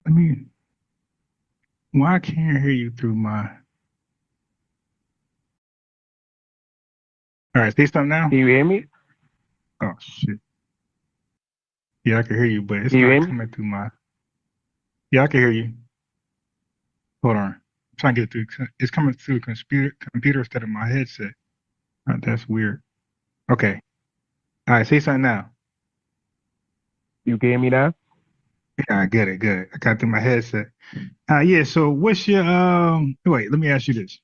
Let me. Why can't I hear you through my? All right, say something now. Can you hear me? Oh shit. Yeah, I can hear you, but Can it's you not hear me? coming through my. Yeah, I can hear you. Hold on. I'm trying to get it through. It's coming through computer instead of my headset. That's weird. Okay. All right, say something now. You can hear me now? Yeah, I get it. Good. I got through my headset. Yeah. So, what's your Wait, let me ask you this.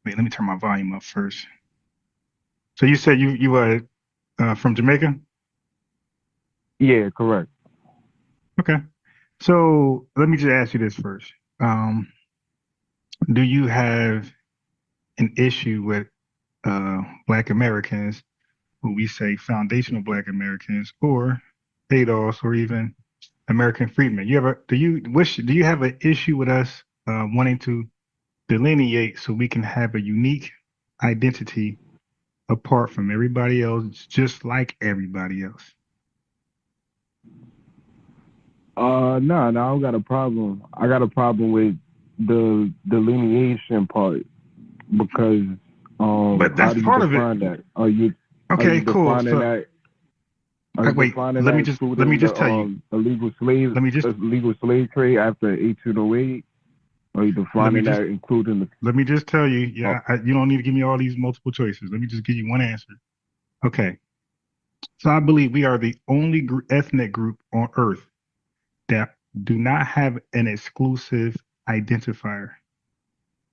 Wait, let me turn my volume up first. So you said you were from Jamaica? Yeah, correct. Okay. So let me just ask you this first. Um, do you have an issue with Black Americans, who we say foundational Black Americans, or ADOS, or even American freedmen? Do you have an issue with us wanting to delineate so we can have a unique identity apart from everybody else, just like everybody else? No, no, I don't got a problem. I got a problem with the delineation part because But how that's do you part of it. define that? Are you Okay, cool. defining So that are you wait, defining that let me including just tell you. the Let me just illegal slave trade after 1808? Are you let me defining just that including the let me just tell you. uh, Yeah, you don't need to give me all these multiple choices. Let me just give you one answer. Okay. So I believe we are the only ethnic group on Earth that do not have an exclusive identifier.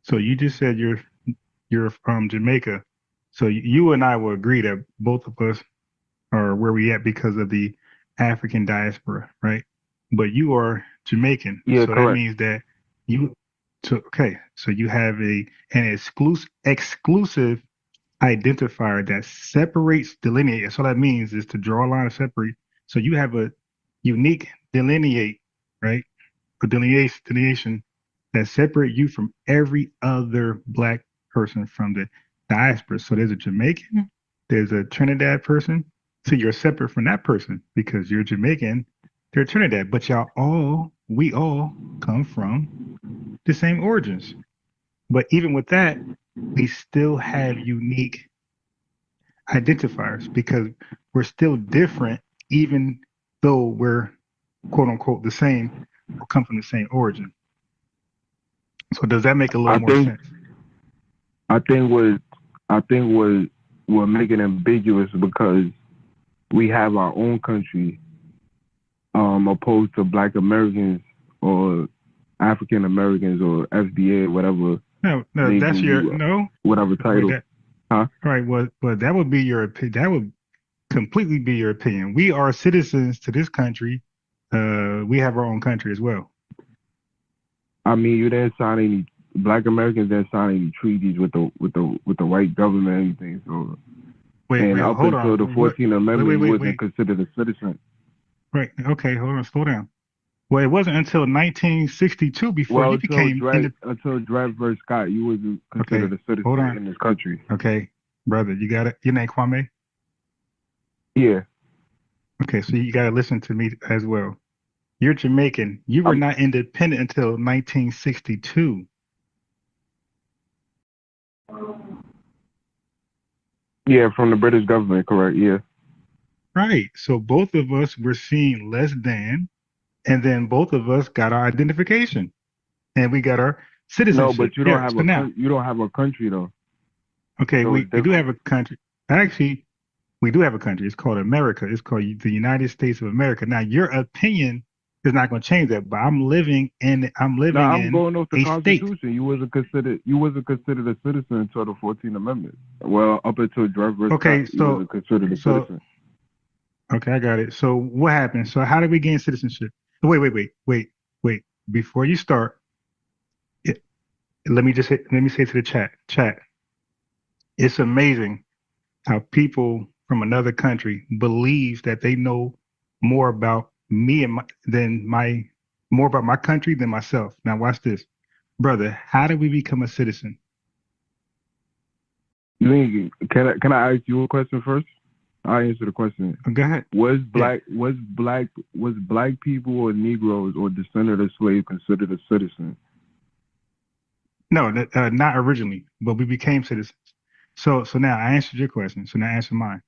So you just said you're from Jamaica. So you and I will agree that both of us are where we at because of the African diaspora, right? But you are Jamaican, yeah, so that correct. means that you. So okay, so you have an exclusive identifier that separates delineate. So that means is to draw a line of separate. So you have a unique delineate, right? A delineation that separate you from every other black person from the diaspora. So there's a Jamaican, there's a Trinidad person. So you're separate from that person because you're Jamaican, they're Trinidad. But we all come from the same origins. But even with that, we still have unique identifiers because we're still different, even though we're quote unquote the same or come from the same origin. So does that make a little I more think sense? I think what I think what make it ambiguous because we have our own country, opposed to Black Americans or African Americans or FBA, whatever No, no, that's label your you, no. whatever Wait, title, that huh? all right? Well, that would be your opinion. That would completely be your opinion. We are citizens to this country. We have our own country as well. I mean, you didn't sign any Black Americans didn't sign any treaties with the white government or anything. So, and up Hold until on. the What? 14th Amendment, you wasn't Wait. considered a citizen. Right. Okay, hold on. Slow down. Well, it wasn't until 1962 before Well, you became in. Until Dred Scott, you wasn't Okay, considered a hold citizen on. in this country. Okay, brother, you got it. Your name Kwame. Yeah, Okay, so you got to listen to me as well. You're Jamaican. You were I'm, not independent until 1962. yeah, from the British government, correct? Yeah. Right. So both of us were seen less than, and then both of us got our identification and we got our No, citizenship. but you don't Yeah. have So now, you don't have a country though, okay, so it's we do different. have a country. Actually, we do have a country. It's called America. It's called the United States of America. Now, your opinion is not going to change that, but I'm Now living I'm in going off the a state. Constitution. You wasn't considered a citizen until the 14th Amendment. Well, up until Dred Scott, Okay, you wasn't considered a so citizen. okay, I got it. So what happened? So how did we gain citizenship? Wait. Before you start, it, let me say to the chat. It's amazing how people from another country believe that they know more about me than my more about my country than myself. Now watch this, brother. How do we become a citizen? You mean, can I ask you a question first? I answer the question. Go ahead. Was Yeah. black people or Negroes or descendant of slaves considered a citizen? No, not originally, but we became citizens. So now I answered your question. So now answer mine.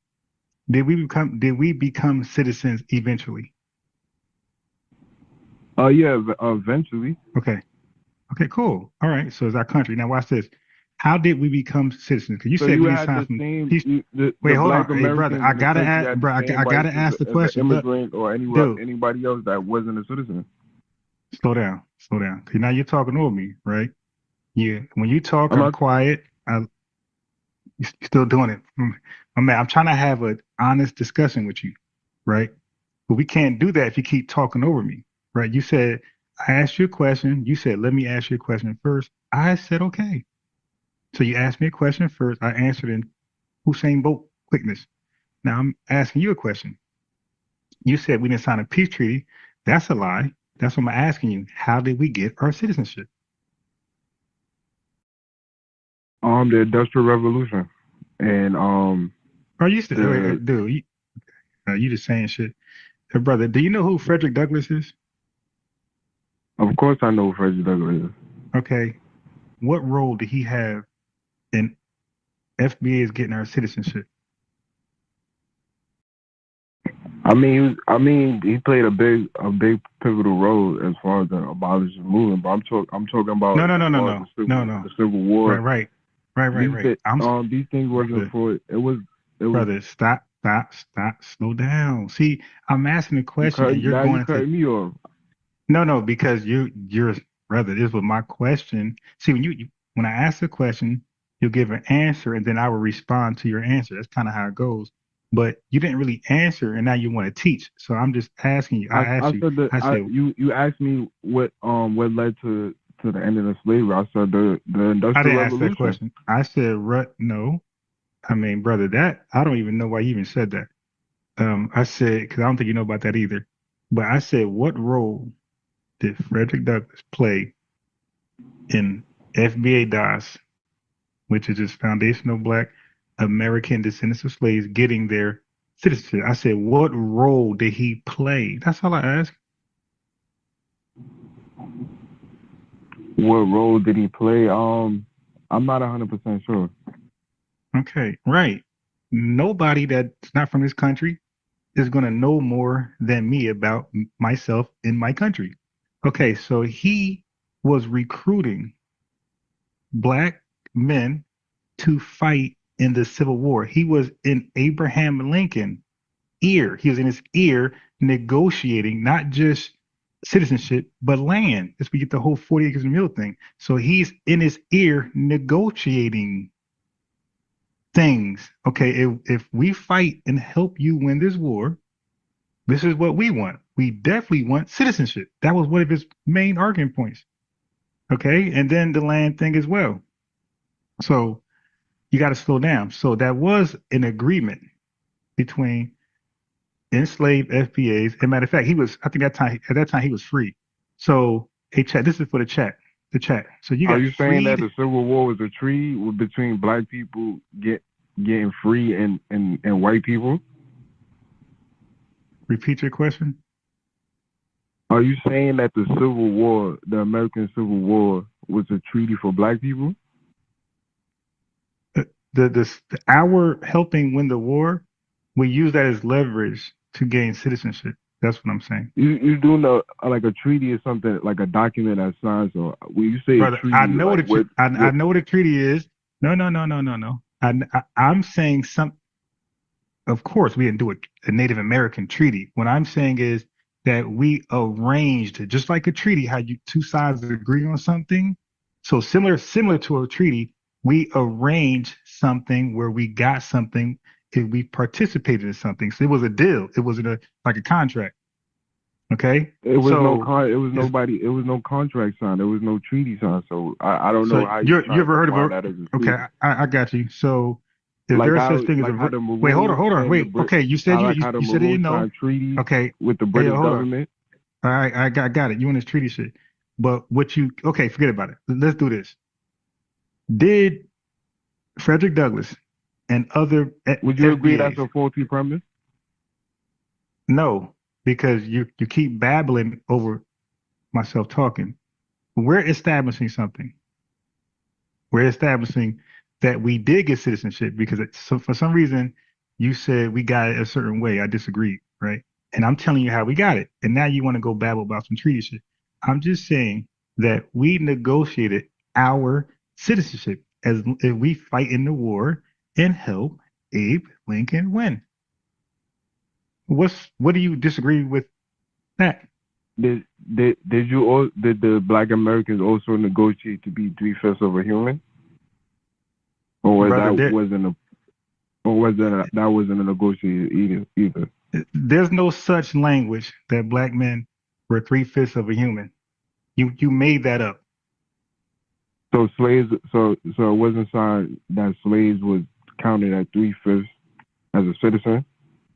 Did we become citizens eventually? Yeah, eventually. Okay. Okay, cool. All right. So it's our country. Now watch this. How did we become citizens? Because you So said you we didn't had sign the some same peace. the Wait, hold black on. Hey, brother, Americans I in the gotta country ask, had the bro. I same gotta rights ask the as an question. Look, immigrant or dude, anybody else that wasn't a citizen. slow down, slow down. 'Cause now you're talking over me, right? Yeah. When you talk, I'm I'm not. quiet. You're still doing it. My man, I'm trying to have an honest discussion with you, right? But we can't do that if you keep talking over me, right? You said, I asked you a question. You said, let me ask you a question first. I said, okay. So you asked me a question first. I answered in Hussein Bolt quickness. Now I'm asking you a question. You said we didn't sign a peace treaty. That's a lie. That's what I'm asking you. How did we get our citizenship? The Industrial Revolution, and Are you still, the dude? You just saying shit, hey, brother. Do you know who Frederick Douglass is? of course I know Frederick Douglass. Okay, what role did he have in FBA is getting our citizenship? He played a big pivotal role as far as the abolition movement. But I'm talking about No, no, as no, no, far as no, no, no. the Civil Right, War. right, right, right, These right. I'm these things wasn't brother, for it was brother. Stop, stop, stop. Slow down. See, I'm asking a question, and you're you going to cut me off. no, because you're brother. This was my question. See, when I ask a question, you'll give an answer, and then I will respond to your answer. That's kind of how it goes. But you didn't really answer, and now you want to teach. So I'm just asking you. I asked I you. said that I said, you asked me what led to the ending of slavery. I said the I Industrial didn't ask that Revolution. question. I said, no. I mean, brother, that I don't even know why you even said that. I said because I don't think you know about that either. But I said, what role did Frederick Douglass play in FBA DOS, which is just foundational Black American descendants of slaves getting their citizenship? I said, what role did he play? That's all I asked. What role did he play? I'm not 100% sure. Okay, right. Nobody that's not from this country is going to know more than me about myself in my country. Okay, so he was recruiting Black men to fight in the Civil War. He was in Abraham Lincoln ear. He was in his ear negotiating not just citizenship, but land. As we get the whole 40 acres and a mule thing. So he's in his ear negotiating things. Okay, if we fight and help you win this war, this is what we want. We definitely want citizenship. That was one of his main argument points. Okay, and then the land thing as well. So you got to slow down. So that was an agreement between enslaved FBAs. As a matter of fact, he was, I think at that time he was free. So, hey, chat, this is for the chat. So you Are got you saying that freed. the Civil War was a treaty between black people getting free and white people? Repeat your question. Are you saying that the Civil War, the American Civil War, was a treaty for black people? Our helping win the war, we use that as leverage to gain citizenship. That's what I'm saying. You do know like a treaty is something like a document that's signed. So when you say a Brother, I treaty, know like I what know what a treaty is. No, no, no, no, no, no. I'm saying some. Of course, we didn't do a Native American treaty. What I'm saying is that we arranged, just like a treaty, how you two sides agree on something. So similar to a treaty, we arranged something where we got something and we participated in something. So it was a deal. It wasn't like a contract. Okay. it was no So con it was it's nobody it was no contract signed. There was no treaty signed. So I don't so know how you you trying to ever heard of define a that as a okay, treaty. I got you. So is there a such thing as Like how the wait, hold on, Maroons hold on, and wait. Okay, you said I like how the you said you Maroons know. signed treaties Okay. with the Hey, British hold on. government. All right, got it. You in this treaty shit. But what you okay, forget about it. Let's do this. Did Frederick Douglass and other Would you agree FBAs. that's a faulty premise? No, because you keep babbling over myself talking. We're establishing something. We're establishing that we did get citizenship because so for some reason you said we got it a certain way. I disagreed, right? And I'm telling you how we got it. And now you want to go babble about some treaty shit. I'm just saying that we negotiated our citizenship as if we fight in the war and help Abe Lincoln win. What do you disagree with that? Did the Black Americans also negotiate to be 3/5 of a human, or was Brother, that wasn't a or was that wasn't a negotiated either? there's no such language that black men were 3/5 of a human. You made that up. So slaves, so it wasn't signed that slaves was counted at 3/5 as a citizen.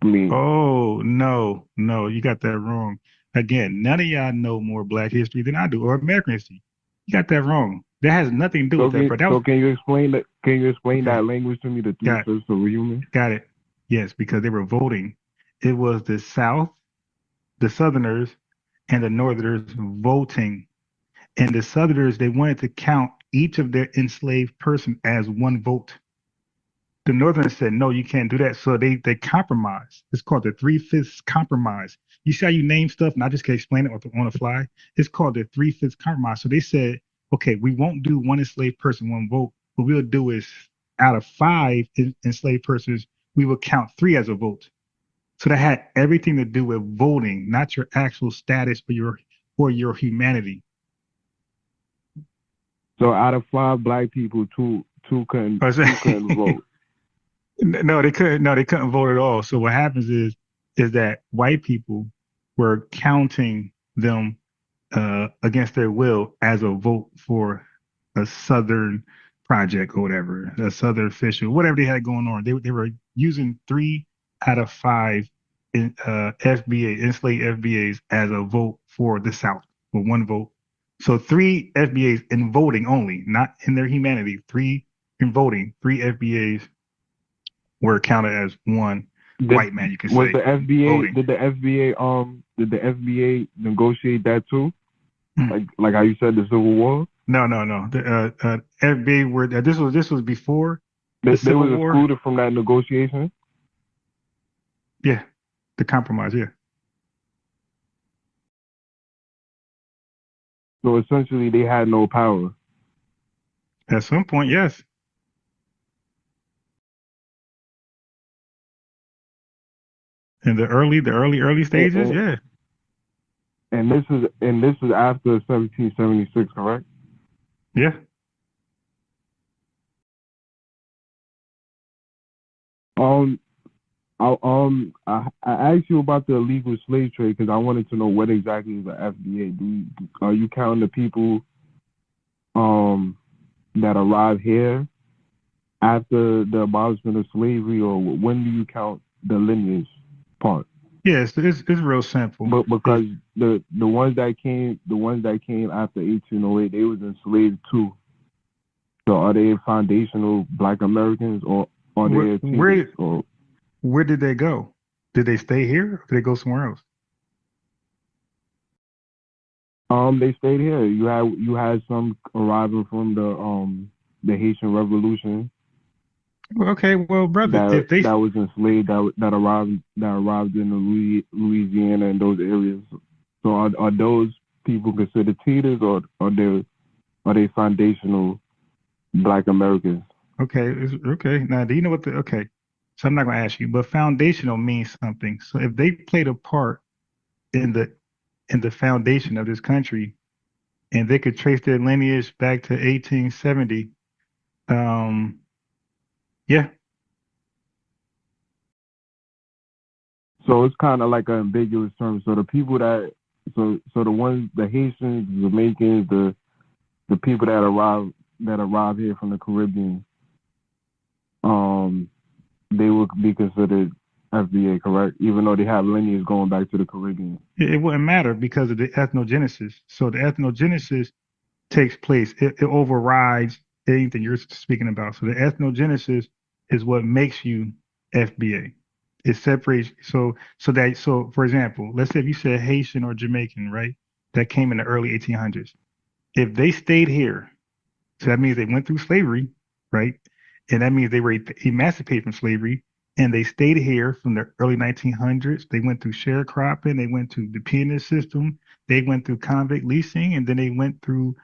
I mean, Oh, no, you got that wrong. Again, none of y'all know more black history than I do, or American history. You got that wrong. That has nothing to do with that, bro. That was can you explain that? Can you explain okay. that language to me? The three Got fifths of a human. got it. Yes, because they were voting. It was the South, the Southerners, and the Northerners voting. And the Southerners, they wanted to count each of their enslaved person as one vote. The Northerners said, no, you can't do that. So they compromised. It's called the 3/5 compromise. You see how you name stuff and I just can't explain it on the fly? It's called the 3/5 compromise. So they said, okay, we won't do one enslaved person, one vote. What we'll do is out of five enslaved persons, we will count three as a vote. So that had everything to do with voting, not your actual status or your humanity. So out of 5 black people, two couldn't vote. No, they couldn't. No, they couldn't vote at all. So what happens is that white people were counting them against their will as a vote for a Southern project or whatever, a Southern official, whatever they had going on. They were using 3 out of 5 FBA enslaved FBAs as a vote for the South, for one vote. So 3 FBAs in voting only, not in their humanity. 3 in voting, 3 FBAs were counted as one white man. You can was say. The FBA voting. Did the FBA negotiate that too? Like how you said the Civil War? No. The FBA were this was before the They Civil was War. excluded from that negotiation. Yeah, the compromise. Yeah. So essentially, they had no power. At some point, yes. In the early stages, yeah. And this is after 1776, correct? Yeah. I asked you about the illegal slave trade because I wanted to know what exactly is the FBA. Are you counting the people that arrive here after the abolishment of slavery, or when do you count the lineage part? Yes, it's real simple. But because the ones that came after 1808, they was enslaved too. So are they foundational Black Americans, or are they where did they go? Did they stay here or did they go somewhere else? They stayed here. You had some arriving from the Haitian Revolution. Okay, well, brother, if they that was enslaved that arrived in Louisiana and those areas. So are those people considered teeters, or are they foundational Black Americans? okay, okay. Now, do you know what okay? So I'm not going to ask you, but foundational means something. So if they played a part in the foundation of this country, and they could trace their lineage back to 1870, yeah. So it's kind of like an ambiguous term. So the people so the ones, the Haitians, the Jamaicans, the people that arrive here from the Caribbean, they would be considered FBA, correct? Even though they have lineage going back to the Caribbean. It wouldn't matter because of the ethnogenesis. So the ethnogenesis takes place. It overrides anything you're speaking about. So the ethnogenesis is what makes you FBA. It separates. So for example, let's say if you said Haitian or Jamaican, right? That came in the early 1800s. If they stayed here, so that means they went through slavery, right? And that means they were emancipated from slavery, and they stayed here from the early 1900s. They went through sharecropping, they went through the peonage system, they went through convict leasing, and then they went through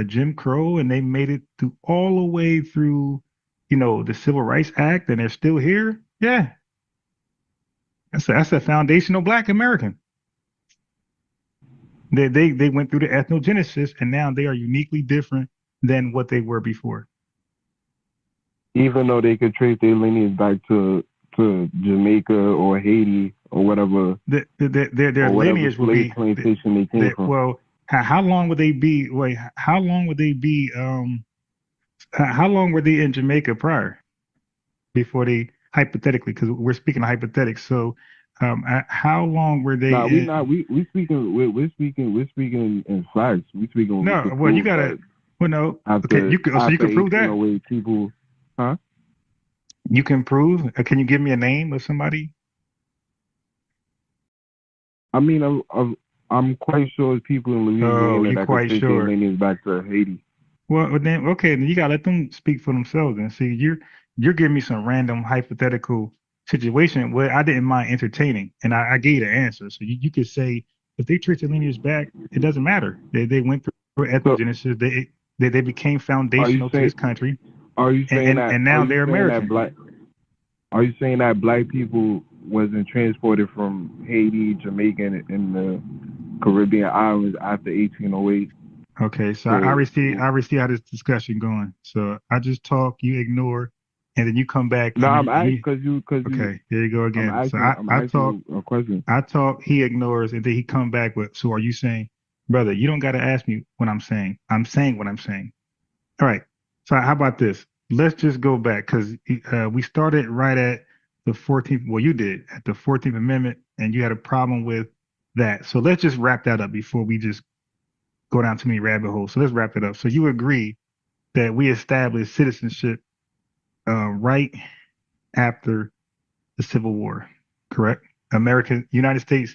Jim Crow, and they made it through all the way through, the Civil Rights Act, and they're still here. Yeah, that's a foundational Black American. They went through the ethnogenesis, and now they are uniquely different than what they were before. Even though they could trace their lineage back to Jamaica or Haiti or whatever, their lineage will be plantation they came from. Well, how long would they be? Wait, how long would they be? How long were they in Jamaica prior before they hypothetically? Because we're speaking of hypothetics. So, how long were they? Nah, we're speaking in facts. We speaking. No, well, you gotta. Well, no. Okay, you can. So you can prove that. People, huh? You can prove. Can you give me a name of somebody? I mean, I'm quite sure people in Louisiana that quite can take sure. their lineage back to Haiti. Well, then okay, then you gotta let them speak for themselves. And see, you're giving me some random hypothetical situation where I didn't mind entertaining, and I gave you the answer. So you could say if they trace their lineage back, it doesn't matter. They went through ethnogenesis. They became foundational to this country. Are you saying and now they're American? Are you saying that Black people wasn't transported from Haiti, Jamaica, and the Caribbean islands after 1808? Okay, so I already see how this discussion going. So I just talk, you ignore, and then you come back. No, I'm asking because Okay, there you go again. I talk a question. I talk, he ignores, and then he come back with. So are you saying, brother, you don't got to ask me what I'm saying. I'm saying what I'm saying. All right. So how about this? Let's just go back because we started right at the 14th. Well, you did at the 14th Amendment, and you had a problem with that. So let's just wrap that up before we just go down too many rabbit holes. So let's wrap it up. So you agree that we established citizenship right after the Civil War, correct? United States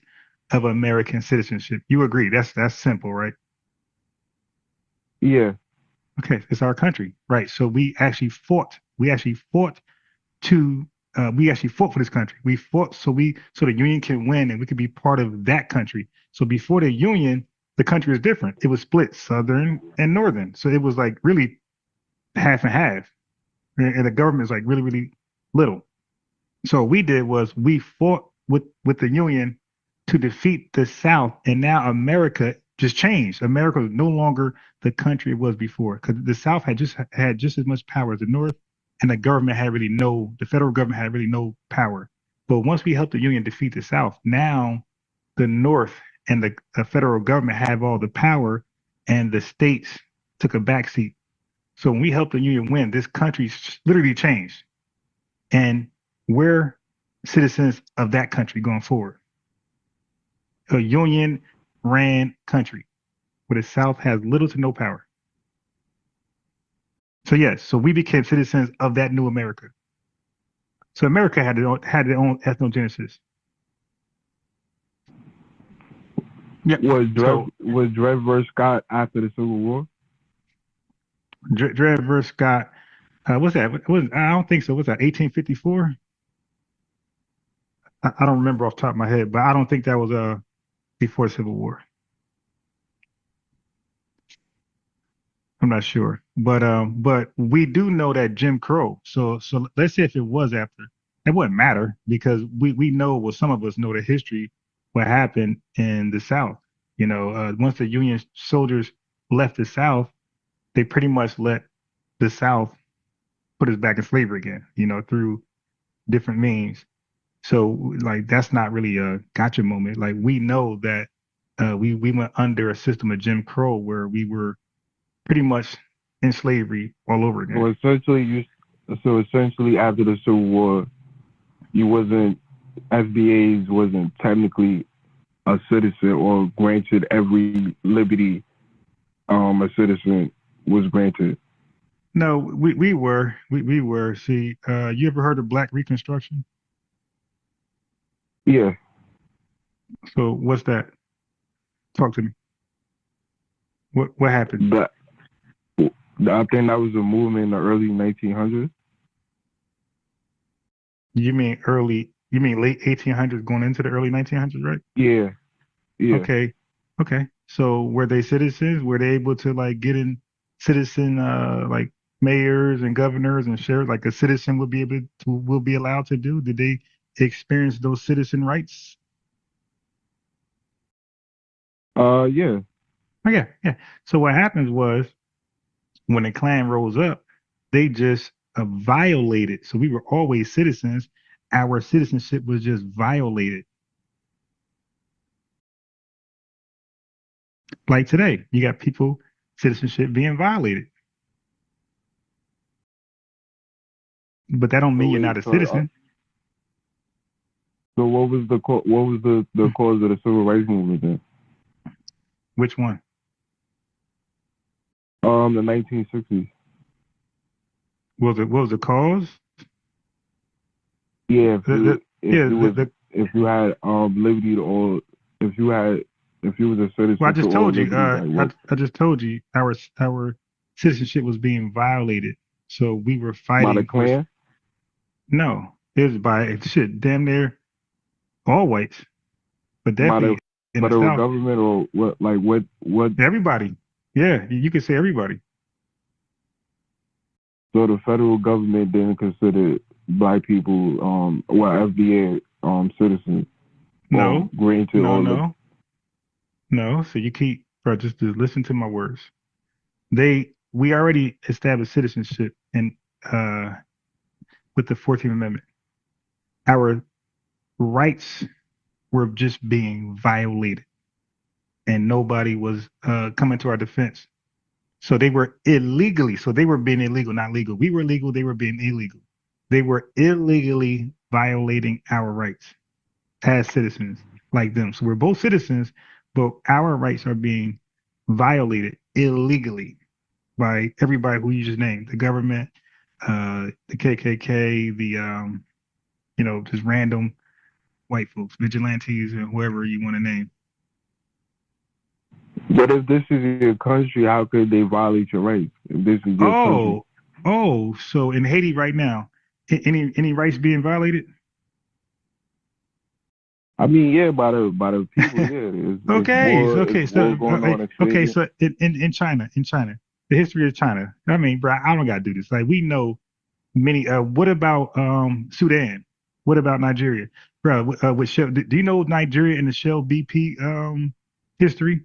of American citizenship. You agree? That's simple, right? Yeah. Okay, it's our country, right? So we actually fought. We actually fought for this country. We fought so the Union can win and we could be part of that country. So before the Union, the country was different. It was split, Southern and Northern. So it was like really half and half, and the government is like really, really little. So what we did was we fought with the Union to defeat the South, and now America just changed. America was no longer the country it was before because the South had just as much power as the North, and the federal government had really no power. But once we helped the Union defeat the South, now the North and the federal government have all the power, and the states took a backseat. So when we helped the Union win, this country literally changed, and we're citizens of that country going forward. A Union-ran country where the South has little to no power. So yes, so we became citizens of that new America. So America had their own ethnogenesis. Yeah. Was Dred Scott after the Civil War? Dred Scott. What's that? I don't think so. What's that? 1854? I don't remember off the top of my head, but I don't think that was before the Civil War. I'm not sure, but we do know that Jim Crow. So let's say if it was after, it wouldn't matter because we know, well, some of us know the history, what happened in the South. Once the Union soldiers left the South, they pretty much let the South put us back in slavery again. Through different means. So like that's not really a gotcha moment. Like we know that we went under a system of Jim Crow where we were pretty much in slavery all over again. Well, essentially after the Civil War, FBAs wasn't technically a citizen or granted every liberty a citizen was granted. No, we were. See, you ever heard of Black Reconstruction? Yeah, So what's that? Talk to me. What happened? but I think that was a movement in the early 1900s. You mean early? You mean late 1800s going into the early 1900s, right? Yeah, yeah. Okay, okay. So were they citizens? Were they able to like get in citizen like mayors and governors and sheriffs like a citizen would be able to will be allowed to do? Did they experience those citizen rights? Yeah. Oh yeah, yeah. So what happens was when the Klan rose up, they just violated. So we were always citizens. Our citizenship was just violated. Like today, you got people citizenship being violated, but that don't So mean you're wait, not a so citizen. so what was what was the cause of the civil rights movement then? Which one? The 1960s. What was the cause? Yeah, The, the, yeah, if you had liberty to all, if you had if you was a well, I citizen to just all told you. liberties, like what I just told you our citizenship was being violated. So we were by the fighting for. Klan, No, it was by shit. Damn near all whites, but by the definitely in the federal South, government, or what? Like what? everybody. Yeah, you could say everybody. So the federal government didn't consider black people, well, FBA citizens, or No, granted no, all the no, no. So you keep, bro. Just listen to my words. We already established citizenship and with the 14th Amendment. Our rights were just being violated, and nobody was coming to our defense. So they were illegally. So they were being illegal, not legal. We were legal. They were being illegal. They were illegally violating our rights as citizens, like them. So we're both citizens, but our rights are being violated illegally by everybody who you just named, the government, the KKK, just random white folks, vigilantes, or whoever you want to name. But if this is your country, how could they violate your rights? If this is your country, Oh, oh, so in Haiti right now, any rights being violated? I mean, yeah, by the people, yeah, Okay, so it's okay, war so going on in okay, Syria. so in China, the history of China. I mean, bro, I don't gotta do this. Like we know many. What about Sudan? What about Nigeria, bro? With Shell, do you know Nigeria and the Shell BP history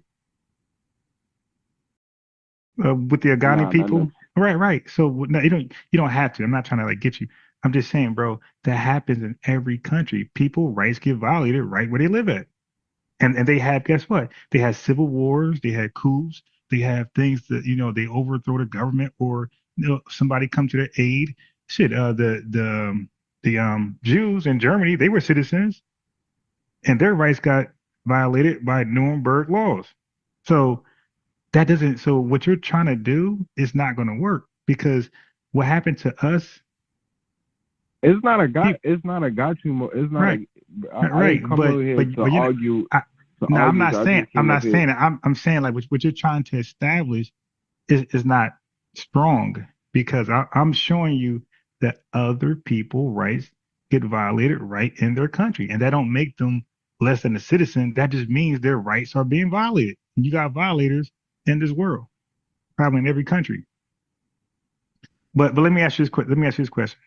with the Agani Nah, not people? nothing. Right, right. So no, you don't have to. I'm not trying to like get you. I'm just saying, bro, that happens in every country. People rights get violated right where they live at. And they had, guess what? They had civil wars, they had coups, they have things that they overthrow the government or somebody come to their aid. Shit, the Jews in Germany, they were citizens and their rights got violated by Nuremberg laws. So that doesn't. So what you're trying to do is not going to work because what happened to us, It's not a got. people, It's not a got you. It's not right, a. I right, didn't come over here to but argue. I, To no, I'm argue. not I saying just came up here. that. I'm saying like what you're trying to establish is not strong because I'm showing you that other people rights get violated right in their country, and that don't make them less than a citizen. That just means their rights are being violated. And you got violators in this world, probably in every country. But let me ask you this quick. Let me ask you this question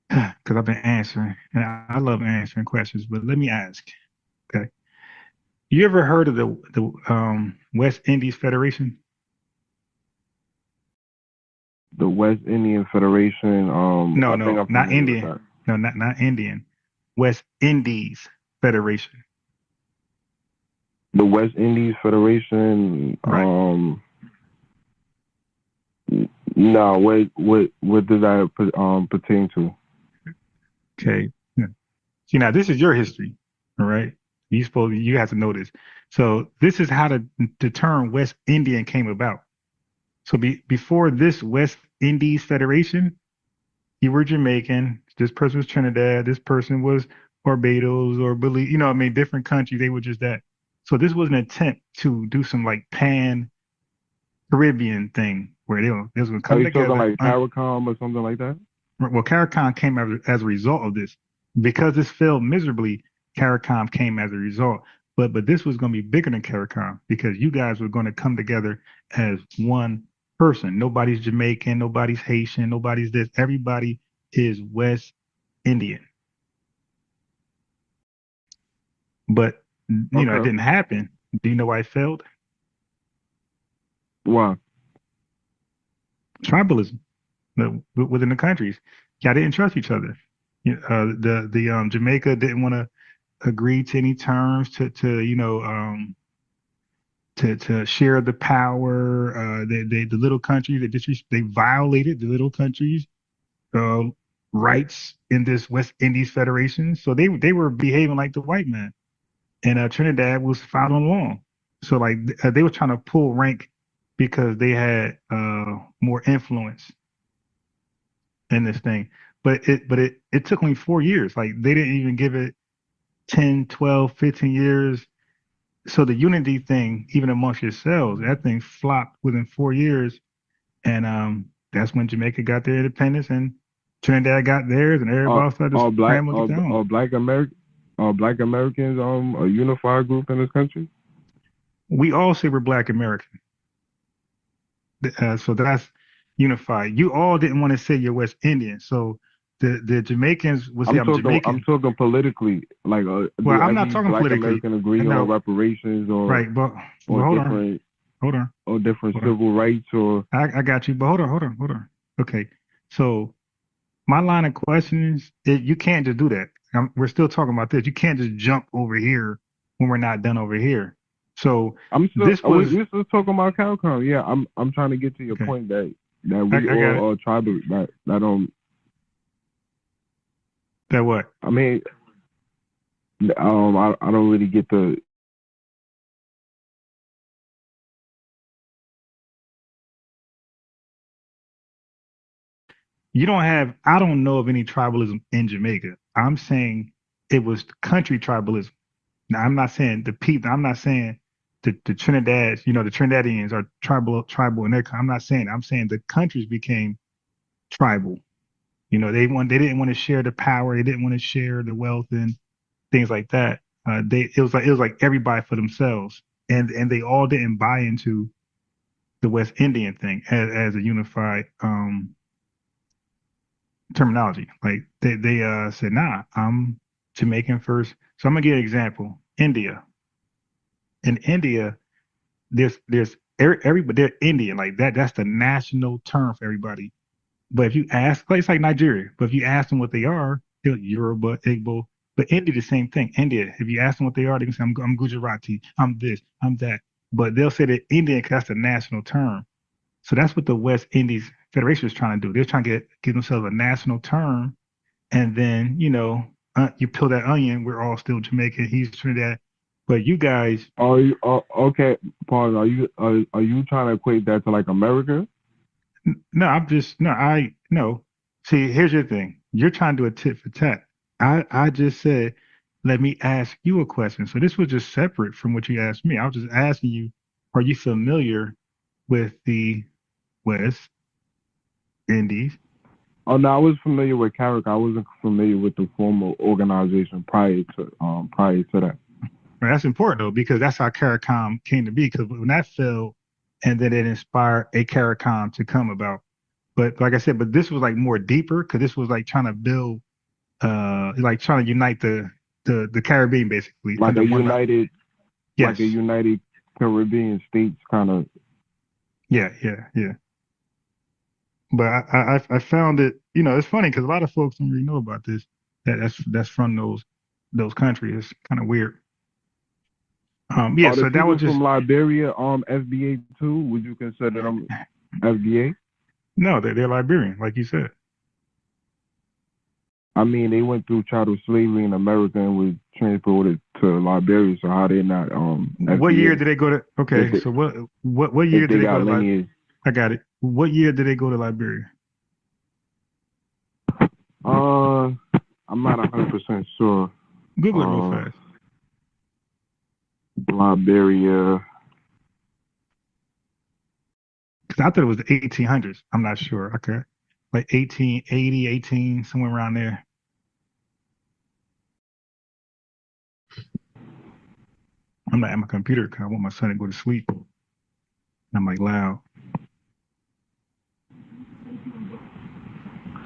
because I've been answering, and I love answering questions. But let me ask. Okay, you ever heard of the West Indies Federation? The West Indian Federation. No, I think no, I'm not familiar with Indian. that. No, not Indian. West Indies Federation. The West Indies Federation. Right. No, what does that pertain to? Okay. Yeah. See, now this is your history. All right. You have to know this. So this is how the term West Indian came about. So before this West Indies Federation, you were Jamaican. This person was Trinidad. This person was Barbados or Belize. You know, I mean, different countries. They were just that. So this was an attempt to do some like pan Caribbean thing where they was going to Are come you talking together. like CARICOM or something like that? Well, CARICOM came as a result of this because this failed miserably. CARICOM came as a result, but this was going to be bigger than CARICOM because you guys were going to come together as one person. Nobody's Jamaican, nobody's Haitian, nobody's this. Everybody is West Indian. But you know, it Okay. didn't happen. Do you know why it failed? Why? Tribalism within the countries. Y'all didn't trust each other. The Jamaica didn't want to agree to any terms to share the power. The little countries they violated the little countries' uh, rights in this West Indies Federation. So they were behaving like the white man, and Trinidad was following along. So like they were trying to pull rank because they had more influence in this thing. But it took only 4 years. Like they didn't even give it 10, 12, 15 years. So the unity thing, even amongst yourselves, that thing flopped within 4 years. And that's when Jamaica got their independence and Trinidad got theirs, and Are everybody started to are black scramble to get their own. are Black Americans a unified group in this country? We all say we're Black American. So that's unified. You all didn't want to say you're West Indian. So the Jamaicans would say I'm I'm Jamaican. talking politically. Like, Well, do I'm not every talking Black politically. American agree on No, reparations right, but or hold on, different hold on, or different hold on. civil rights or? I got you, but hold on. Okay, so my line of questions, you can't just do that. We're still talking about this. You can't just jump over here when we're not done over here. So I'm still this was we're still talking about CALCOM. Yeah, I'm trying to get to your okay. point that I, we I got it. all are tribal. That don't. That what? I mean, I don't really get the. You don't have. I don't know of any tribalism in Jamaica. I'm saying it was country tribalism. Now, I'm not saying the people. I'm not saying the Trinidad. You know, the Trinidadians are tribal in their. I'm not saying. I'm saying the countries became tribal. You know, they didn't want to share the power. They didn't want to share the wealth and things like that. It was like everybody for themselves, and they all didn't buy into the West Indian thing as a unified terminology. Like they said, nah, I'm Jamaican first. So I'm gonna give you an example. India. In India, there's everybody they're Indian like that. That's the national term for everybody. But if you ask, like it's like Nigeria. But if you ask them what they are, they're Yoruba, Igbo. But India, the same thing. India, if you ask them what they are, they can say, I'm Gujarati, I'm this, I'm that. But they'll say that Indian because that's the national term. So that's what the West Indies Federation is trying to do. They're trying to give themselves a national term. And then, you peel that onion, we're all still Jamaican, he's Trinidad. But you guys, Are you okay? Pause. Are you trying to equate that to like America? no, I'm just, no, no. See, here's your thing. You're trying to do a tit for tat. I just said, let me ask you a question. So this was just separate from what you asked me. I was just asking you, are you familiar with the West Indies? Oh no, I was familiar with CARIC. I wasn't familiar with the formal organization prior to that. Right, that's important though, because that's how CARICOM came to be. Because when that failed, and then it inspired a CARICOM to come about. But like I said, but this was like more deeper because this was like trying to build, like trying to unite the Caribbean basically Like under a one. united, like a Yes, united Caribbean states kind of. yeah. But I found it, it's funny because a lot of folks don't really know about this. That's from those countries. It's kind of weird. Yeah. Are the So that was people just from Liberia FBA too? Would you consider them FBA? no, they're Liberian, like you said. I mean, they went through chattel slavery in America and was transported to Liberia. So how they not What year FBA did they go to? if Okay, they, so what if year they did they go got to Liberia? lineage? I got it. What year did they go to Liberia? I'm not 100% sure. Google it real fast. Liberia. Because I thought it was the 1800s. I'm not sure. Okay. Like 1880, 18, somewhere around there. I'm not at my computer because I want my son to go to sleep. And I'm like loud.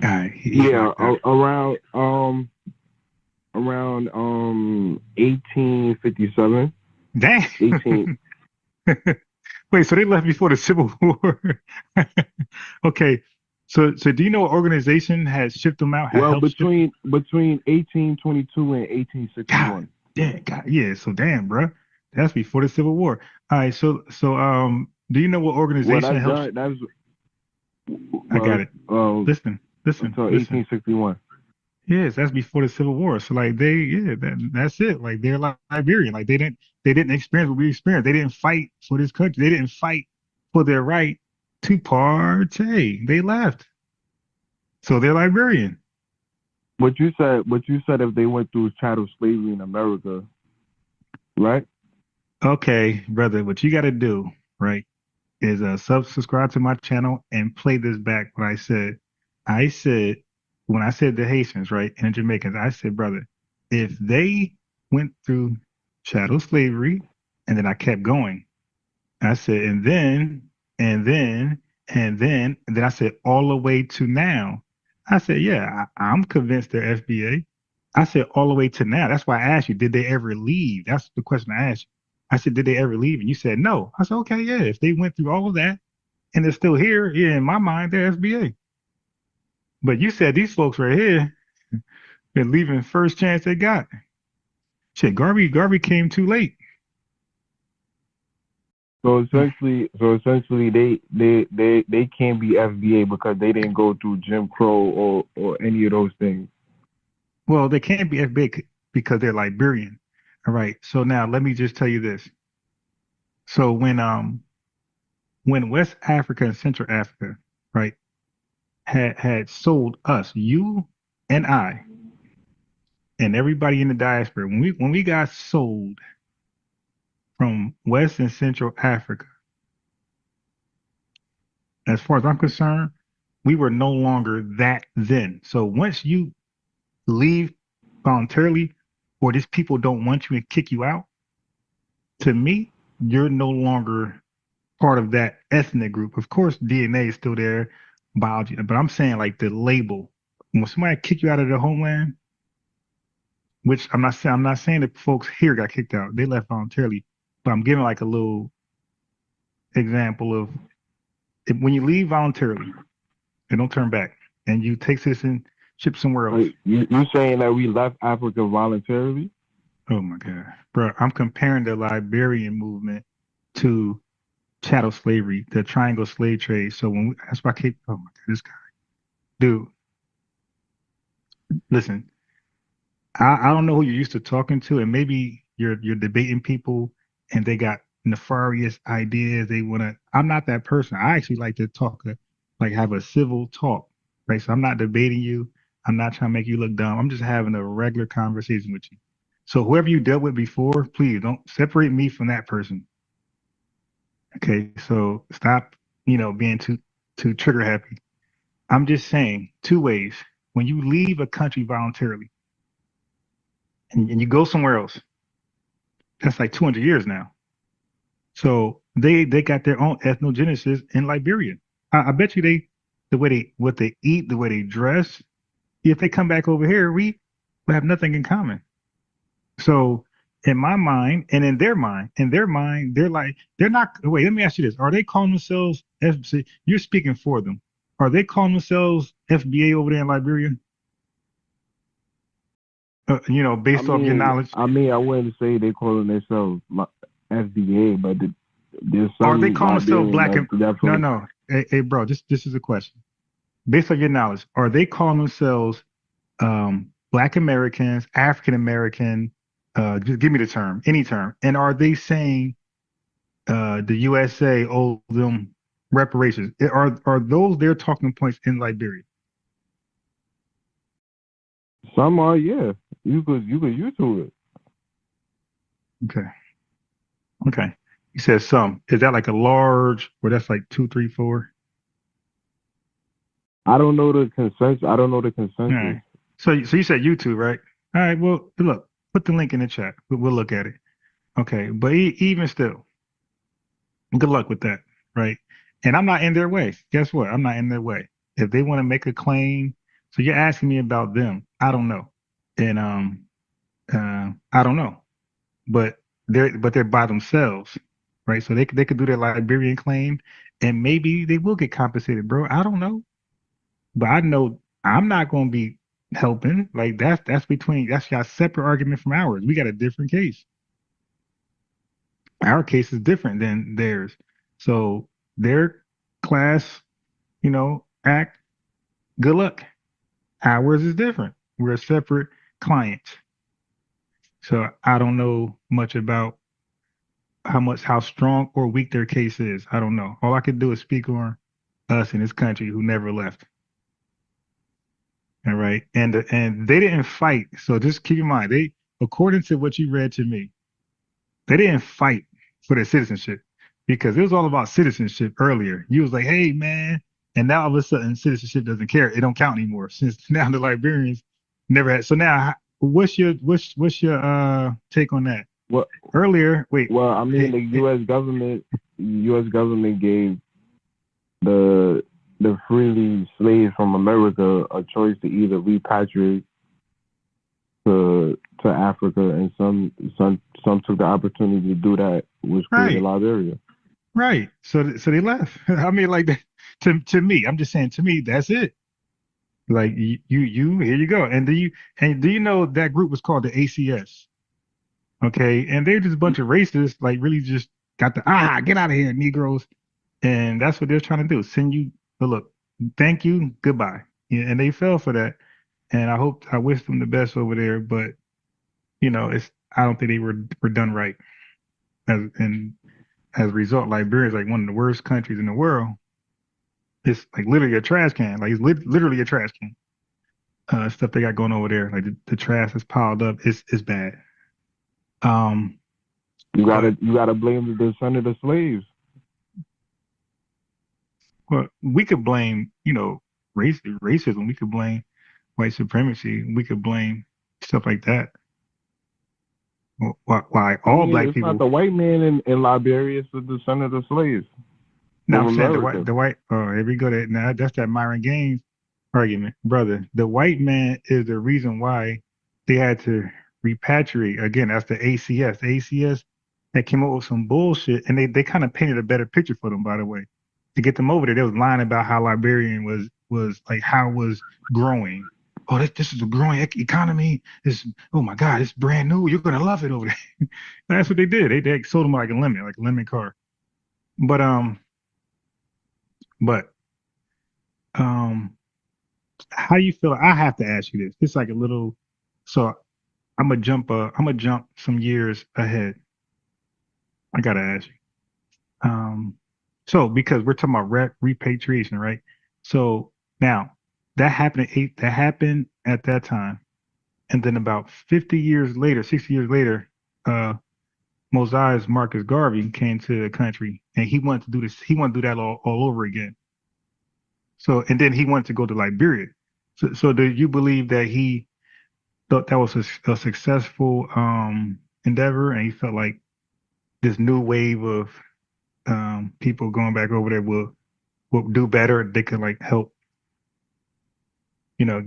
All right. Yeah, around 1857. Dang. 18. Wait, so they left before the Civil War? Okay. So do you know what organization has shipped them out? Well, between 1822 and 1861. God, yeah. So damn, bro, that's before the Civil War. All right. So do you know what organization helped? I got it. Listen. Until 1861. Yes, that's before the Civil War. So like that's it. Like they're Liberian. Like they didn't experience what we experienced. They didn't fight for this country. They didn't fight for their right to partay. They left. So they're Liberian. What you said if they went through chattel slavery in America, right? Okay, brother, what you got to do, right, is subscribe to my channel and play this back. What I said. I said when I said the Haitians, right, and the Jamaicans, I said, brother, if they went through chattel slavery, and then I kept going. I said, and then I said all the way to now. I said, yeah, I'm convinced they're FBA. I said all the way to now. That's why I asked you, did they ever leave? That's the question I asked you. I said, did they ever leave? And you said no. I said, okay, yeah. If they went through all of that and they're still here, yeah, in my mind, they're FBA. But you said these folks right here, they're leaving first chance they got. Shit, Garvey came too late. So essentially, they can't be FBA because they didn't go through Jim Crow or any of those things. Well, they can't be FBA because they're Liberian. All right. So now let me just tell you this. So when West Africa and Central Africa, right, had sold us, you and I, and everybody in the diaspora, when we got sold from West and Central Africa, as far as I'm concerned, we were no longer that then. So once you leave voluntarily, or these people don't want you and kick you out, to me, you're no longer part of that ethnic group. Of course, DNA is still there, biology, but I'm saying like the label. When somebody kick you out of their homeland, which I'm not saying that folks here got kicked out. They left voluntarily, but I'm giving like a little example of when you leave voluntarily and don't turn back, and you take citizenship somewhere else. You saying that we left Africa voluntarily? Oh my God, bro! I'm comparing the Liberian movement to chattel slavery, the triangle slave trade. So that's why I keep. Oh my God, this guy, dude. Listen, I don't know who you're used to talking to, and maybe you're debating people, and they got nefarious ideas. They want to. I'm not that person. I actually like to talk, like have a civil talk, right? So I'm not debating you. I'm not trying to make you look dumb. I'm just having a regular conversation with you. So whoever you dealt with before, please don't separate me from that person. Okay, so stop, being too trigger happy. I'm just saying two ways. When you leave a country voluntarily and you go somewhere else, that's like 200 years now. So they got their own ethnogenesis in Liberia. I bet you what they eat, the way they dress. If they come back over here, we have nothing in common. So in my mind and in their mind, they're not. Wait, let me ask you this: are they calling themselves FBA? You're speaking for them. Are they calling themselves FBA over there in Liberia? Based off your knowledge. I wouldn't say they calling themselves FBA, but there's some. Are they calling themselves black? No. Hey, bro, this is a question. Based on your knowledge, are they calling themselves Black Americans, African American? Just give me the term, any term. And are they saying the USA owes them reparations. Are those their talking points in Liberia? Some are, yeah. You could YouTube it. Okay. Okay. You said some. Is that like a large, or that's like 2, 3, 4? I don't know the consensus. I don't know the All consensus. right. So you said YouTube, right? All right. Well, look, put the link in the chat. We'll look at it. Okay. But even still, good luck with that, right? And I'm not in their way. Guess what? I'm not in their way. If they want to make a claim, so you're asking me about them. I don't know, and I don't know, but they're by themselves, right? So they could do their Liberian claim, and maybe they will get compensated, bro. I don't know, but I know I'm not going to be helping. Like that's your separate argument from ours. We got a different case. Our case is different than theirs. So their class, act, good luck. Ours is different. We're a separate client. So I don't know much about how strong or weak their case is. I don't know. All I can do is speak on us in this country who never left. All right. And they didn't fight. So just keep in mind, according to what you read to me, they didn't fight for their citizenship because it was all about citizenship earlier. You was like, hey man, and now all of a sudden citizenship doesn't care. It don't count anymore since now the Liberians never had. So now, what's your take on that? Well, Earlier, wait. well, I mean, the U.S. government gave the freely slaves from America a choice to either repatriate to Africa, and some took the opportunity to do that, which created Right, Liberia. right. So they left. I mean, like to me, I'm just saying. To me, that's it. Like you here you go. And do you know that group was called the ACS? Okay, and they're just a bunch of racists, like really just got the get out of here, Negroes, and that's what they're trying to do. Send you, but look, thank you, goodbye. Yeah, and they fell for that. And I wish them the best over there, but I don't think they were done right. And as a result, Liberia is like one of the worst countries in the world. It's like literally a trash can. Like it's literally a trash can. Stuff they got going over there, like the trash that's piled up, it's bad. Um, You but gotta blame the descendant of the slaves. well, we could blame, racism. We could blame white supremacy. We could blame stuff like that. Why I all mean, black it's not people? the white man in Liberia; it's the descendant of the slaves No, from I'm saying America. the white. Oh, here we go. Now that's that Myron Gaines argument, brother. The white man is the reason why they had to repatriate. Again, that's the ACS. The ACS that came up with some bullshit, and they kind of painted a better picture for them. By the way, to get them over there, they was lying about how Liberian was like how it was growing. Oh, this is a growing economy. This, oh my God, it's brand new. You're gonna love it over there. That's what they did. They sold them like a lemon car. But but um, how you feel? I have to ask you this. It's like a little. So I'm gonna jump some years ahead. I gotta ask you. So because we're talking about repatriation, right? So now that happened at that time, and then about 50 years later, 60 years later, Mosiah's Marcus Garvey came to the country, and he wanted to do this. He wanted to do that all over again. So and then he wanted to go to Liberia. So do you believe that he thought that was a successful endeavor, and he felt like this new wave of people going back over there will do better. They could like help,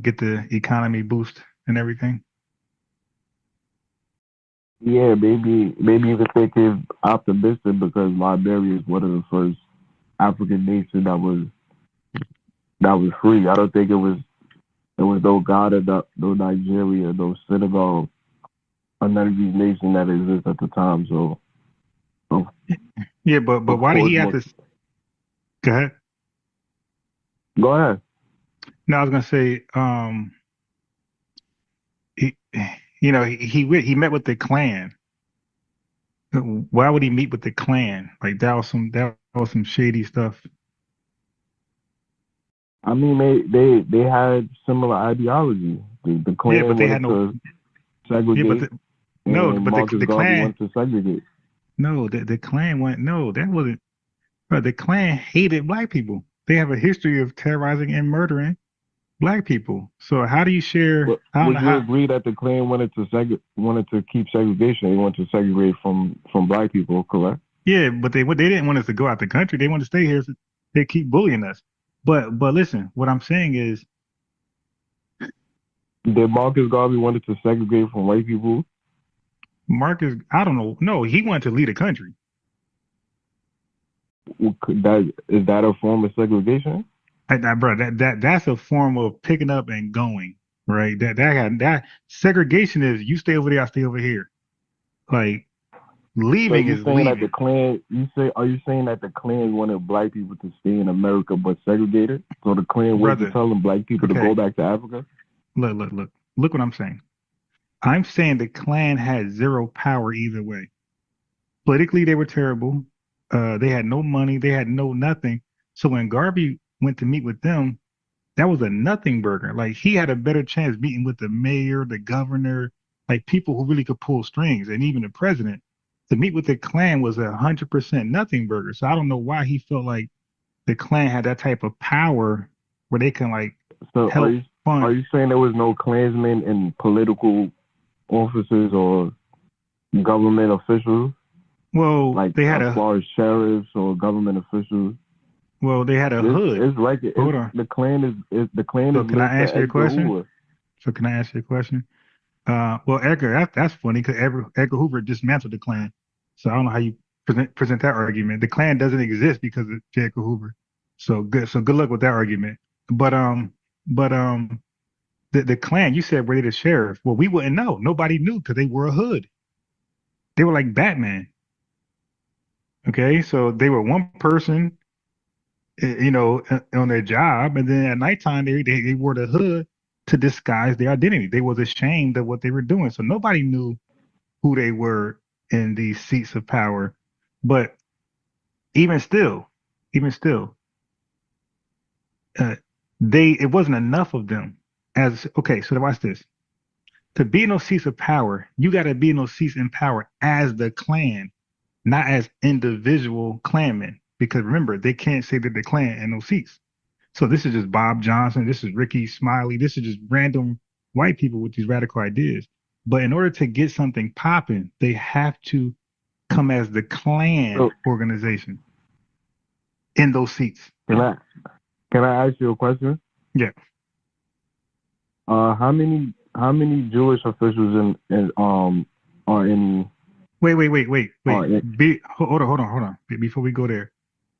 get the economy boost and everything. Yeah, maybe you could think it's optimistic because Liberia is one of the first African nations that was free. I don't think there was no Ghana, no Nigeria, no Senegal, or none of these nations that exist at the time. So of, Yeah, but of why did course, he have to? Go ahead. go ahead. No, I was gonna say, he, he met with the Klan. Why would he meet with the Klan? Like that was some shady stuff. I mean, they had similar ideology. The Yeah, but Klan they had wanted no. to Yeah, but segregate, no, and but Marcus the Garvey Klan. wanted to segregate. No, the Klan went. No, that wasn't. Bro, the Klan hated black people. They have a history of terrorizing and murdering black people. So how do you share? But I don't would know you how. agree that the Klan wanted to keep segregation? They wanted to segregate from black people, correct? Yeah, but they didn't want us to go out the country. They want to stay here. So they keep bullying us. But listen, what I'm saying is Did Marcus Garvey wanted to segregate from white people? Marcus. I don't know. No, he wanted to lead a country. That is that a form of segregation? Bro, that's a form of picking up and going, right? That segregation is you stay over there, I stay over here. Like So leaving you is saying that the leaving, Klan? Are you saying that the Klan wanted black people to stay in America but segregated? So the Klan wasn't brother. telling black people to Okay, go back to Africa? look what I'm saying. I'm saying the Klan had zero power either way. Politically, they were terrible. They had no money. They had no nothing. So when Garvey went to meet with them, that was a nothing burger. Like he had a better chance meeting with the mayor, the governor, like people who really could pull strings, and even the president. To meet with the Klan was 100% nothing burger. So I don't know why he felt like the Klan had that type of power where they can like So help are fund. you saying there was no Klansmen in political offices or government officials, Well, like they had as a far as sheriffs or government officials? they had a This hood. is like Hold on. the Klan So is can linked I to answer your Edgar question? Hoover. So can I ask you a question? Well, Edgar, that's funny because Edgar Hoover dismantled the Klan. So I don't know how you present that argument. The Klan doesn't exist because of J. Edgar Hoover. So good luck with that argument. But but the Klan, you said were they the sheriff? Well, we wouldn't know. Nobody knew because they wore a hood. They were like Batman. Okay, so they were one person, on their job, and then at nighttime they wore the hood to disguise their identity. They was ashamed of what they were doing, so nobody knew who they were in these seats of power. But even still, even still, uh, they it wasn't enough of them. As okay, so watch this. To be in those seats of power, you got to be in those seats in power as the Klan, not as individual Klanmen. Because remember, they can't say that the Klan in those seats. So this is just Bob Johnson. This is Ricky Smiley. This is just random white people with these radical ideas. But in order to get something popping, they have to come as the So Klan organization in those seats. can I can I ask you a question? Yeah. How many Jewish officials are in Wait. are in, Hold on. Before we go there,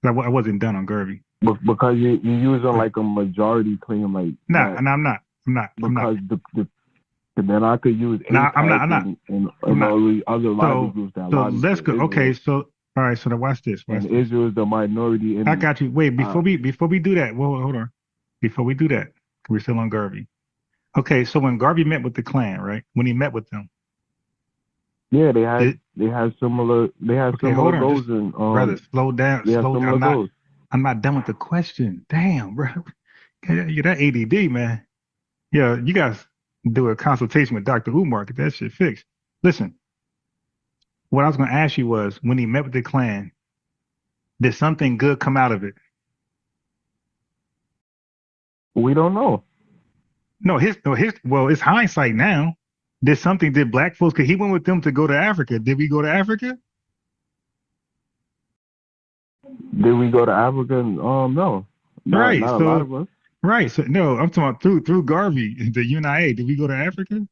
I wasn't done on Garvey. because you using Wait. like a majority claim like Nah, that and I'm not. I'm not. because then I could use Nah, I'm not. APAC I'm and not. all the other lobby So groups that so lobby let's for go. Okay. Israel, So all right. So now watch this. and Watch this. Israel is the minority I in got you. Wait. uh Before we do that. Well, hold on. Before we do that, we're still on Garvey. Okay. So when Garvey met with the Klan, right? When he met with them, yeah, did they had okay? similar Hold on. goals Just and brother, slow down. they have Slow down. similar goals. I'm not done with the question. Damn, bro. You're that ADD, man. Yeah, you guys do a consultation with Dr. Umar, get that shit fixed. Listen, what I was going to ask you was when he met with the Klan, did something good come out of it? We don't know. No, well, it's hindsight now. Did black folks, because he went with them to go to Africa. Did we go to Africa? Did we go to Africa? No, Right. not a lot So, of us. right. So, no, I'm talking about through Garvey, the UNIA. Did we go to Africa?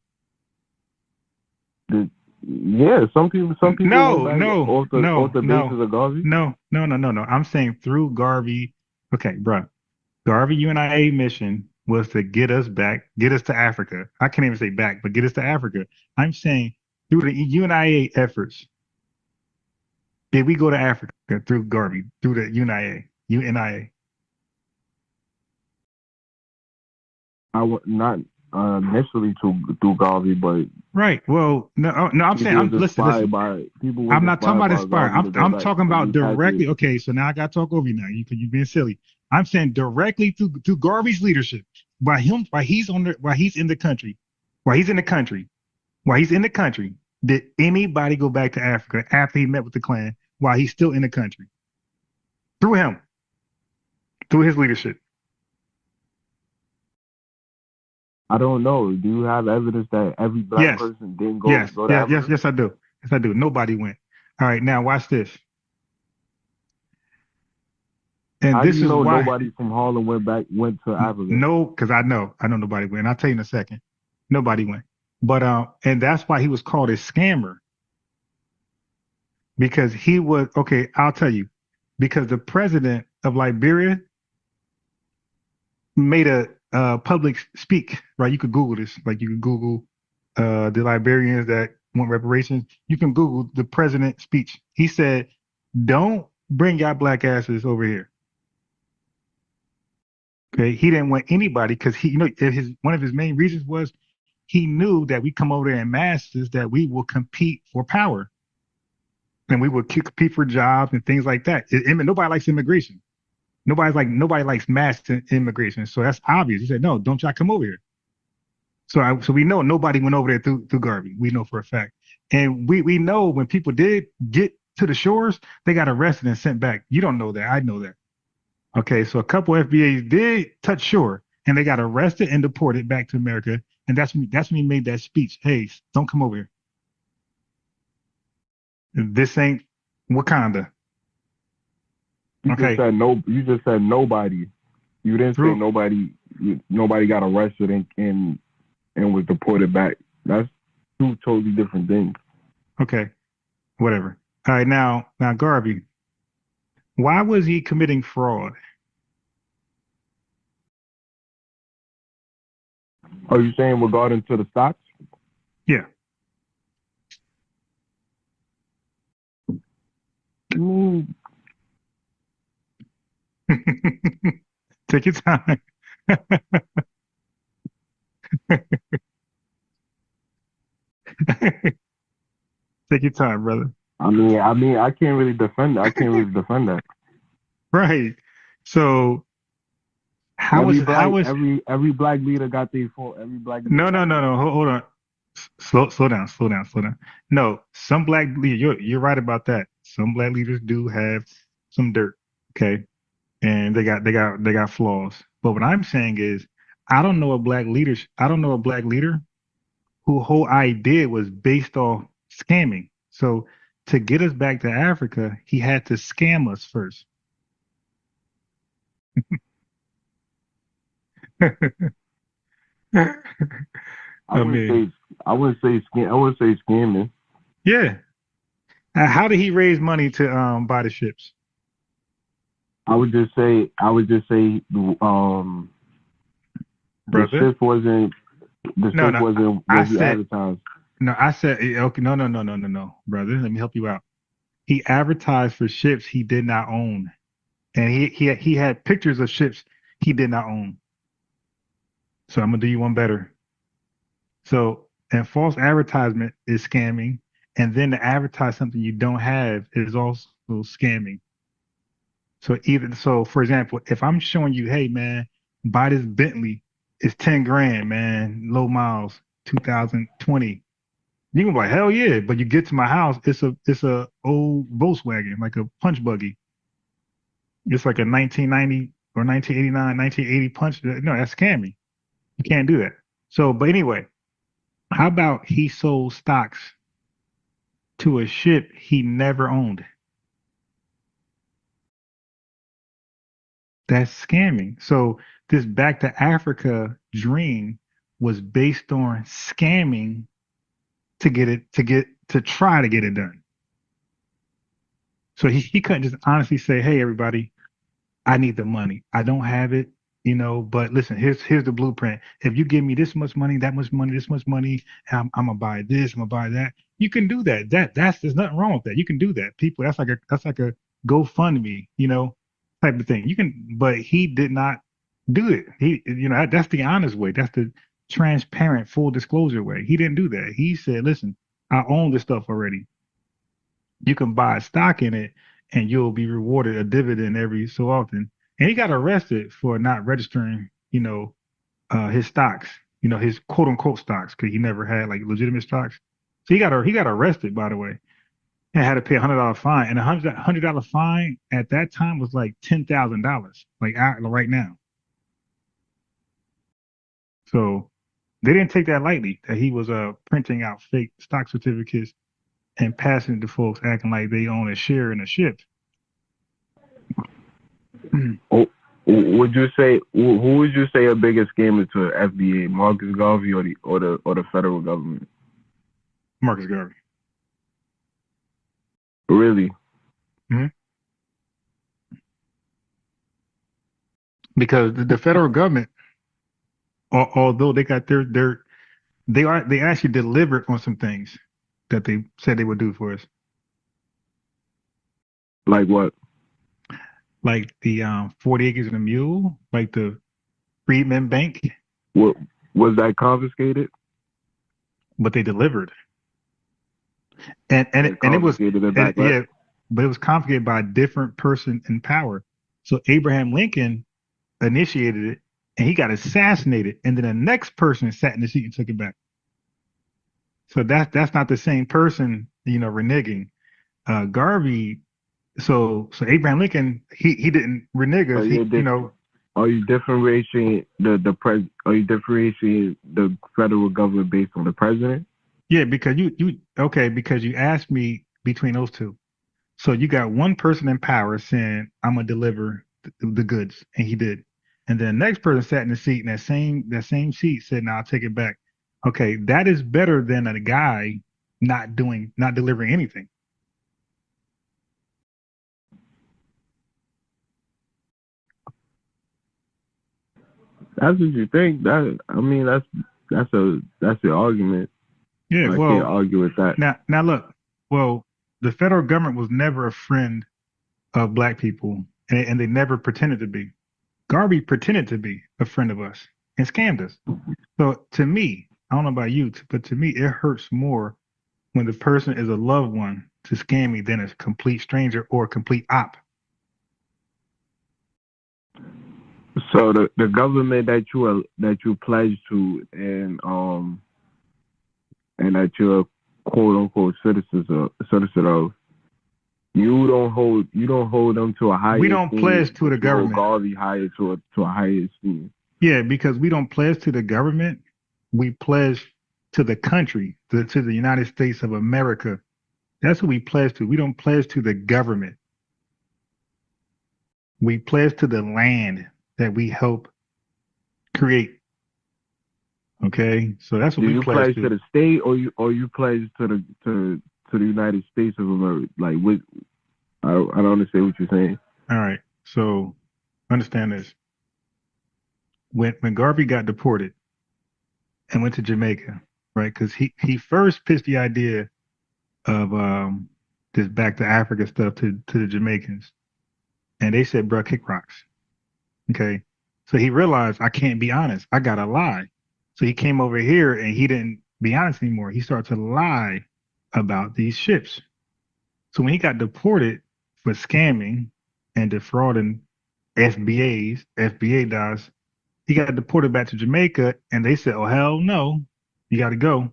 Yeah, some people went No, back no, off no, the basis no, of Garvey. no. I'm saying through Garvey. Okay, bro. Garvey UNIA mission was to get us back, get us to Africa. I can't even say back, but get us to Africa. I'm saying through the UNIA efforts, did we go to Africa through Garvey, through the UNIA? I would not. initially through Garvey, but Right. Well, no. I'm saying, listen. people was I'm not talking inspired about by inspire. Garvey to go I'm back talking and about directly. repatriate. Okay, so now I got to talk over you now. You being silly. I'm saying directly to Garvey's leadership. While he's while he's in the country, while he's in the country, while he's in the country, did anybody go back to Africa after he met with the Klan while he's still in the country? Through him, through his leadership. I don't know. Do you have evidence that every black Yes. person didn't go Yes. to Yes. Yes. Africa? Yes. I do. Yes, I do. Nobody went. All right. Now watch this. And How do this you is know why. nobody from Harlem went to Africa? No, because I know nobody went. I'll tell you in a second. Nobody went. But and that's why he was called a scammer, because he was okay. I'll tell you, because the president of Liberia made a public speak. Right, you could Google this. Like you could Google the Liberians that want reparations. You can Google the president speech. He said, "Don't bring y'all black asses over here." Okay, he didn't want anybody because one of his main reasons was he knew that we come over there in masses that we will compete for power and we will compete for jobs and things like that. Nobody likes immigration. Nobody likes mass immigration. So that's obvious. He said, no, don't y'all come over here. So we know nobody went over there through Garvey. We know for a fact, and we know when people did get to the shores, they got arrested and sent back. You don't know that. I know that. Okay, so a couple FBAs did touch shore, and they got arrested and deported back to America. And that's when he made that speech. Hey, don't come over here. This ain't Wakanda. Okay. You just said nobody. You didn't say nobody. Nobody got arrested and was deported back. That's two totally different things. Okay. Whatever. All right. Now Garvey, why was he committing fraud? Are you saying regarding to the stocks? Yeah. Take your time. Take your time, brother. I mean, I can't really defend that. Right. So every black leader got their fault. Every black leader no. Hold on. Slow down. No, some black leaders, you're right about that. Some black leaders do have some dirt. Okay. And they got flaws. But what I'm saying is I don't know a black leader who whole idea was based off scamming. So to get us back to Africa, he had to scam us first. I wouldn't say scamming. Yeah. How did he raise money to buy the ships? I would just say the ship wasn't advertised. No, I said okay, no, brother. Let me help you out. He advertised for ships he did not own. And he had pictures of ships he did not own. So I'm gonna do you one better. So, and false advertisement is scamming, and then to advertise something you don't have is also scamming. So for example, if I'm showing you, hey man, buy this Bentley, it's 10 grand, man, low miles, 2020. You can be like, hell yeah, but you get to my house, it's a old Volkswagen, like a punch buggy. It's like a 1990 or 1989, 1980 punch. No, that's scamming. You can't do that. So, but anyway, how about he sold stocks to a ship he never owned? That's scamming. So this back to Africa dream was based on scamming to try to get it done. So he couldn't just honestly say, hey everybody, I need the money. I don't have it, but listen, here's the blueprint. If you give me this much money, that much money, this much money, I'm gonna buy this, I'm gonna buy that. You can do that. There's nothing wrong with that. You can do that. People, that's like a GoFundMe, type of thing. You can, but he did not do it. That's the honest way. That's transparent, full disclosure way. He didn't do that. He said, listen, I own this stuff already. You can buy stock in it and you'll be rewarded a dividend every so often. And he got arrested for not registering, his stocks, his quote unquote stocks, because he never had like legitimate stocks. So he got arrested, by the way, and had to pay $100 fine. And $100 fine at that time was like $10,000, like right now. So they didn't take that lightly, that he was printing out fake stock certificates and passing it to folks acting like they own a share in a ship. Oh, would you say who would you say a bigger scammer to FBA, Marcus Garvey or the federal government? Marcus Garvey. Really? Mm-hmm. Because the federal government, although they got they actually delivered on some things that they said they would do for us. Like what? Like the 40 acres and a mule, like the Freedmen Bank. What was that confiscated? But they delivered, and it was yeah, but it was confiscated by a different person in power. So Abraham Lincoln initiated it, and he got assassinated, and then the next person sat in the seat and took it back. So that's not the same person, reneging. Garvey. So Abraham Lincoln, he didn't renege. Are you differentiating Are you differentiating the federal government based on the president? Yeah, because because you asked me between those two. So you got one person in power saying I'm gonna deliver the goods, and he did. And then the next person sat in the seat, and that same seat said, "No, I'll take it back." Okay, that is better than a guy not delivering anything. That's what you think. That's your argument. Yeah, I can't argue with that. Now look, the federal government was never a friend of black people, and they never pretended to be. Garvey pretended to be a friend of us and scammed us. So to me, I don't know about you, but to me, it hurts more when the person is a loved one to scam me than a complete stranger or a complete op. So the government that you pledge to and that you're quote unquote citizen of, you don't hold them to a higher. We don't pledge to the government. Garvey higher to a higher esteem. Yeah, because we don't pledge to the government. We pledge to the country, to the United States of America. That's what we pledge to. We don't pledge to the government. We pledge to the land that we help create. Okay, so that's what we pledge to. Do you pledge to the state, or you pledge to the United States of America? Like, what? I don't understand what you're saying. All right, so understand this. When Garvey got deported and went to Jamaica, right? Because he first pitched the idea of this back to Africa stuff to the Jamaicans, and they said, "Bro, kick rocks." Okay, so he realized I can't be honest. I gotta lie. So he came over here and he didn't be honest anymore. He started to lie about these ships. So when he got deported for scamming and defrauding FBA does, he got deported back to Jamaica, and they said, "Oh hell no, you got to go."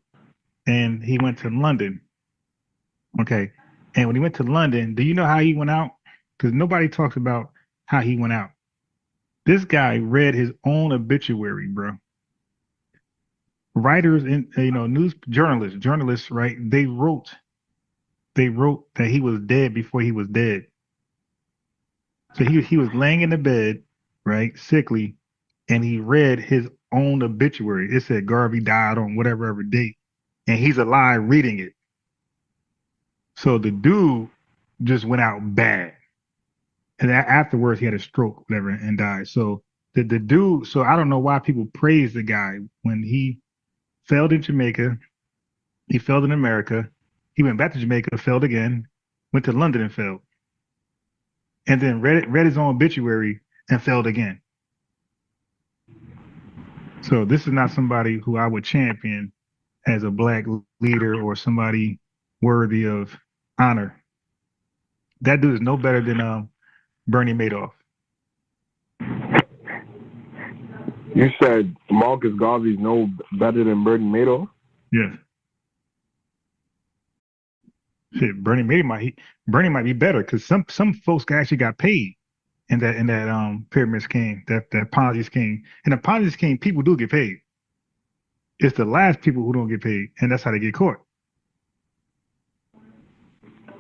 And he went to London. Okay, and when he went to London, do you know how he went out? Because nobody talks about how he went out. This guy read his own obituary, bro. Writers and news journalists, right? They wrote that he was dead before he was dead. So he was laying in the bed, right, sickly, and he read his own obituary. It said Garvey died on whatever date, and he's alive reading it. So the dude just went out bad, and afterwards he had a stroke, whatever, and died. So the dude, so I don't know why people praise the guy when he failed in Jamaica, he failed in America, he went back to Jamaica, failed again, went to London and failed, and then read his own obituary and failed again. So this is not somebody who I would champion as a black leader or somebody worthy of honor. That dude is no better than Bernie Madoff. You said Marcus Garvey's no better than Bernie Madoff? Yes. Shit, Bernie might be better because some folks actually got paid in that pyramid scheme, that Ponzi scheme. And the Ponzi scheme, people do get paid. It's the last people who don't get paid, and that's how they get caught.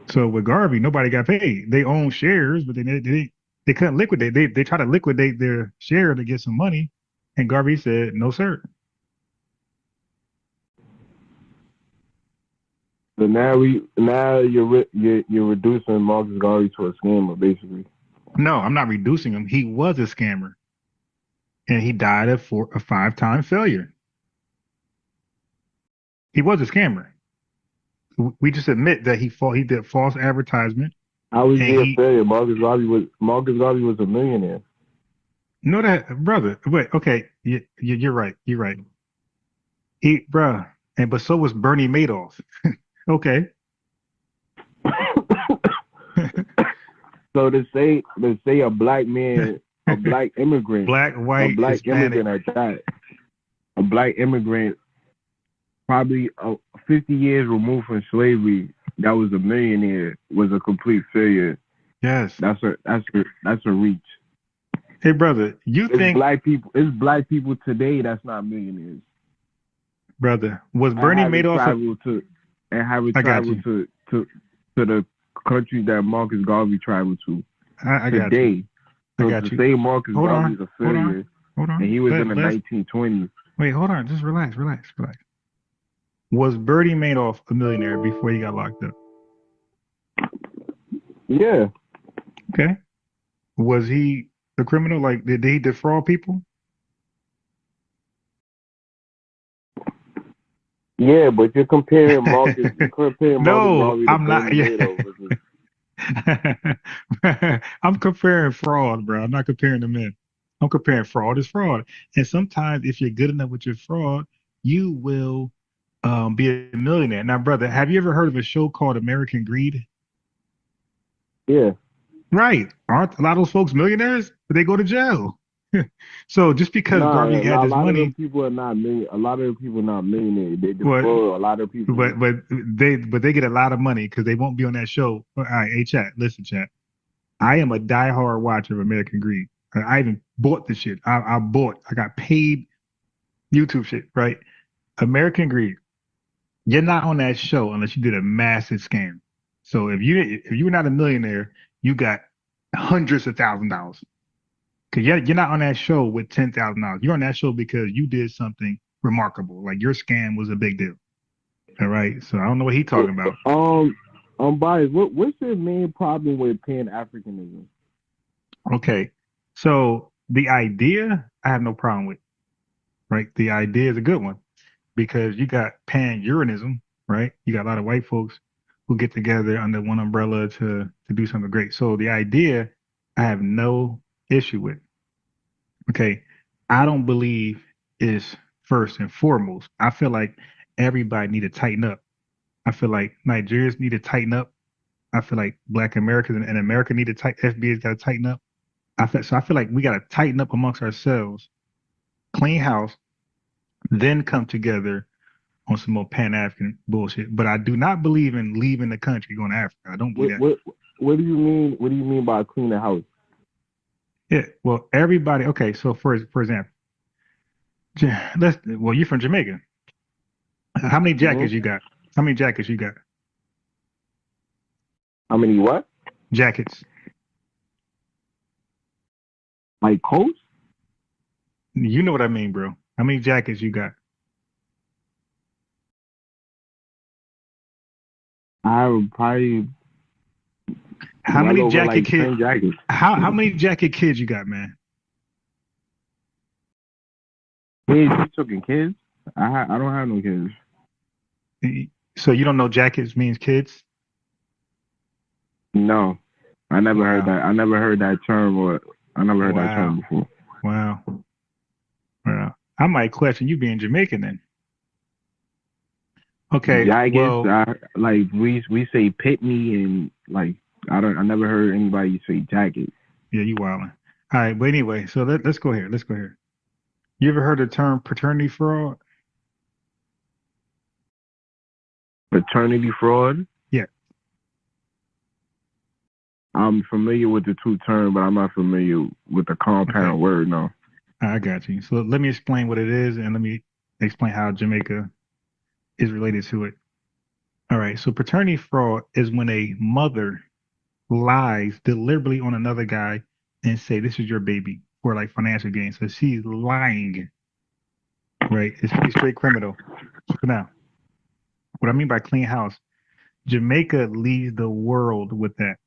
So with Garvey, nobody got paid. They own shares, but they couldn't liquidate. They try to liquidate their share to get some money, and Garvey said, "No, sir." So now you're reducing Marcus Garvey to a scammer, basically. No, I'm not reducing him. He was a scammer, and he died of a 5-time failure. He was a scammer. We just admit that he did false advertisement. How was he a failure? Marcus Garvey was a millionaire. No, that brother. Wait, okay, you're right. You're right. But so was Bernie Madoff. Okay. So to say a black man, a black immigrant, black, white, a black Hispanic. immigrant at that, a black immigrant, probably 50 years removed from slavery, that was a millionaire, was a complete failure. Yes, that's a reach. Hey, brother, it's black people today that's not millionaires. Brother, was Bernie Madoff traveled to the country that Marcus Garvey traveled to? I got today. You. I got to you. say Marcus Garvey's a failure, hold on. And he was in the 1920s. Wait, hold on. Just relax. Was Bernie Madoff a millionaire before he got locked up? Yeah. Okay. Was he a criminal? Like, did he defraud people? Yeah, but you're comparing Marcus. No, Marcus I'm not. Yeah. I'm comparing fraud, bro. I'm not comparing the men. I'm comparing fraud is fraud. And sometimes if you're good enough with your fraud, you will be a millionaire. Now, brother, have you ever heard of a show called American Greed? Yeah. Right. Aren't a lot of those folks millionaires? But they go to jail. So just because Garvey had this money, a lot of people are not millionaires. They defraud a lot of people. But they get a lot of money because they won't be on that show. All right, hey chat, listen, chat. I am a diehard watcher of American Greed. I even bought the shit. I got paid YouTube shit, right? American Greed. You're not on that show unless you did a massive scam. So if you were not a millionaire, you got hundreds of $1,000s. Because you're not on that show with $10,000. You're on that show because you did something remarkable. Like your scam was a big deal. All right. So I don't know what he's talking about. Bias. What's the main problem with Pan-Africanism? Okay. So the idea I have no problem with. Right. The idea is a good one because you got pan-Euronism, right? You got a lot of white folks who get together under one umbrella to do something great. So the idea I have no issue with. Okay, I don't believe is first and foremost. I feel like everybody need to tighten up. I feel like Nigerians need to tighten up. I feel like Black Americans and America need to tighten. FBA's got to tighten up. I feel like we got to tighten up amongst ourselves, clean house, then come together on some more Pan-African bullshit. But I do not believe in leaving the country going to Africa. I don't believe that. What do you mean? What do you mean by clean the house? Yeah, well, everybody. Okay, so for example, you're from Jamaica. How many jackets you got? How many jackets you got? How many what? Jackets. Like coats? You know what I mean, bro. How many jackets you got? I would probably. How many jacket kids? How many jacket kids you got, man? Kids? You talking kids? I don't have no kids. So you don't know jackets means kids? No, I never heard that. I never heard that term, or I never heard that term before. Wow. I might question you being Jamaican then. Okay, Jagged. well, Like we say pitney and like I never heard anybody say jagged. yeah, you wildin'. All right, but anyway, so let's go here. Let's go here. You ever heard the term paternity fraud? Paternity fraud. Yeah. I'm familiar with the two terms, but I'm not familiar with the compound Okay, word. No. I got you. So let me explain what it is, and let me explain how Jamaica is related to it. All right, so paternity fraud is when a mother lies deliberately on another guy and say this is your baby for like financial gain. So she's lying, right? It's pretty straight criminal. So now, what I mean by clean house, Jamaica leads the world with that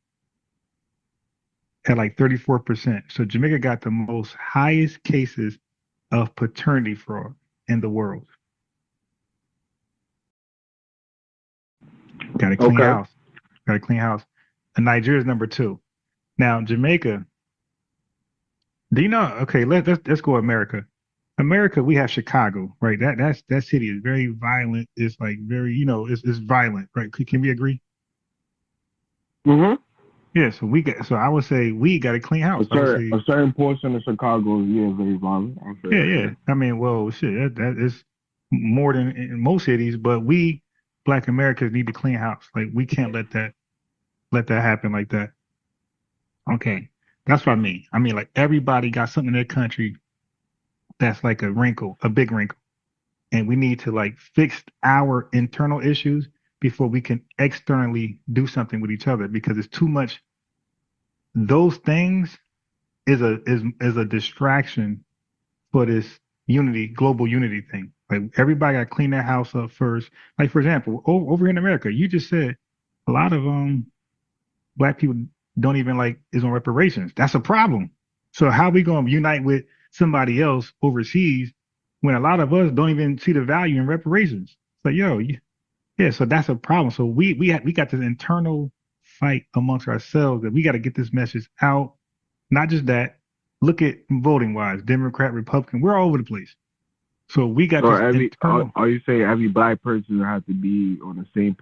at like 34%. So Jamaica got the most highest cases of paternity fraud in the world. Got a clean Okay. house. Got a clean house. And Nigeria's number two. Now Jamaica, do you know? Okay, let's go America. America, we have Chicago, right? That city is very violent. It's like very, it's violent, right? Can we agree? Mhm. Yeah. So I would say we got a clean house. I would A say, certain portion of Chicago is very violent. I'll say yeah, that. yeah. Yeah. I mean, well, shit, that is more than in most cities, but we Black Americans need to clean house. Like we can't let that happen like that. Okay, that's what I mean. I mean, like everybody got something in their country that's like a wrinkle, a big wrinkle, and we need to like fix our internal issues before we can externally do something with each other because it's too much. Those things is a distraction for this unity, global unity thing. Like everybody got to clean their house up first. Like for example, over here in America, you just said a lot of Black people don't even like is on reparations. That's a problem. So how we gonna unite with somebody else overseas when a lot of us don't even see the value in reparations? So yeah, so that's a problem. So we got this internal fight amongst ourselves that we got to get this message out. Not just that. Look at voting wise, Democrat, Republican, we're all over the place. So we got So this internal. are you saying every black person has to be on the same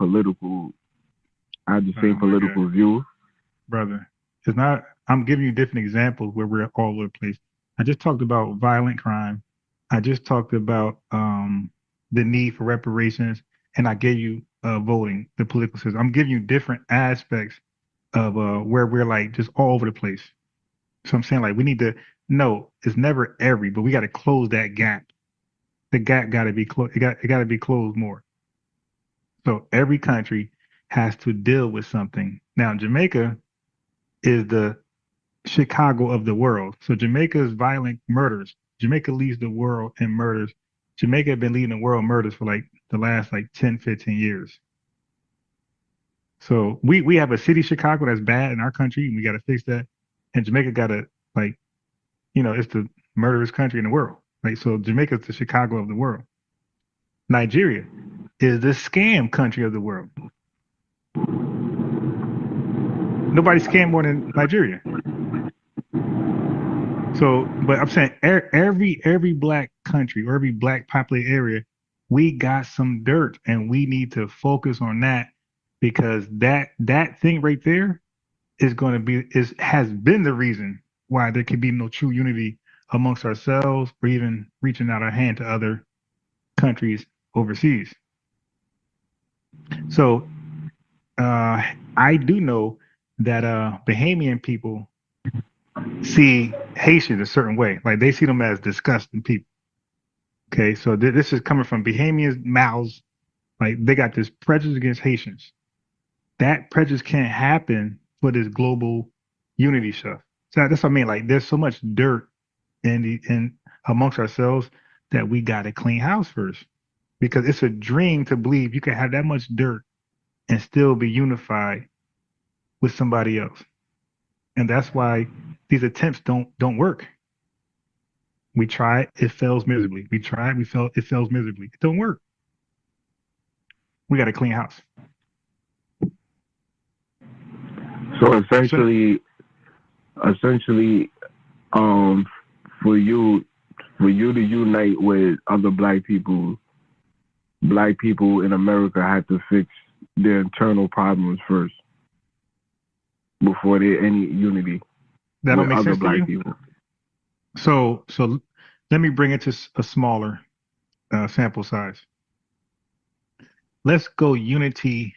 have the Oh same my God, political view? brother, it's not. I'm giving you different examples where we're all over the place. I just talked about violent crime. I just talked about the need for reparations, and I gave you voting, the political system. I'm giving you different aspects of where we're like just all over the place. So I'm saying like we need to know it's never every, but we got to close that gap. The gap got to be closed. It got to be closed more. So every country has to deal with something. Now Jamaica is the Chicago of the world. So Jamaica's violent murders. Jamaica leads the world in murders. Jamaica has been leading the world murders for like the last like 10, 15 years. So we have a city Chicago that's bad in our country and we got to fix that. And Jamaica got to like it's the murderous country in the world. Right? So Jamaica's the Chicago of the world. Nigeria is the scam country of the world. Nobody scam more than Nigeria. So, but I'm saying every black country or every black populated area, we got some dirt, and we need to focus on that because that thing right there is going to be has been the reason why there can be no true unity amongst ourselves or even reaching out our hand to other countries overseas. So I do know that Bahamian people see Haitians a certain way. Like they see them as disgusting people. Okay, so this is coming from Bahamians' mouths. Like they got this prejudice against Haitians. That prejudice can't happen for this global unity stuff. So that's what I mean. Like there's so much dirt in amongst ourselves that we got to clean house first. Because it's a dream to believe you can have that much dirt and still be unified with somebody else. And that's why these attempts don't work. We try it fails miserably. We try it, we fail, it fails miserably. It don't work. We got to clean house. So So essentially, um, for you, For you to unite with other black people in America have to fix their internal problems first before there any unity That don't with make other sense to black you? people. So let me bring it to a smaller sample size. Let's go unity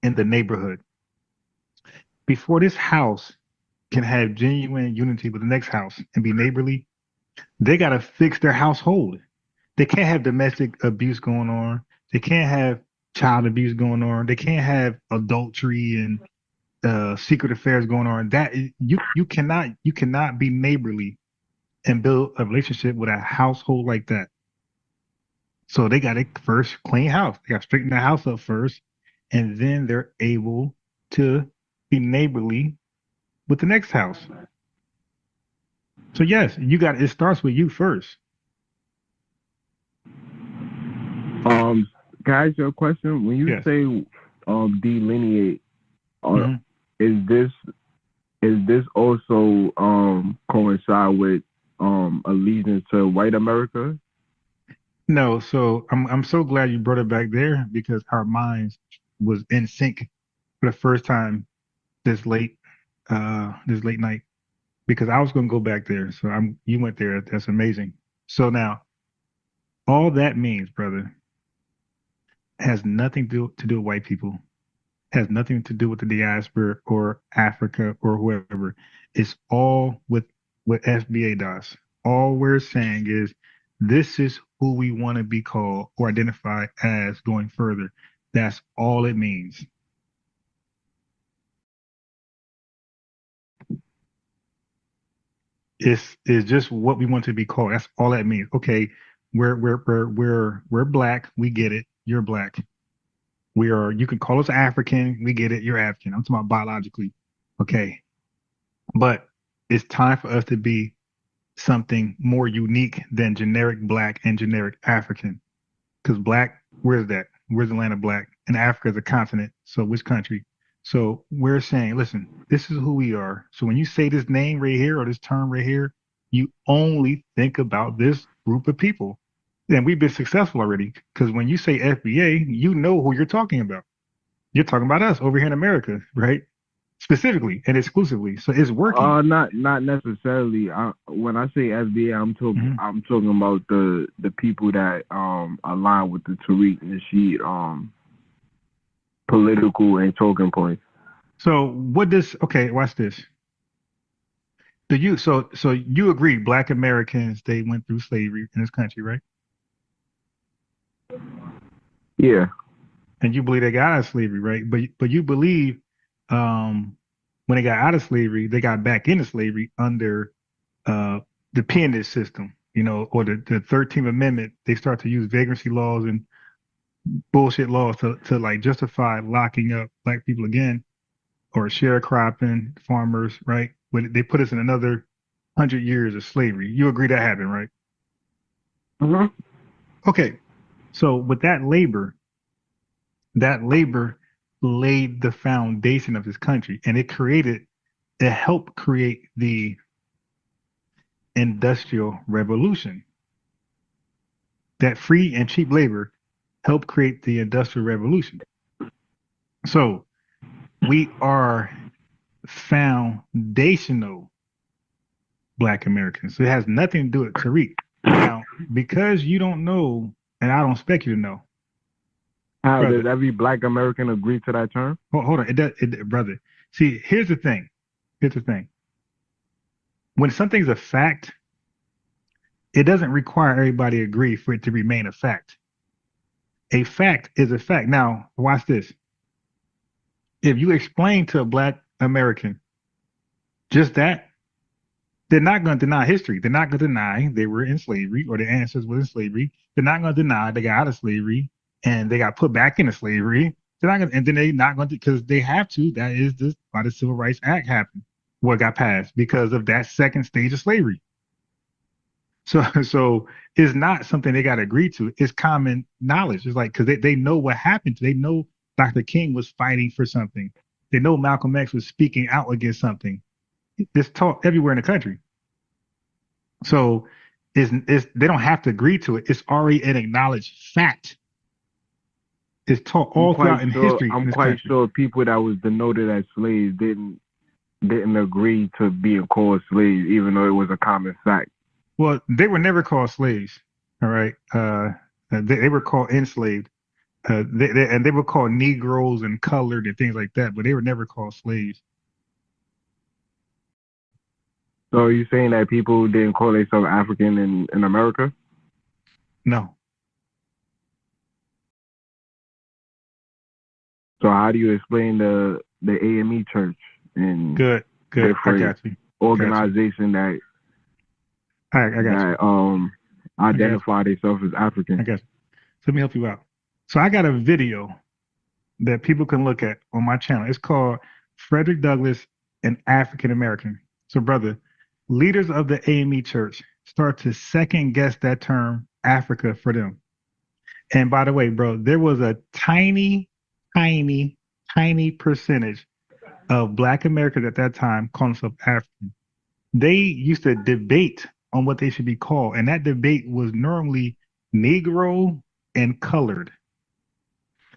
in the neighborhood. Before this house can have genuine unity with the next house and be neighborly, they got to fix their household. They can't have domestic abuse going on. They can't have child abuse going on. They can't have adultery and secret affairs going on. That you cannot be neighborly and build a relationship with a household like that. So they got to first clean house. They got to straighten the house up first, and then they're able to be neighborly with the next house. So yes, it starts with you first. Can I ask you a question? When you Yes. say delineate, Mhm. is this also coincide with allegiance to white America? No, so I'm so glad you brought it back there because our minds was in sync for the first time this late night because I was going to go back there. So you went there. That's amazing. So now all that means, brother, has nothing to do with white people. Has nothing to do with the diaspora or Africa or whoever. It's all with what FBA does. All we're saying is this is who we want to be called or identify as going further. That's all it means. It's just what we want to be called. That's all that means. Okay, we're black. We get it. You're black. We are. You can call us African. We get it. You're African. I'm talking about biologically. Okay, but it's time for us to be something more unique than generic black and generic African. Because black, where's that? Where's the land of black? And Africa is a continent. So which country? So we're saying, listen, this is who we are. So when you say this name right here or this term right here, you only think about this group of people. And we've been successful already. Because when you say FBA, you know who you're talking about. You're talking about us over here in America, right? Specifically and exclusively. So it's working. Not necessarily. When I say FBA, I'm talking about the people that align with the Tariq Nasheed political and talking points. So what does okay, watch this. Do you so you agree black Americans they went through slavery in this country, right? Yeah. And you believe they got out of slavery, right? But you believe when they got out of slavery, they got back into slavery under the peonage system, or the 13th Amendment. They start to use vagrancy laws and bullshit laws to like justify locking up black people again or sharecropping farmers, right? When they put us in another 100 years of slavery. You agree that happened, right? Mm-hmm. Okay. So with that labor laid the foundation of this country and it helped create the industrial revolution. That free and cheap labor helped create the industrial revolution. So we are foundational black Americans. So it has nothing to do with Tariq. Now, because you don't know, and I don't expect you to know. How does every black American agree to that term? Hold on, brother. See, here's the thing. When something's a fact, it doesn't require everybody to agree for it to remain a fact. A fact is a fact. Now, watch this. If you explain to a black American just that, they're not going to deny history. They're not going to deny they were in slavery or their ancestors were in slavery. They're not going to deny they got out of slavery and they got put back into slavery. They're not going to, and then they're not going to because they have to. That is why the Civil Rights Act happened, what got passed because of that second stage of slavery. So it's not something they got to agree to. It's common knowledge. It's like because they know what happened. They know Dr. King was fighting for something. They know Malcolm X was speaking out against something. It's taught everywhere in the country. So is they don't have to agree to it. It's already an acknowledged fact. It's taught all throughout in history in I'm this quite country. sure people that was denoted as slaves didn't agree to being called slaves, even though it was a common fact. Well, they were never called slaves. All right. They were called enslaved. And they were called Negroes and colored and things like that, but they were never called slaves. So are you saying that people didn't call themselves African in America? No. So how do you explain the AME Church and Good. I got you. organization that I got you. identify themselves as African? I got you. So let me help you out. So I got a video that people can look at on my channel. It's called Frederick Douglass and African American. So, brother, leaders of the AME Church start to second guess that term Africa for them. And by the way, bro, there was a tiny percentage of Black Americans at that time calling themselves African. They used to debate on what they should be called, and that debate was normally Negro and colored.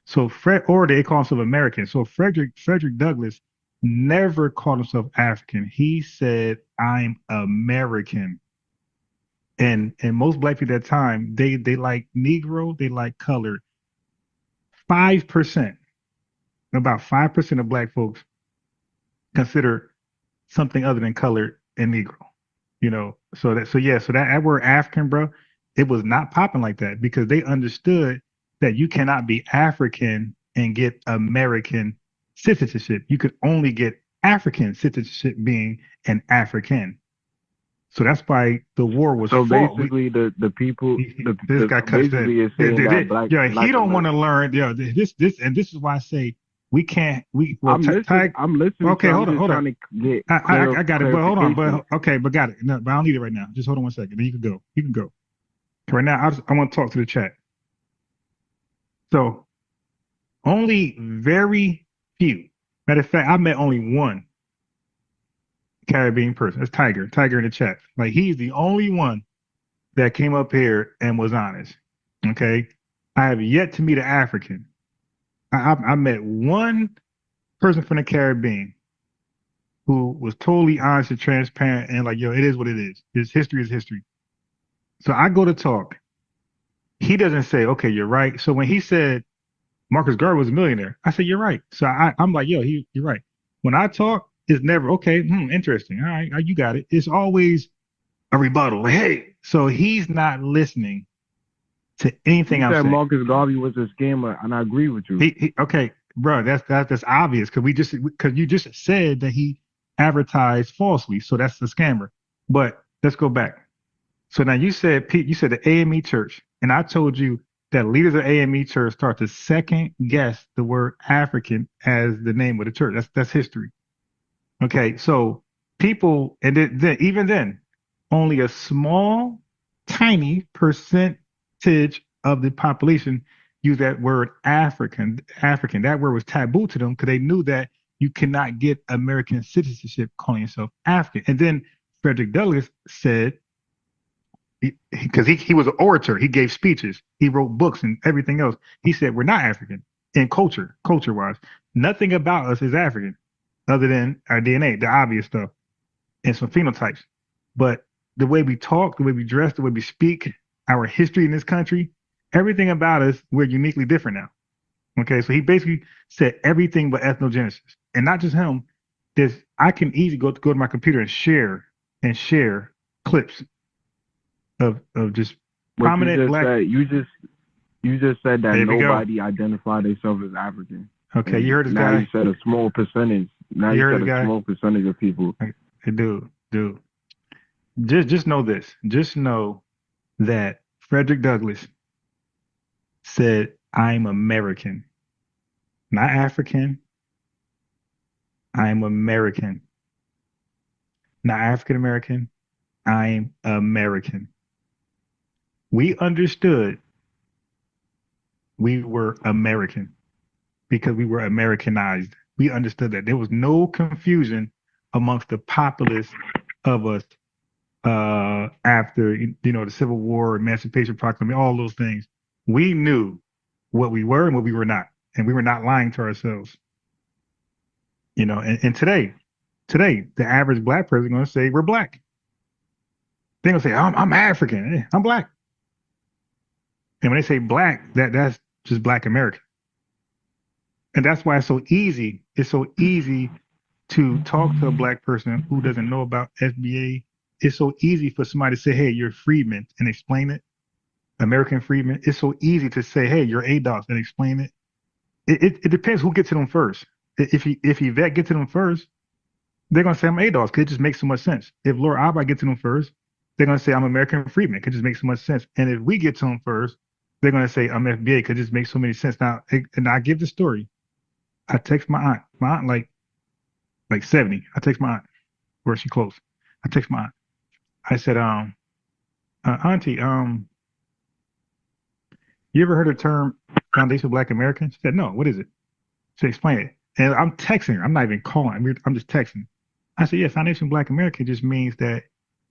So or they call themselves American. So Frederick Douglass never called himself African. He said, "I'm American." And most Black people at that time, they like Negro, they like colored. 5%, about 5% of Black folks consider something other than colored and Negro. So that word African, bro, it was not popping like that because they understood that you cannot be African and get American citizenship. You could only get African citizenship being an African. So that's why the war was so fought. Basically, the people, This guy cuts that. basically is saying that black. He don't want to learn. This and this is why I say we can't. I'm listening. Okay, hold on. I got it, but hold on. But got it. No, but I don't need it right now. Just hold on 1 second. Then you can go. You can go. Right now, I want to talk to the chat. So only very few. Matter of fact, I met only one Caribbean person. That's Tiger. Tiger in the chat. Like he's the only one that came up here and was honest. Okay. I have yet to meet an African. I met one person from the Caribbean who was totally honest and transparent and like, yo, it is what it is. His history is history. So I go to talk. He doesn't say, okay, you're right. So when he said Marcus Garvey was a millionaire, I said, you're right. So I'm like, yo, you're right. When I talk, it's never, okay, interesting. All right, you got it. It's always a rebuttal. Like, hey, so he's not listening to anything I'm saying. Marcus Garvey was a scammer, and I agree with you. Okay, bro, that's obvious because you just said that he advertised falsely, so that's the scammer. But let's go back. So now you said the AME Church, and I told you that leaders of AME Church start to second guess the word African as the name of the church. That's history. Okay, so people, and then even then, only a small, tiny percentage of the population use that word African. That word was taboo to them because they knew that you cannot get American citizenship calling yourself African. And then Frederick Douglass said, because he was an orator, he gave speeches, he wrote books and everything else. He said, we're not African in culture-wise. Nothing about us is African other than our DNA, the obvious stuff, and some phenotypes. But the way we talk, the way we dress, the way we speak, our history in this country, everything about us, we're uniquely different now. Okay, so he basically said everything but ethnogenesis. And not just him, I can easily go to my computer and share clips of just prominent Black. You just said that nobody identified themselves as African. Okay, you heard this now guy. You said a small percentage. Now you said a small percentage of people. Hey, dude. Just know this. Just know that Frederick Douglass said, "I'm American, not African. I'm American, not African American. I'm American." We understood we were American because we were Americanized. We understood that there was no confusion amongst the populace of us after the Civil War, Emancipation Proclamation, all those things. We knew what we were and what we were not, and we were not lying to ourselves. And today, the average black person is going to say we're black. They're going to say I'm African, I'm black. And when they say black, that's just black American. And that's why it's so easy. It's so easy to talk to a black person who doesn't know about FBA. It's so easy for somebody to say, hey, you're freedmen, and explain it. American freedmen. It's so easy to say, hey, you're ADOS, and explain it. It depends who gets to them first. If Yvette gets to them first, they're going to say I'm ADOS because it just makes so much sense. If Laura Albright gets to them first, they're going to say I'm American freedman because it just makes so much sense. And if we get to them first, they're going to say I'm FBA because it just makes so many sense. Now, and I give the story. I text my aunt like 70. I text my aunt where she close. I text my aunt. I said, Auntie, you ever heard the term Foundation of Black Americans? She said, no, what is it? She explained it. And I'm texting her. I'm not even calling. I'm just texting. I said, yeah, Foundation of Black American just means that,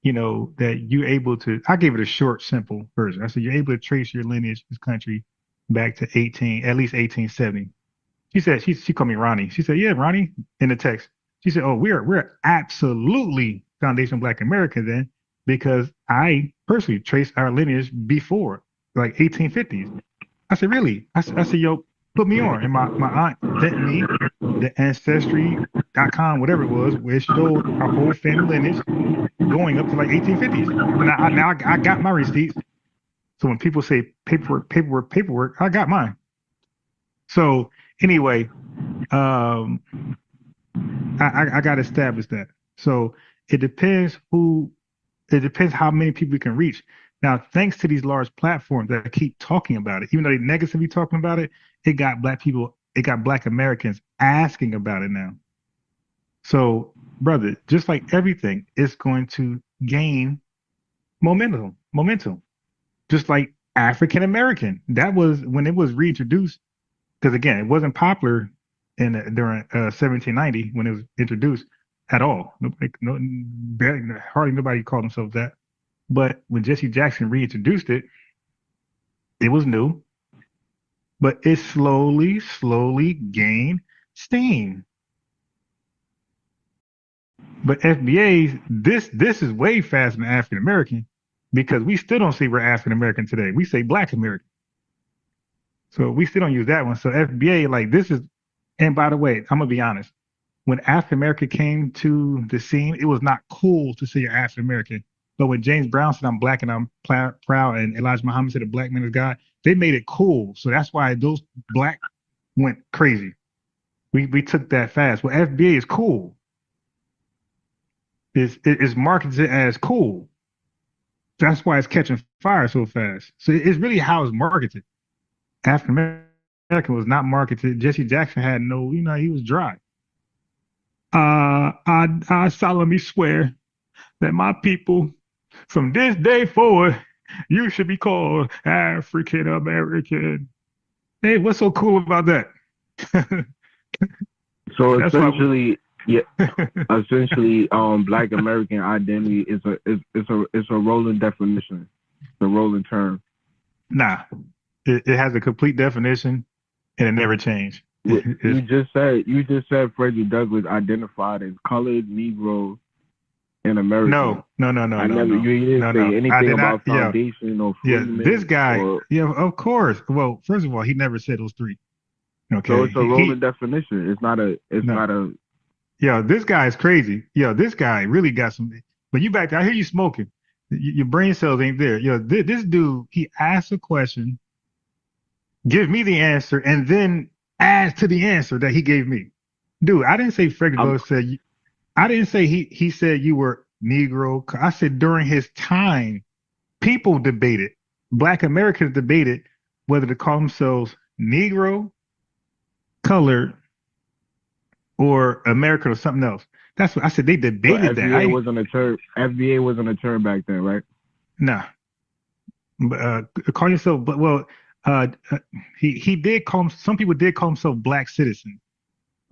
that you're able to, I gave it a short, simple version. I said, you're able to trace your lineage in this country back to at least 1870. She said, she called me Ronnie. She said, yeah, Ronnie, in the text. She said, oh, we're absolutely Foundation of Black America then, because I personally traced our lineage before, like 1850s. I said, really? I said, yo, put me on. And my aunt sent me the Ancestry.com, whatever it was, where it showed our whole family lineage going up to like 1850s. And now I got my receipts. So when people say paperwork, I got mine. So anyway, I got to establish that. So it depends how many people we can reach. Now, thanks to these large platforms that keep talking about it, even though they negatively talking about it, it got black Americans asking about it now. So, brother, just like everything, it's going to gain momentum. Just like African American. That was when it was reintroduced, because again, it wasn't popular during 1790 when it was introduced at all. Hardly nobody called themselves that. But when Jesse Jackson reintroduced it, it was new, but it slowly gained steam. But FBA, this is way faster than African American, because we still don't say we're African American today. We say Black American. So we still don't use that one. So FBA, like this is, and by the way, I'm gonna be honest. When African American came to the scene, it was not cool to say you're African American. But when James Brown said I'm black and I'm proud, and Elijah Muhammad said a black man is God, they made it cool. So that's why those black went crazy. We took that fast. Well, FBA is cool. It's marketed as cool. That's why it's catching fire so fast. So it's really how it's marketed. African American was not marketed. Jesse Jackson had no, he was dry. I solemnly swear that my people, from this day forward, you should be called African American. Hey, what's so cool about that? So essentially, Black American identity is a rolling definition, it's a rolling term. Nah, it has a complete definition, and it never changed. You just said Frederick Douglass identified as colored, Negro, and American. No. You didn't say anything about foundation or freedom. Yeah, this guy. Of course. Well, first of all, he never said those three. Okay. So it's a rolling definition. It's not a. Yeah, this guy is crazy. Yeah, this guy really got some. But you back there, I hear you smoking. Your brain cells ain't there. Yeah, this dude, he asked a question, give me the answer, and then adds to the answer that he gave me. Dude, I didn't say Frederick Douglass said. I didn't say he said you were Negro. I said during his time, people debated. Black Americans debated whether to call themselves Negro, colored, or American or something else. That's what I said. They debated that. FBA wasn't a term. FBA wasn't a term back then, right? Nah. Call yourself, but well, he did call him. Some people did call himself Black citizen.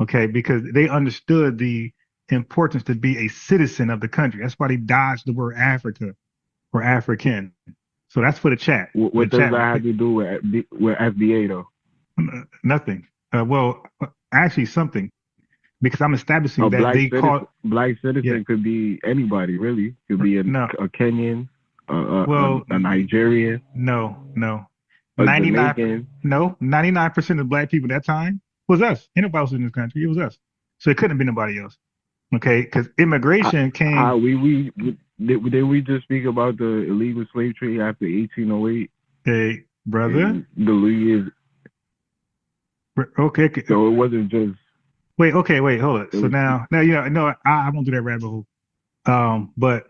Okay, because they understood the importance to be a citizen of the country. That's why they dodged the word Africa or African. So that's for the chat. What does that have to do with FBA though? Nothing. Well, actually something, because I'm establishing that they call black citizen could be anybody really. Could be a Kenyan, a Nigerian. No. 99% of black people at that time was us. Ain't nobody else in this country. It was us. So it couldn't have been nobody else. Okay, because immigration came. Did we just speak about the illegal slave trade after 1808? Hey, brother. The lineage. Okay. So it wasn't just. Wait, hold it. So now, no, I won't do that rabbit hole. But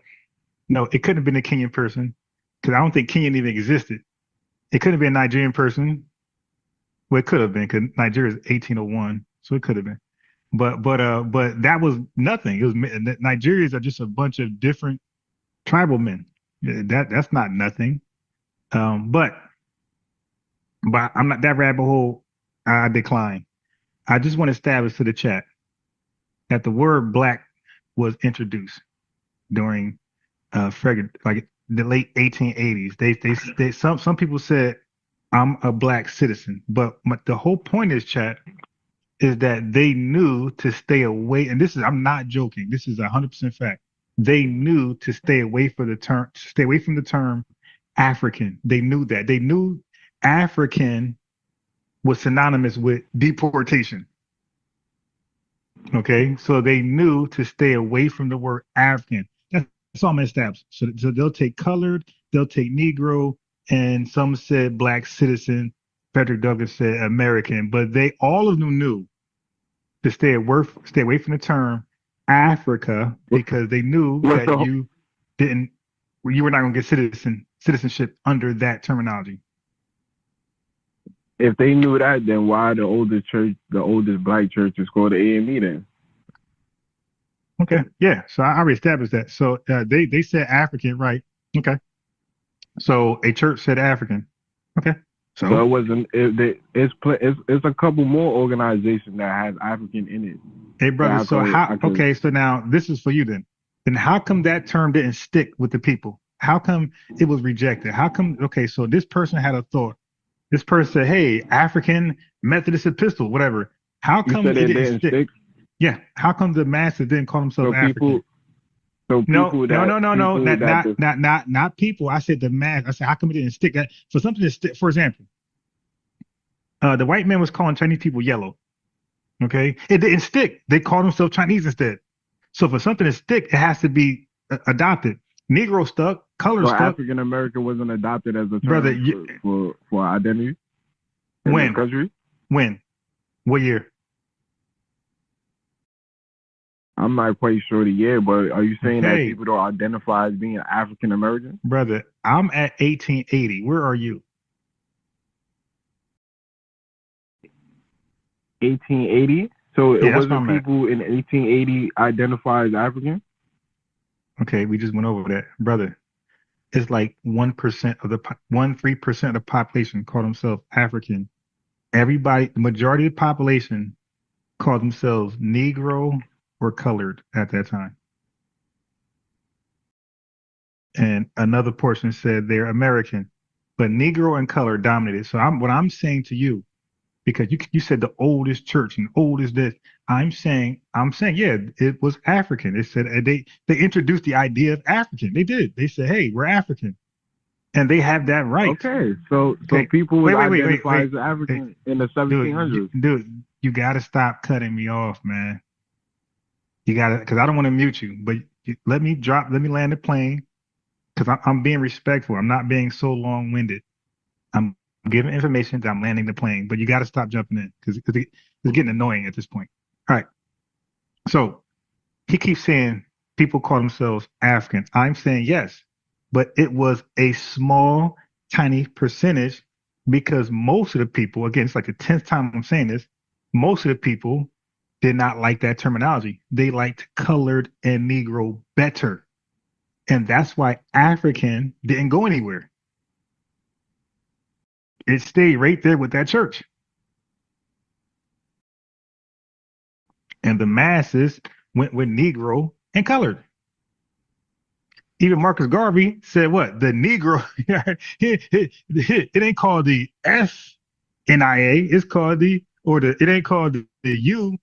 no, it couldn't have been a Kenyan person, because I don't think Kenyan even existed. It couldn't have been a Nigerian person. Well, it could have been, because Nigeria is 1801, so it could have been. But that was nothing. It was Nigerians are just a bunch of different tribal men. That's not nothing. But I'm not that rabbit hole. I decline. I just want to establish to the chat that the word black was introduced during like the late 1880s. Some people said I'm a black citizen, but the whole point is, chat, is that they knew to stay away, and I'm not joking. This is 100% fact. They knew to stay away from the term African. They knew that. They knew African was synonymous with deportation. Okay, so they knew to stay away from the word African. That's all I'm established. So they'll take colored, they'll take Negro, and some said black citizen. Frederick Douglass said American, but all of them knew to stay away from the term Africa, because they knew that you were not going to get citizenship under that terminology. If they knew that, then why the oldest black church is called the AME then? Okay, yeah. So I already established that. So they said African, right? Okay. So a church said African. Okay. So it wasn't. It's a couple more organizations that has African in it. Hey, brother. So okay. So now this is for you then. Then how come that term didn't stick with the people? How come it was rejected? How come? Okay. So this person had a thought. This person said, "Hey, African Methodist Epistle, whatever." How come it didn't stick? Yeah. How come the masses didn't call themselves African? No. Not people. I said the mass. I said, how come it didn't stick? That for something to stick. For example, the white man was calling Chinese people yellow. Okay, it didn't stick. They called themselves Chinese instead. So for something to stick, it has to be adopted. Negro stuck. Color stuck. African American wasn't adopted as a term for identity. When? In this country? When? What year? I'm not quite sure the year, but are you saying that people don't identify as being African American? Brother, I'm at 1880. Where are you? 1880? So it wasn't people in 1880 identify as African? Okay, we just went over that. Brother, it's like 1% of the 3% of the population call themselves African. Everybody, the majority of the population call themselves Negro or colored at that time. And another portion said they're American, but Negro and color dominated. So what I'm saying to you, because you said the oldest church and oldest this, I'm saying, yeah, it was African. They said they introduced the idea of African. They did. They said, hey, we're African. And they have that right. Okay, so people would identify as African in the 1700s. Dude, you got to stop cutting me off, man. You got to, because I don't want to mute you, but let me land the plane, because I'm being respectful. I'm not being so long-winded. I'm giving information that I'm landing the plane, but you got to stop jumping in, because it's getting annoying at this point. All right. So he keeps saying people call themselves African. I'm saying yes, but it was a small, tiny percentage, because most of the people, again, it's like the 10th time I'm saying this, most of the people did not like that terminology. They liked colored and Negro better. And that's why African didn't go anywhere. It stayed right there with that church. And the masses went with Negro and colored. Even Marcus Garvey said what? The Negro, it ain't called the FNIA, it's called it ain't called the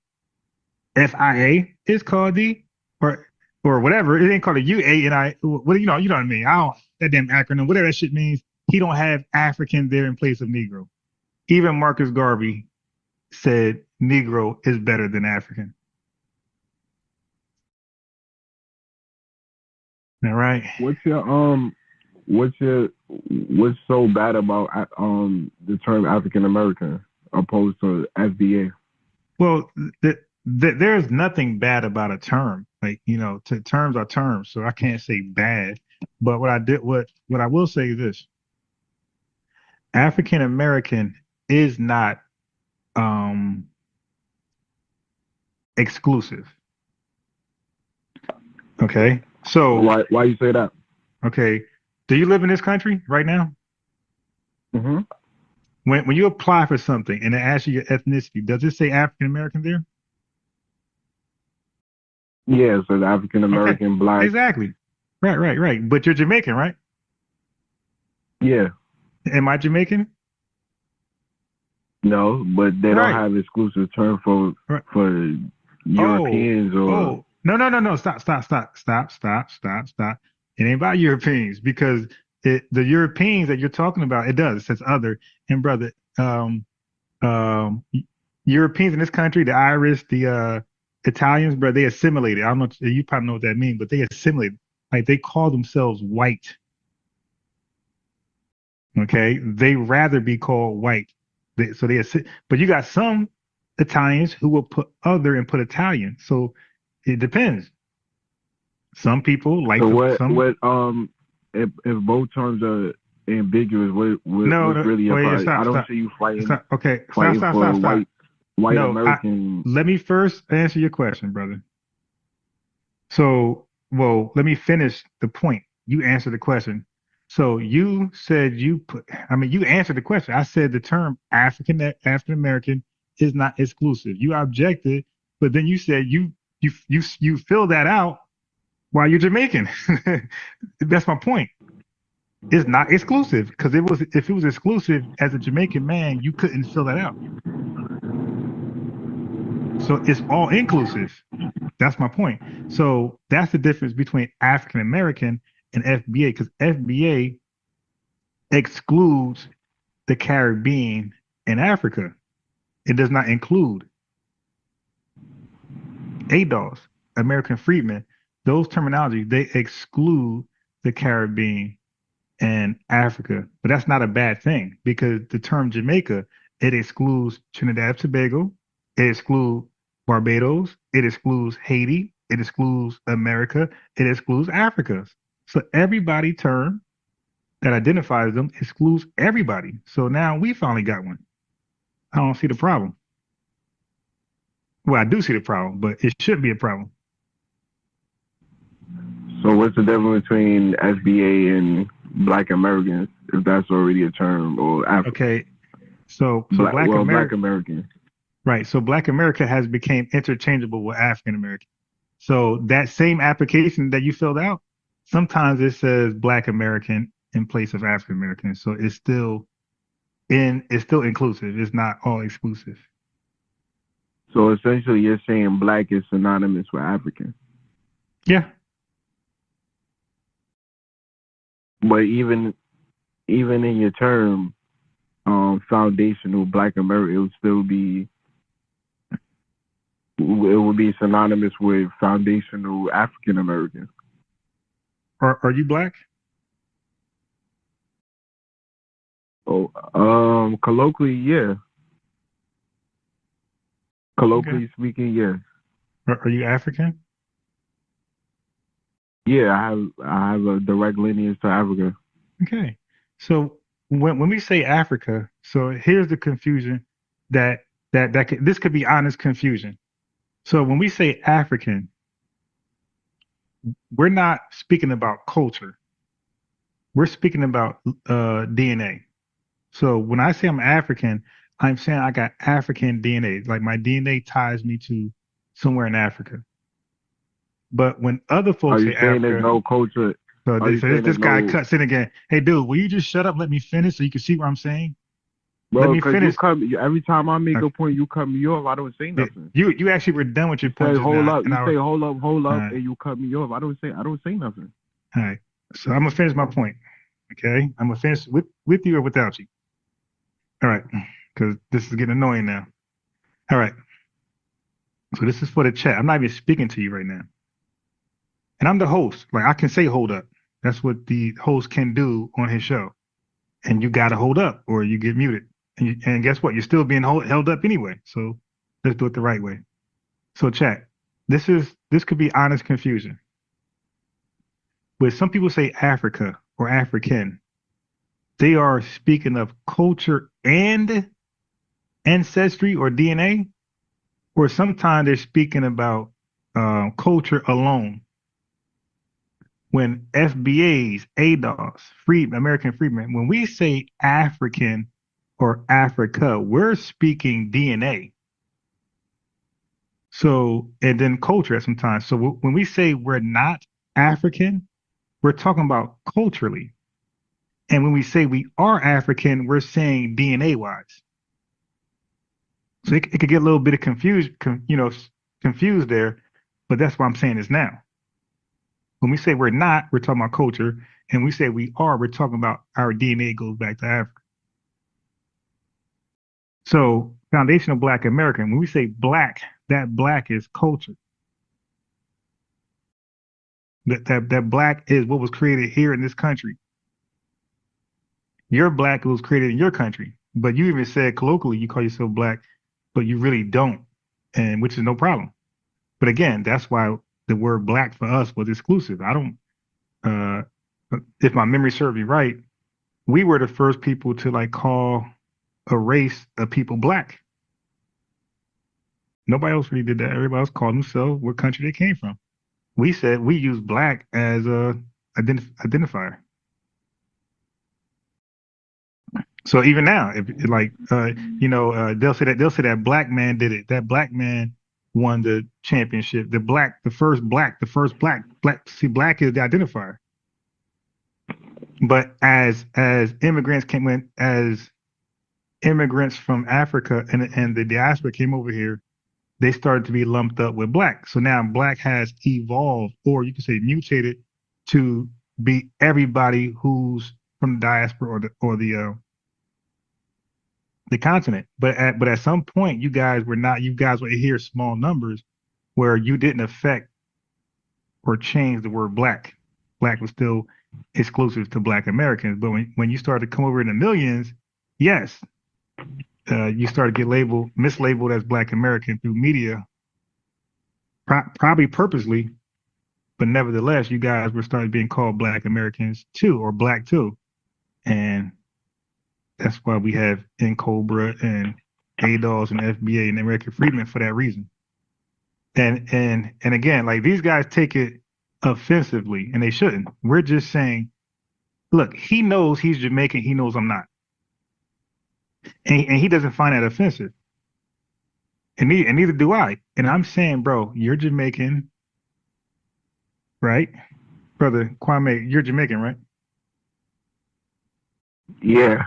UFIA, it's called or or whatever. It ain't called the UANI. What you know what I mean? I don't that damn acronym, whatever that shit means. He don't have African there in place of Negro. Even Marcus Garvey said Negro is better than African. All right. What's so bad about the term African American opposed to FBA? Well, there's nothing bad about a term. Like, terms are terms, so I can't say bad. But what I will say is this: African American is not exclusive. Okay, so why you say that? Okay, do you live in this country right now? Mm-hmm. When you apply for something and it asks you your ethnicity, does it say African American there? Yeah, so the African American, Black. Exactly. Right. But you're Jamaican, right? Yeah. Am I Jamaican? No, but they don't have exclusive term for Europeans or. No. Stop. It ain't about Europeans because the Europeans that you're talking about, it does. It says other. And brother, Europeans in this country, the Irish, the Italians, bro, they assimilated. I don't know, you probably know what that means, but they assimilated. Like they call themselves white. Okay, they rather be called white. But you got some Italians who will put other and put Italian. So it depends. Some people like if both terms are ambiguous, what's really about? I don't see you fighting. Stop. White American. Let me first answer your question, brother. So, let me finish the point. You answered the question. So you said you answered the question. I said the term African American is not exclusive. You objected, but then you said you fill that out while you're Jamaican. That's my point. It's not exclusive because if it was exclusive as a Jamaican man, you couldn't fill that out. So it's all inclusive. That's my point. So that's the difference between African American and FBA because FBA excludes the Caribbean and Africa. It does not include ADOS, American freedmen. Those terminology, they exclude the Caribbean and Africa. But that's not a bad thing because the term Jamaica, it excludes Trinidad and Tobago, it excludes Barbados, it excludes Haiti, it excludes America, it excludes Africa. So everybody term that identifies them excludes everybody. So now we finally got one. I don't see the problem. Well, I do see the problem, but it should be a problem. So what's the difference between FBA and Black Americans, if that's already a term, or African? Okay, so Black American. Right. So Black America has become interchangeable with African American. So that same application that you filled out, sometimes it says Black American in place of African American. So it's still inclusive. It's not all exclusive. So essentially you're saying Black is synonymous with African. Yeah. But even in your term, foundational Black America, it would be synonymous with foundational African American. Are you Black? Oh, colloquially, yeah. Colloquially speaking, yes. Are you African? Yeah, I have a direct lineage to Africa. Okay. So when we say Africa, so here's the confusion this could be honest confusion. So when we say African, we're not speaking about culture. We're speaking about DNA. So when I say I'm African, I'm saying I got African DNA. Like my DNA ties me to somewhere in Africa. But when other Are folks you say saying there's Africa, no culture? so, Are you this saying there's guy no, cuts in again. Hey, dude, will you just shut up? Let me finish so you can see what I'm saying. Let bro? me Because you finish. cut me every time I make Okay. a point, you cut me off. I don't say nothing. You actually were done with your You point say just hold now, up. and You I say was hold all up, right. and you cut me off. I don't say nothing. All right. So I'm gonna finish my point. Okay, I'm gonna finish with you or without you. All right, because this is getting annoying now. All right. So this is for the chat. I'm not even speaking to you right now, and I'm the host. Like I can say hold up. That's what the host can do on his show. And you gotta hold up or you get muted. And guess what? You're still being held up anyway. So let's do it the right way. So chat. This could be honest confusion. When some people say Africa or African, they are speaking of culture and ancestry or DNA, or sometimes they're speaking about culture alone. When FBAs, ADOS, American freedmen, when we say African or Africa, we're speaking DNA. So, and then culture at sometimes. So when we say we're not African, we're talking about culturally. And when we say we are African, we're saying DNA wise. So it could get a little bit of confused there, but that's why I'm saying this now. When we say we're not, we're talking about culture. And we say we are, we're talking about our DNA goes back to Africa. So foundational Black American, when we say black, that black is culture. That black is what was created here in this country. Your black was created in your country, but you even said colloquially you call yourself black, but you really don't, and which is no problem. But again, that's why the word black for us was exclusive. I don't, uh, if my memory serves me right, we were the first people to like call a race of people black. Nobody else really did that. Everybody else called themselves what country they came from. We said we use black as a identifier. So even now, if like they'll say that black man did it. That black man won the championship. The first black. See, black is the identifier. But as immigrants came in, as immigrants from Africa and the diaspora came over here, they started to be lumped up with black. So now black has evolved, or you could say mutated, to be everybody who's from the diaspora or the continent. But at some point, you guys were not. You guys were here small numbers where you didn't affect or change the word black. Black was still exclusive to Black Americans. But when you started to come over in the millions, yes, you started to get mislabeled as Black American through media, probably purposely. But nevertheless, you guys were started being called Black Americans too, or Black too, and that's why we have in Cobra and ADOS and FBA and American Freedmen for that reason. And again, like these guys take it offensively, and they shouldn't. We're just saying, look, he knows he's Jamaican. He knows I'm not, and he doesn't find that offensive, and neither do I. And I'm saying, bro, you're Jamaican, right, brother Kwame? You're Jamaican, right? Yeah.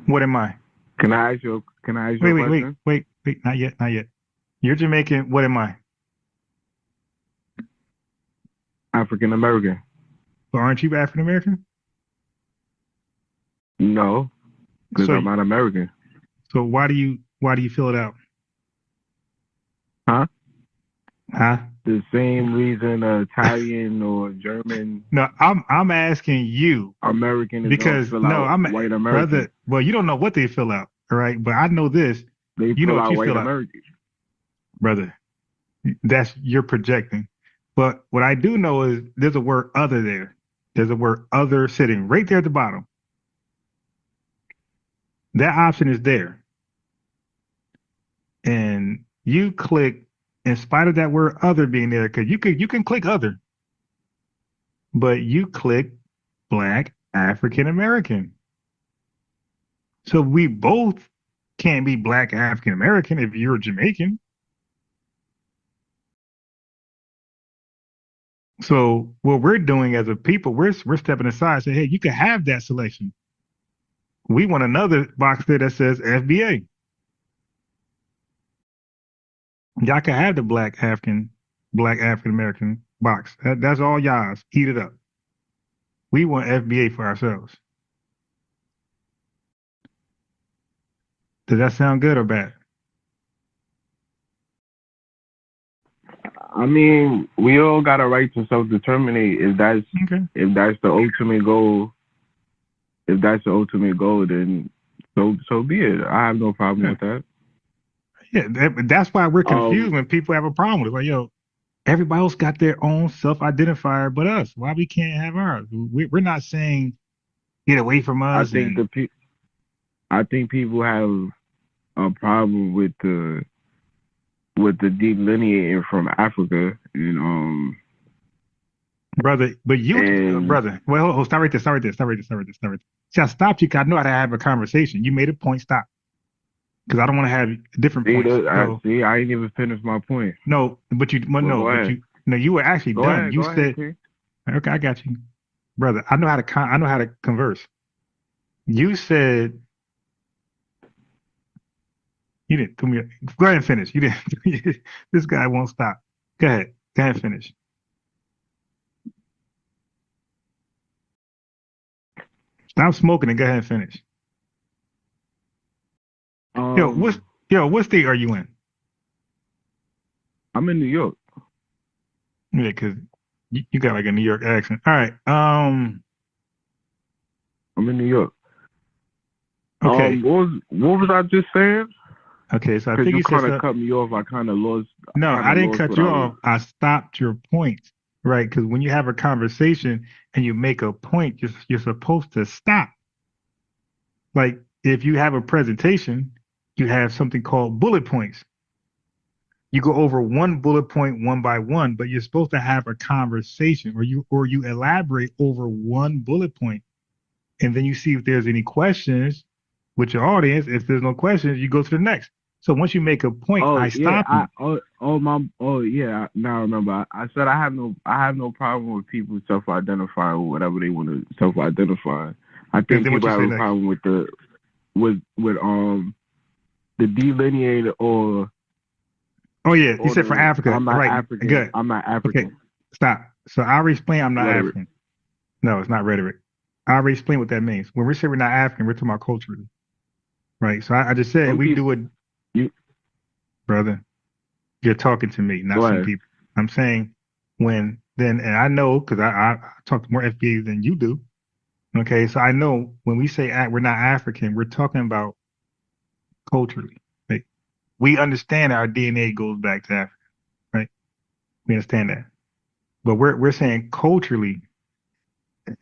What am I? Can I ask you? Can I ask you Wait, a wait, wait, question? wait, wait. Not yet, not yet. You're Jamaican. What am I? African American. But aren't you African American? No, because So, I'm not American. so why do you fill it out? Huh? Huh? The same reason Italian or German No, I'm asking you American is gonna because fill no, out I'm white American. brother. Well, you don't know what they fill out, all right? But I know this. They You know fill what out you white fill out, American. brother. That's you're projecting. But what I do know is there's a word other there. There's a word other sitting right there at the bottom. That option is there, and you click in spite of that word other being there because you can click other, but you click Black African American. So we both can't be Black African American if you're Jamaican. So what we're doing as a people, we're stepping aside, saying, hey, you can have that selection. We want another box there that says FBA. Y'all can have the black African American box. That's all y'all's. Eat it up. We want FBA for ourselves. Does that sound good or bad? I mean, we all got a right to self-determinate. Okay. If that's the ultimate goal, then so be it. I have no problem Yeah. with that. Yeah, that's why we're confused Um, when people have a problem with it. Like, yo, everybody else got their own self-identifier but us. Why we can't have ours? We're not saying get away from I us think and I think people have a problem with the delineating from Africa, brother. But you, and brother. Well, stop right there. Stop right there. Stop right there. Stop right there. Stop right there. See, I stopped you because I know how to have a conversation. You made a point. Stop. Because I don't want to have different points. So I ain't even finished my point. no, but you, well, Well, no, go but ahead. you, no, you were actually done. You Go ahead, said, King. okay, I got you, brother. I know how to, I know how to converse. You said you didn't. Come here. Go ahead and finish. You didn't. This guy won't stop. Go ahead. Go ahead and finish. Stop smoking and go ahead and finish. Yo, what's Um, yo? What state are you in? I'm in New York. Yeah, because you got like a New York accent. All right. I'm in New York. Okay. What was I just saying? Okay. So I Because think you you said kind of so. cut me off. No, I didn't cut what you I was. off. I stopped your point, right? Because when you have a conversation and you make a point, you're supposed to stop. Like if you have a presentation, you have something called bullet points. You go over one bullet point one by one, but you're supposed to have a conversation, or you elaborate over one bullet point, and then you see if there's any questions with your audience. If there's no questions, you go to the next. So once you make a point, Oh I yeah, stop you. oh yeah. Now I remember. I said I have no problem with people self-identifying with whatever they want to self-identify. I And think then what people you have say a next? problem with the delineator Oh yeah, you or said for the Africa, right? Good. I'm not Okay, African stop. So I already explained I'm not rhetoric. African. No, it's not rhetoric. I already explained what that means. When we say we're not African, we're talking about culturally, right? So I just said Some we people do it, you brother. You're talking to me, not go some ahead. people. I'm saying when then, and I know because I talk to more FBAs than you do. Okay, so I know when we say we're not African, we're talking about culturally. Like we understand our DNA goes back to Africa, right? We understand that, but we're saying culturally,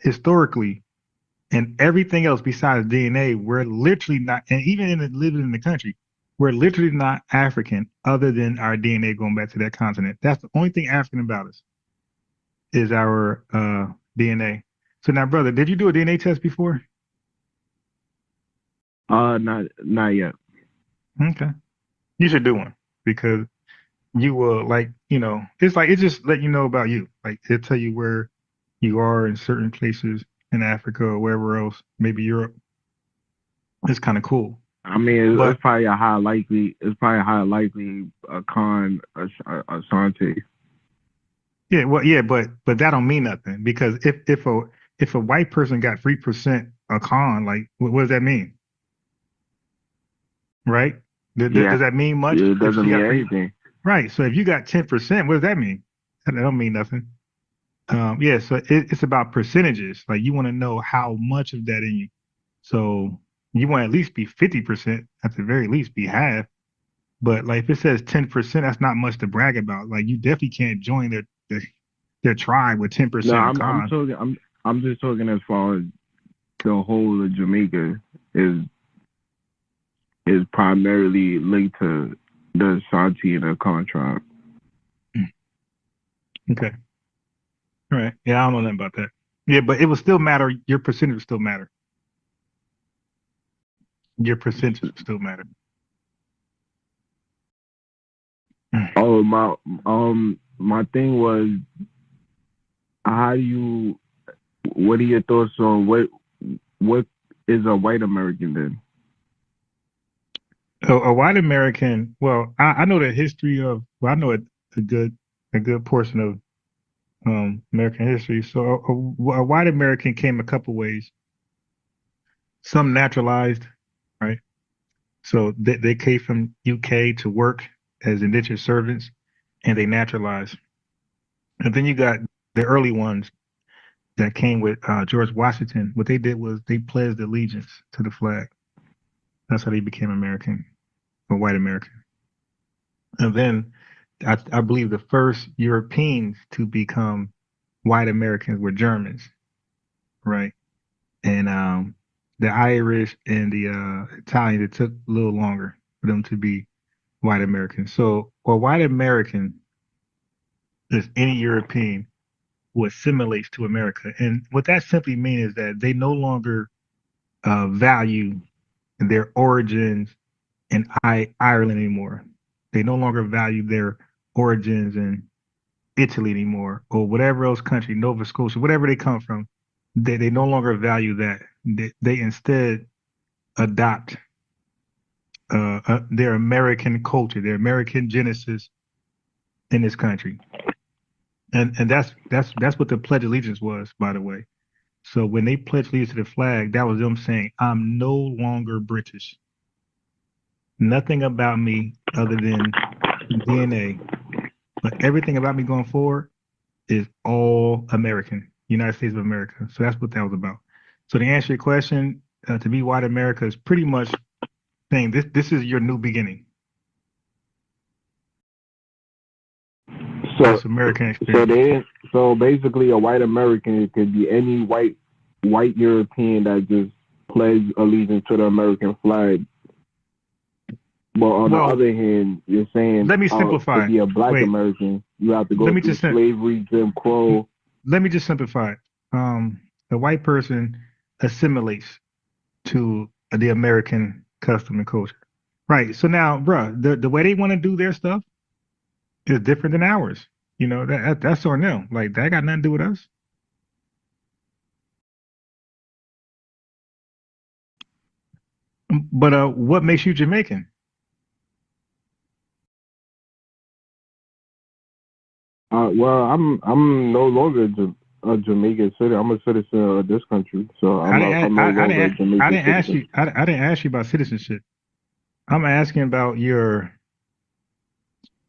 historically, and everything else besides DNA, we're literally not, and even living in the country, we're literally not African other than our DNA going back to that continent. That's the only thing African about us is our DNA. So now, brother, did you do a DNA test before? Not yet. Okay. You should do one because you will like, it's like it just let you know about you. Like it'll tell you where you are in certain places in Africa or wherever else, maybe Europe. It's kind of cool. I mean, But it's probably a high likely a con a Asante. yeah, well, yeah, but that don't mean nothing because if a white person got 3% a con, like what does that mean, right? Yeah, Does that mean much it if doesn't she mean got three? anything. Right. So if you got 10%, what does that mean? That don't mean nothing. Yeah. So it's about percentages. Like you want to know how much of that in you. So you want to at least be 50%, at the very least, be half. But like if it says 10%, that's not much to brag about. Like you definitely can't join their tribe with No, 10% of I'm con. talking. I'm just talking as far as the whole of Jamaica is is primarily linked to the Asante and the Khan tribe. Mm, okay. All right. Yeah, I don't know nothing about that. Yeah, but it will still matter. Your percentage will still matter. Your percentage will still matter. Mm. Oh my thing was how do you? What are your thoughts on what is a white American then? A white American, well, I know the history of, well, I know a good portion of American history. So a white American came a couple ways. Some naturalized, right? So they came from UK to work as indentured servants, and they naturalized. And then you got the early ones that came with George Washington. What they did was they pledged allegiance to the flag. That's how they became American or white American. And then I believe the first Europeans to become white Americans were Germans, right? And the Irish and the Italians, it took a little longer for them to be white Americans. So a white American is any European who assimilates to America. And what that simply means is that they no longer value their origins in Ireland anymore. They no longer value their origins in Italy anymore, or whatever else country, Nova Scotia, whatever they come from. They no longer value that. They instead adopt their American culture, their American genesis in this country. And that's what the Pledge of Allegiance was, by the way. So when they pledged allegiance to the flag, that was them saying, "I'm no longer British. Nothing about me other than DNA, but everything about me going forward is all American, United States of America." So that's what that was about. So to answer your question, to be white America is pretty much saying this is your new beginning. So That's American experience. So basically a white American could be any white European that just pledged allegiance to the American flag. But on the other hand, you're saying let me simplify. To be a black American, you have to go through slavery, Jim Crow. Let me just simplify it. The white person assimilates to the American custom and culture. Right. So now, bruh, the way they want to do their stuff is different than ours. You know, that's on them. Like that got nothing to do with us. But what makes you Jamaican? Well, I'm no longer a Jamaican citizen. I'm a citizen of this country, so I'm no longer a Jamaican citizen. I didn't ask you about citizenship. I'm asking about your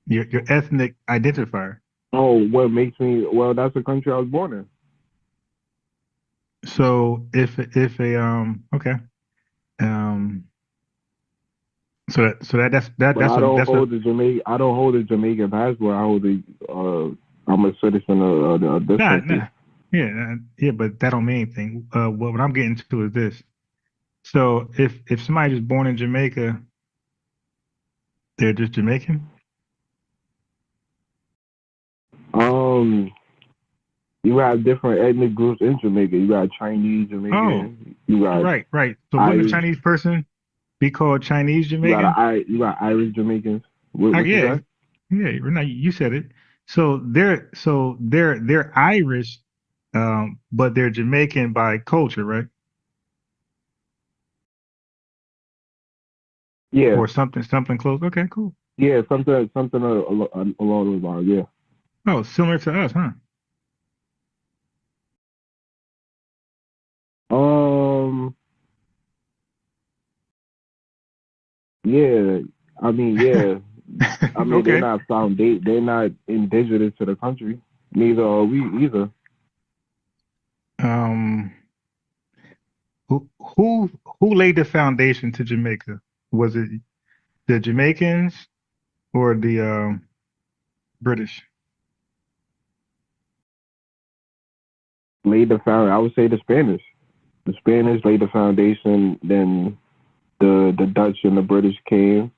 ethnic identifier. Oh, what makes me? Well, that's the country I was born in. So if okay that's But I don't hold a Jamaican passport. I'm a citizen of this country. Yeah, but that don't mean anything. What I'm getting to is this. So if somebody's born in Jamaica, they're just Jamaican? You have different ethnic groups in Jamaica. You got Chinese Jamaican. You got right. So wouldn't a Chinese person be called Chinese Jamaican? You got Irish Jamaicans. Yeah, you said it. So they're Irish, but they're Jamaican by culture, right? Yeah. Or something close. Okay, cool. Yeah, something along those lines. Yeah. Oh, similar to us, huh? Yeah. I mean, yeah. I mean, okay. they're not indigenous to the country. Neither are we either. Who laid the foundation to Jamaica? Was it the Jamaicans or the British? Laid the foundation. I would say the Spanish. The Spanish laid the foundation. Then the Dutch and the British came,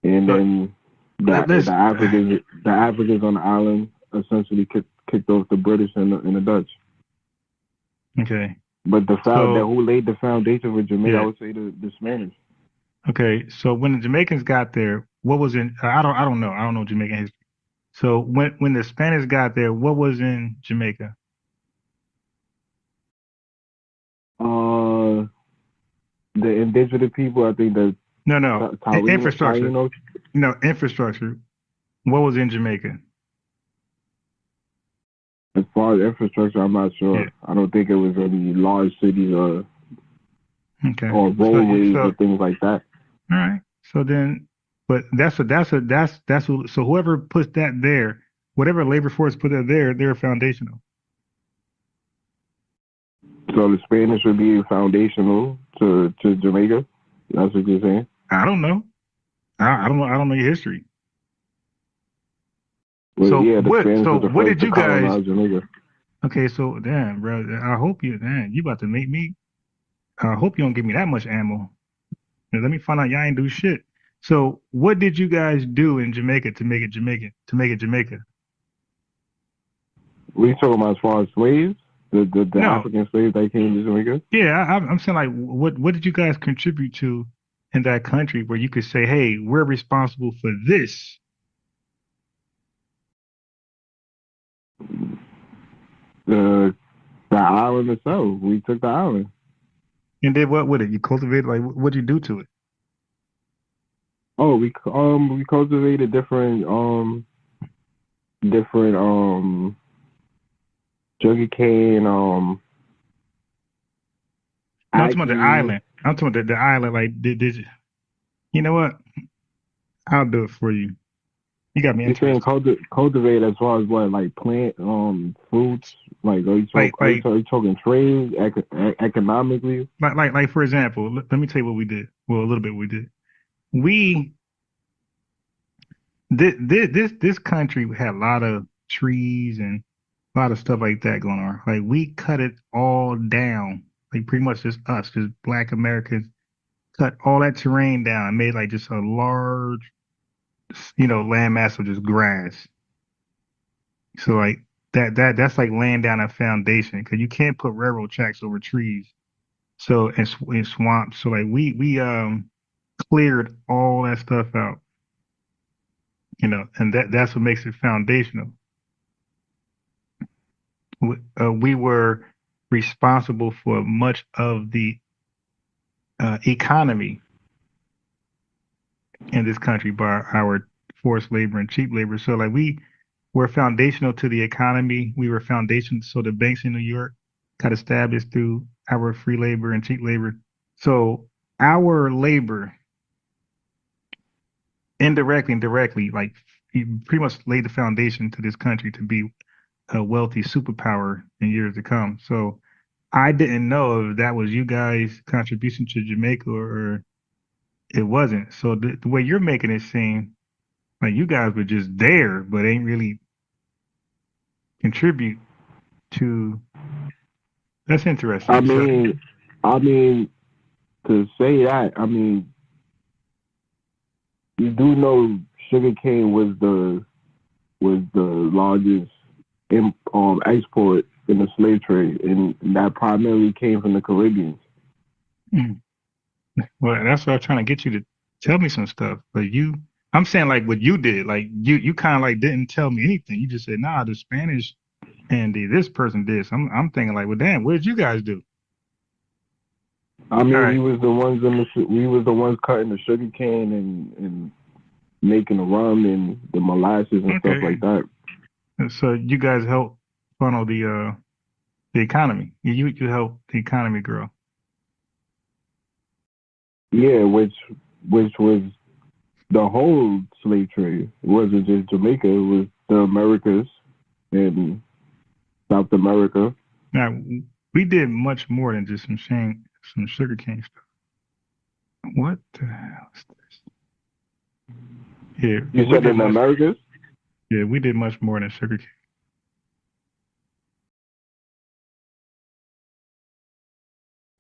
and then the Africans on the island essentially kicked off the British and the Dutch. Okay. But who laid the foundation for Jamaica? I would say the Spanish. Okay, so when the Jamaicans got there, what was in? I don't know. I don't know Jamaican history. So when the Spanish got there, what was in Jamaica? Uh, the indigenous people, I think the No, infrastructure. Taínos. No, infrastructure. What was in Jamaica? As far as infrastructure, I'm not sure. Yeah. I don't think it was any large cities Okay. or roadways or things like that. All right. So then, but so whoever puts that there, whatever labor force put it there, they're foundational. So the Spanish would be foundational to Jamaica. That's what you're saying. I don't know. I don't know. I don't know your history. Well, So yeah, the Spanish so was the what first did you to guys? colonize Jamaica. Okay, so damn, bro. You about to make me. I hope you don't give me that much ammo. Let me find out y'all ain't do shit. So what did you guys do in Jamaica to make it Jamaican? To make it Jamaica? What are you talking about as far as slaves? The No. African slaves that came to Jamaica? Yeah, I'm saying like what did you guys contribute to in that country where you could say, hey, we're responsible for this? The island itself. We took the island. And then what with it? You cultivated like what'd you do to it? Oh, we cultivated different sugar cane No, I'm talking about the island. I'm talking about the island. Like did you? You know what? I'll do it for you. You got me You're saying interested. cultivate as far as what, like plant fruits? Like are you talking trade economically? Like for example, let me tell you what we did. Well, a little bit what we did. We this country had a lot of trees and a lot of stuff like that going on. Like we cut it all down. Like pretty much just us, just Black Americans, cut all that terrain down and made like just a large, landmass of just grass. So like that's like laying down a foundation because you can't put railroad tracks over trees. So in swamps. So like we cleared all that stuff out, and that's what makes it foundational. We were responsible for much of the economy in this country by our forced labor and cheap labor. So like we were foundational to the economy. We were foundational. So the banks in New York got established through our free labor and cheap labor. So our labor indirectly and directly, like pretty much laid the foundation to this country to be a wealthy superpower in years to come. So I didn't know if that was you guys' contribution to Jamaica or it wasn't. So the way you're making it seem like you guys were just there, but ain't really contribute to. That's interesting. I mean, to say that, you do know sugarcane was the largest export in the slave trade, and that primarily came from the Caribbean. Well, that's what I'm trying to get you to tell me some stuff. But I'm saying like what you did. Like you kind of like didn't tell me anything. You just said, nah, the Spanish and this person did. So I'm thinking like, well, damn, what did you guys do? We was the ones cutting the sugar cane and making the rum and the molasses and stuff like that. So you guys helped funnel the economy. You helped the economy grow. Yeah, which was the whole slave trade. It wasn't just Jamaica. It was the Americas and South America. Now we did much more than just some sugarcane stuff. What the hell is this? Yeah, you said in the Americas? Yeah, we did much more than sugarcane.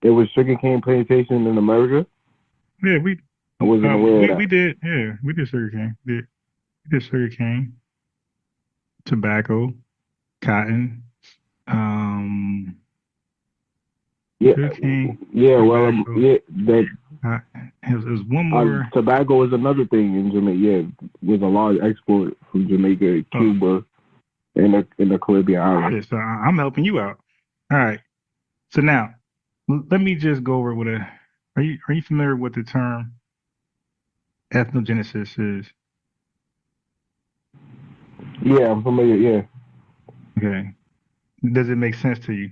It was sugarcane plantation in America? Yeah, I wasn't aware of that. We did. Yeah, we did sugarcane. We did sugarcane, tobacco, cotton. Yeah, sugarcane. Yeah. Well, yeah. That it was one more. Tobacco is another thing in Jamaica. was a large export from Jamaica, Cuba, and the Caribbean islands. Yeah, so I'm helping you out. All right. So now, let me just go over with a. Are you familiar with the term ethnogenesis is? Yeah, I'm familiar. Yeah. Okay. Does it make sense to you?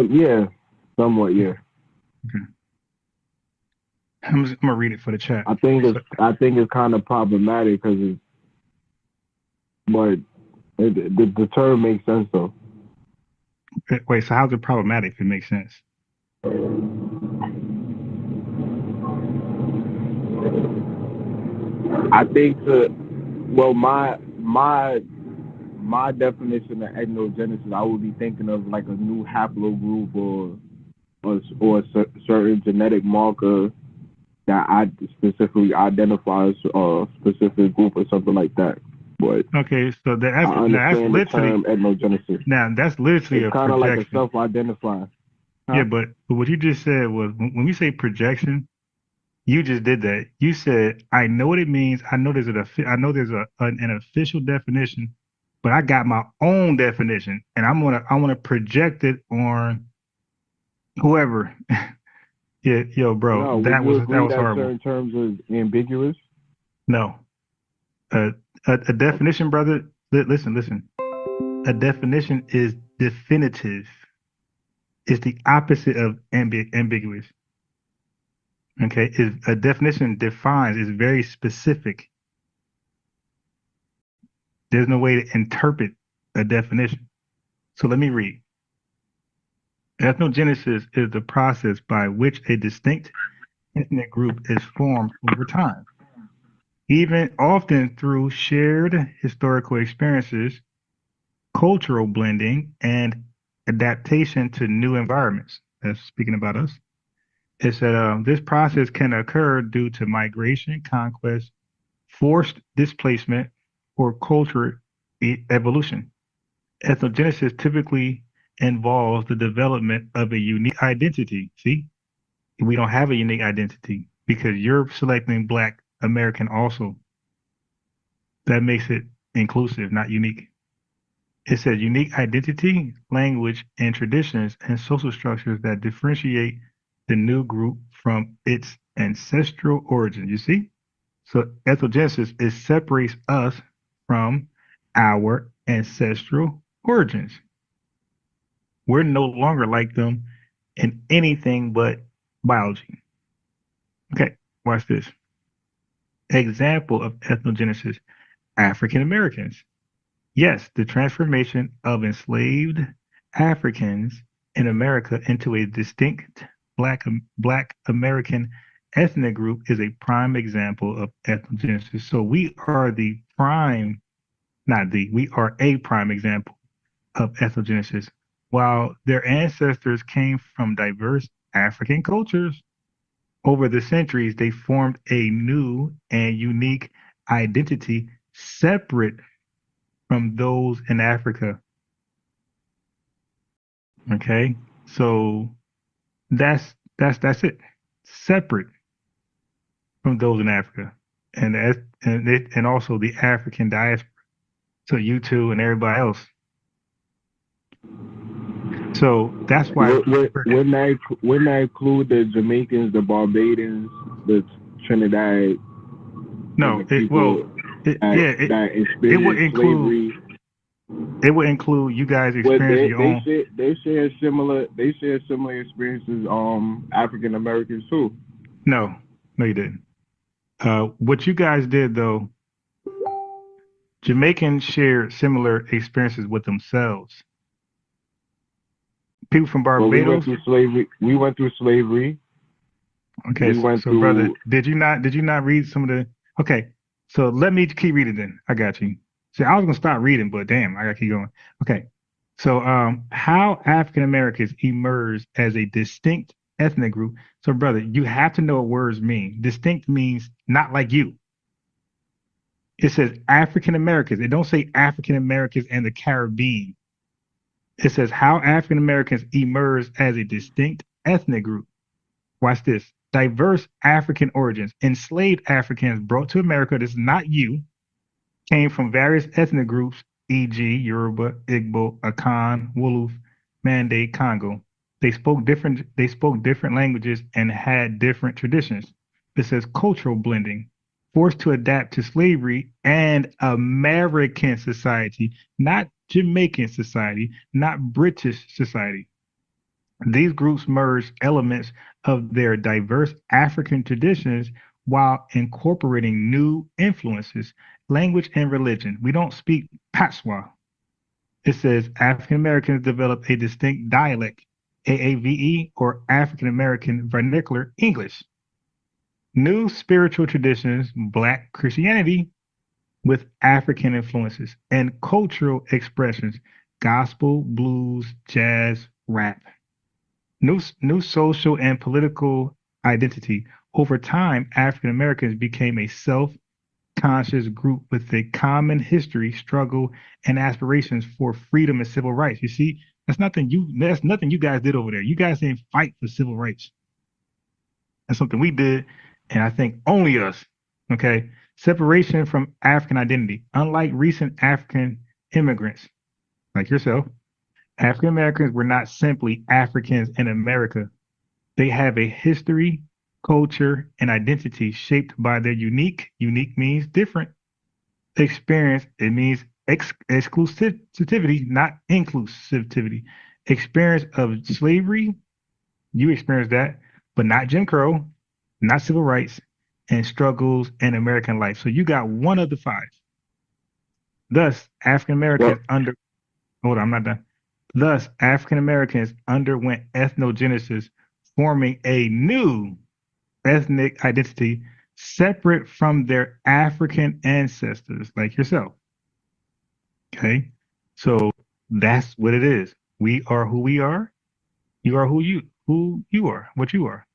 Yeah, somewhat. Yeah. Okay. I'm gonna read it for the chat. I think it's kind of problematic because the term makes sense though. Wait, so how's it problematic if it makes sense? I think my definition of ethnogenesis, I would be thinking of like a new haplogroup or a certain genetic marker that I specifically identifies a specific group or something like that. But okay, so that's the term ethnogenesis. Now that's literally it's kind of like a self-identifier. Huh? Yeah, but what you just said was when you say projection, you just did that. You said, "I know what it means. I know there's an official definition, but I got my own definition, and I want to project it on whoever." Yeah, yo, bro, that was horrible. Certain terms are ambiguous. No, a definition, brother. Listen. A definition is definitive. It's the opposite of ambiguous. Okay, a definition defines, is very specific. There's no way to interpret a definition. So let me read. Ethnogenesis is the process by which a distinct ethnic group is formed over time, even often through shared historical experiences, cultural blending, and adaptation to new environments. That's speaking about us. It said this process can occur due to migration, conquest, forced displacement, or cultural evolution. Ethnogenesis typically involves the development of a unique identity. See, we don't have a unique identity because you're selecting Black American also. That makes it inclusive, not unique. It says unique identity, language, and traditions and social structures that differentiate the new group from its ancestral origin. You see? So ethnogenesis, it separates us from our ancestral origins. We're no longer like them in anything but biology. Okay, watch this. Example of ethnogenesis, African Americans. Yes, the transformation of enslaved Africans in America into a distinct Black American ethnic group is a prime example of ethnogenesis. So we are we are a prime example of ethnogenesis. While their ancestors came from diverse African cultures, over the centuries, they formed a new and unique identity separate from those in Africa. Okay, so that's it. Separate from those in Africa, and also the African diaspora. So you two and everybody else. So that's why. Wouldn't that include the Jamaicans, the Barbadians, the Trinidad? No, it would include slavery. It would include you guys experiencing your own. They share similar experiences. African Americans too. No, you didn't. What you guys did though, Jamaicans shared similar experiences with themselves. People from Barbados. We went through slavery. Okay, so brother, did you not read some of the? Okay, so let me keep reading then. I got you. See, I was gonna stop reading, but damn, I gotta keep going. Okay, so how African Americans emerged as a distinct ethnic group. So, brother, you have to know what words mean. Distinct means not like you. It says African Americans. It don't say African Americans and the Caribbean. It says how African Americans emerged as a distinct ethnic group. Watch this. diverse African origins. Enslaved Africans brought to America, this is not you, came from various ethnic groups, e.g., Yoruba, Igbo, Akan, Wolof, Mande, Congo. They spoke different languages and had different traditions. It says cultural blending, forced to adapt to slavery and American society, not Jamaican society, not British society. These groups merged elements of their diverse African traditions while incorporating new influences, language, and religion. We don't speak Patois. It says African Americans developed a distinct dialect, AAVE, or African American Vernacular English. New spiritual traditions, Black Christianity, with African influences, and cultural expressions, gospel, blues, jazz, rap. New social and political identity. Over time, African Americans became a self-conscious group with a common history, struggle, and aspirations for freedom and civil rights. You see, that's nothing you guys did over there. You guys didn't fight for civil rights. That's something we did, and I think only us. Okay. Separation from African identity. Unlike recent African immigrants like yourself, African Americans were not simply Africans in America. They have a history, culture, and identity shaped by their unique means different, experience, it means exclusivity, not inclusivity. Experience of slavery, you experienced that, but not Jim Crow, not civil rights, and struggles in American life. So you got one of the five. Thus, African Americans hold on, I'm not done. Thus, African Americans underwent ethnogenesis, forming a new ethnic identity separate from their African ancestors, like yourself. Okay, so that's what it is. We are who we are. You are who you are, what you are.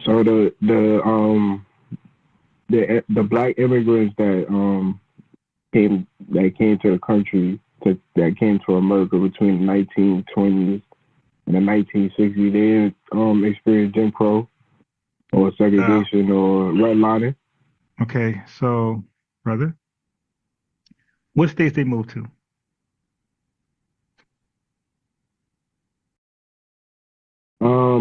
So the black immigrants that came to the country that came to America between the 1920s and the 1960s, they didn't experience Jim Crow or segregation or redlining. Okay, so brother, what states they moved to?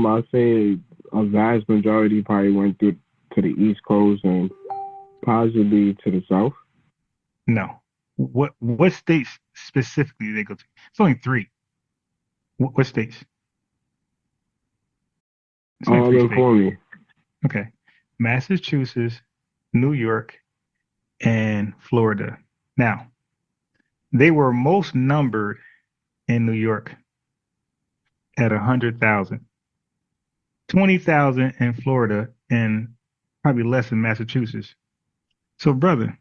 I'd say a vast majority probably went to the East Coast and possibly to the South. No. What states specifically did they go to? It's only three. What states? It's only three For states. me. Okay. Massachusetts, New York, and Florida. Now, they were most numbered in New York at 100,000, 20,000 in Florida, and probably less in Massachusetts. So, brother,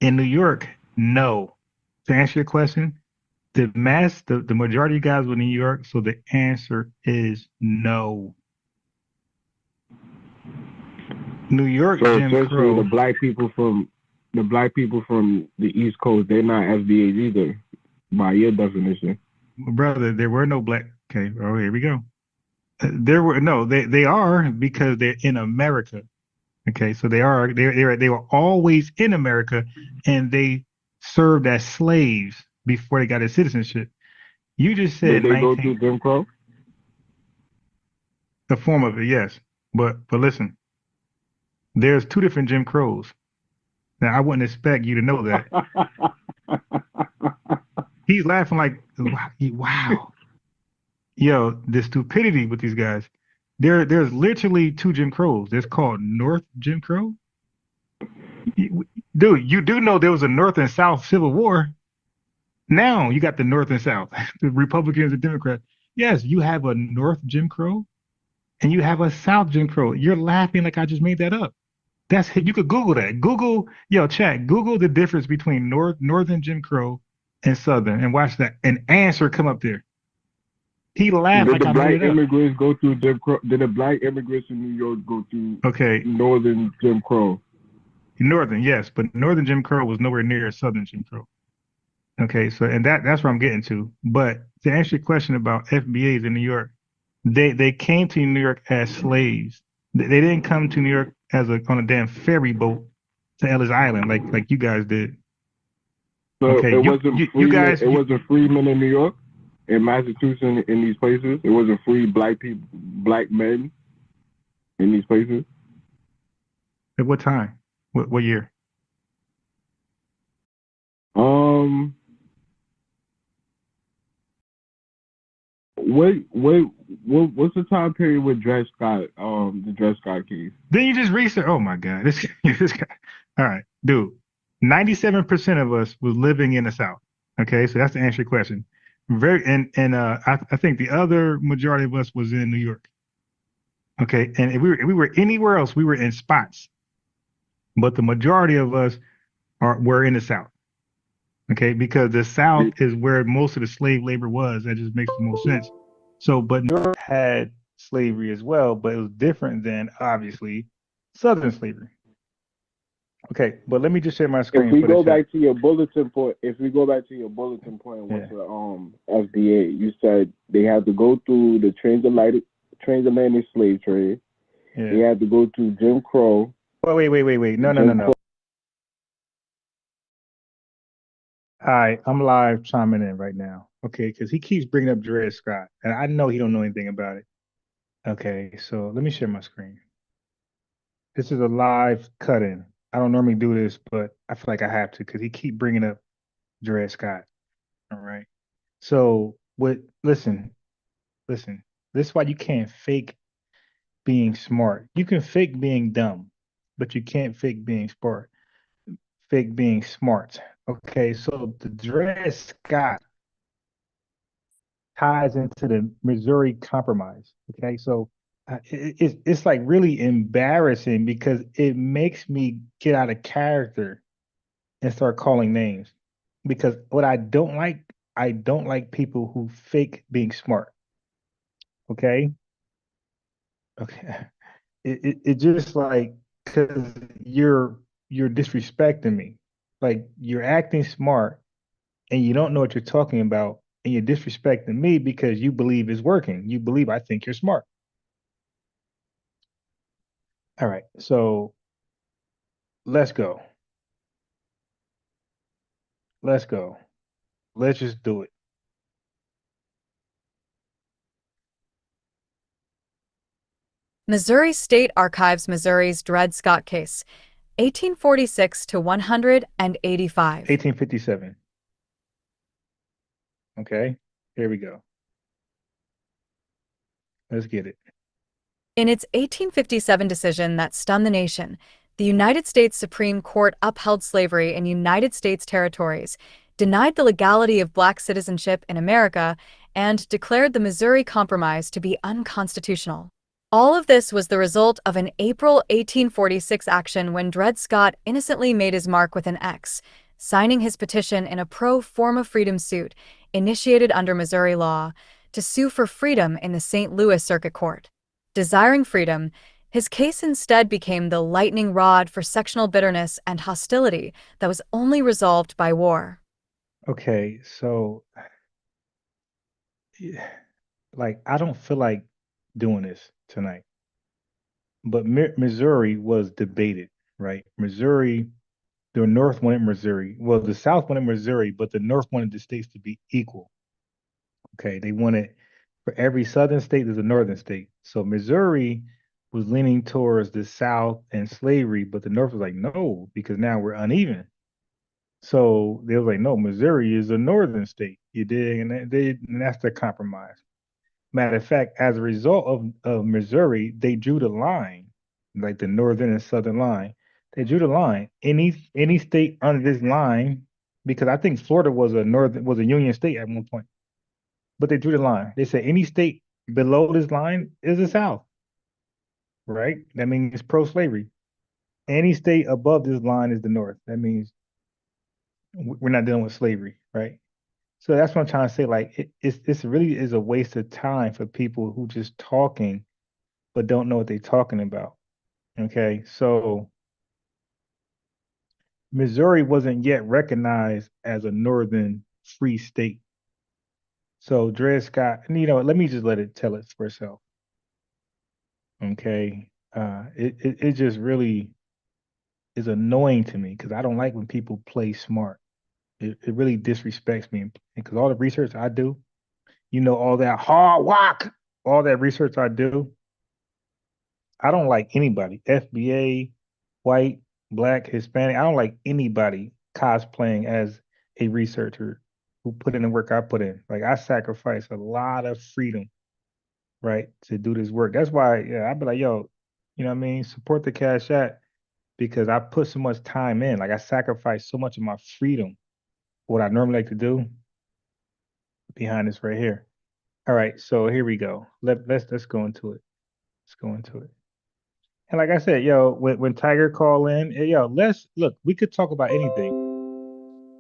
in New York, no. To answer your question, the majority of guys were in New York, so the answer is no. New York, So Jim essentially, Crow. the black people from the East Coast, they're not FBAs either, by your definition. Brother, there were no black. Okay, oh, here we go. There were no. They are because they're in America. Okay, so they were always in America, and they served as slaves before they got their citizenship. You just said Did they go through Jim Crow? The form of it, yes. But listen, there's two different Jim Crows. Now I wouldn't expect you to know that. He's laughing like, wow. Yo, the stupidity with these guys. There's literally two Jim Crows. There's called North Jim Crow. Dude, you do know there was a North and South Civil War. Now you got the North and South, the Republicans and Democrats. Yes, you have a North Jim Crow and you have a South Jim Crow. You're laughing like I just made that up. You could Google that. Google the difference between Northern Jim Crow and Southern and watch that. An answer come up there. He laughed like I made it up. Did the black immigrants go through Jim Crow? Did the black immigrants in New York go through Northern Jim Crow? Northern, yes, but Northern Jim Crow was nowhere near Southern Jim Crow. Okay, so and that's where I'm getting to. But to answer your question about FBAs in New York, they came to New York as slaves. They didn't come to New York as on a damn ferry boat to Ellis Island like you guys did. So Okay, it wasn't you freemen. guys, It wasn't freemen in New York, in Massachusetts, in these places. It wasn't free black people, black men in these places. at what time? What year? Um, what's the time period with Dred Scott? The Dred Scott case. Then you just research. Oh my God, this guy. All right, dude. 97% of us was living in the South. Okay, so that's to answer your question. I think the other majority of us was in New York. Okay, and if we were anywhere else, we were in spots. But the majority of us were in the South. Okay, because the South is where most of the slave labor was. That just makes the most sense. So, but New York had slavery as well, but it was different than obviously Southern slavery. Okay, but let me just share my screen If we for the go chat. back to your bulletin point, with Yeah, the FBA, you said they had to go through the transatlantic slave trade. They yeah. had to go through Jim Crow. Wait. No. All right, I'm live chiming in right now. Okay, because he keeps bringing up Dred Scott, and I know he don't know anything about it. Okay, so let me share my screen. This is a live cut-in. I don't normally do this, but I feel like I have to because he keep bringing up Dred Scott. All right. So what? Listen. This is why you can't fake being smart. You can fake being dumb, but you can't fake being smart. Fake being smart. Okay. So the Dred Scott ties into the Missouri Compromise. Okay. So it's like really embarrassing because it makes me get out of character and start calling names. Because what I don't like people who fake being smart. Okay. Okay. It just like because you're disrespecting me. Like you're acting smart and you don't know what you're talking about and you're disrespecting me because you believe it's working. You believe I think you're smart. All right. So let's go. Let's go. Let's just do it. Missouri State Archives Missouri's Dred Scott case, 1846 to 185. 1857. Okay. Here we go. Let's get it. In its 1857 decision that stunned the nation, the United States Supreme Court upheld slavery in United States territories, denied the legality of black citizenship in America, and declared the Missouri Compromise to be unconstitutional. All of this was the result of an April 1846 action when Dred Scott innocently made his mark with an X, signing his petition in a pro forma freedom suit initiated under Missouri law to sue for freedom in the St. Louis Circuit Court. Desiring freedom, his case instead became the lightning rod for sectional bitterness and hostility that was only resolved by war. Okay. So, like, I don't feel like doing this tonight. But Missouri was debated, right? Missouri, the North wanted Missouri. Well, the South wanted Missouri, but the North wanted the states to be equal. Okay, they wanted for every Southern state, there's a Northern state. So Missouri was leaning towards the South and slavery, but the North was like, no, because now we're uneven. So they was like, no, Missouri is a Northern state. You dig? And that's the compromise. Matter of fact, as a result of Missouri, they drew the line, like the northern and southern line. They drew the line. Any state under this line, because I think Florida was a union state at one point, but they drew the line. They said any state below this line is the South, right? That means it's pro-slavery. Any state above this line is the North. That means we're not dealing with slavery, right? So that's what I'm trying to say. Like it's really is a waste of time for people who just talking but don't know what they're talking about. Okay, so Missouri wasn't yet recognized as a northern free state. So Dred Scott, let me just let it tell it for itself. Okay. It just really is annoying to me because I don't like when people play smart. It really disrespects me because all the research I do, all that hard work, all that research I do, I don't like anybody, FBA, white, black, Hispanic. I don't like anybody cosplaying as a researcher who put in the work I put in. Like I sacrifice a lot of freedom, right, to do this work. That's why, yeah, I'd be like, yo, you know what I mean? Support the Cash App because I put so much time in. Like I sacrifice so much of my freedom, what I normally like to do behind this right here. All right, so here we go. Let's go into it. Let's go into it. And like I said, yo, when Tiger call in, yo, let's look. We could talk about anything.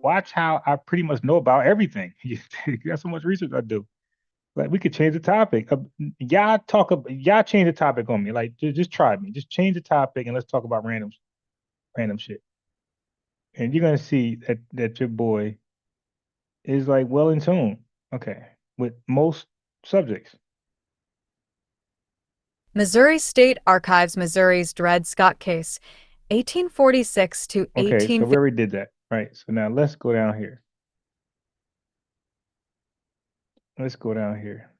Watch how I pretty much know about everything. You got so much research I do. Like we could change the topic. Y'all change the topic on me. Like just try me. Just change the topic and let's talk about random shit. And you're gonna see that your boy is like well in tune. Okay, with most subjects. Missouri State Archives, Missouri's Dred Scott case, 1846 to Okay, so 1850. we already did that. Right. So now let's go down here. Let's go down here.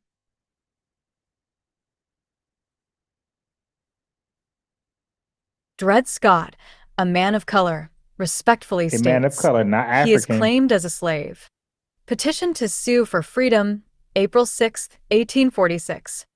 Dred Scott, a man of color, respectfully A man of states, color, not he is African. claimed as a slave. Petition to sue for freedom, April 6, 1846.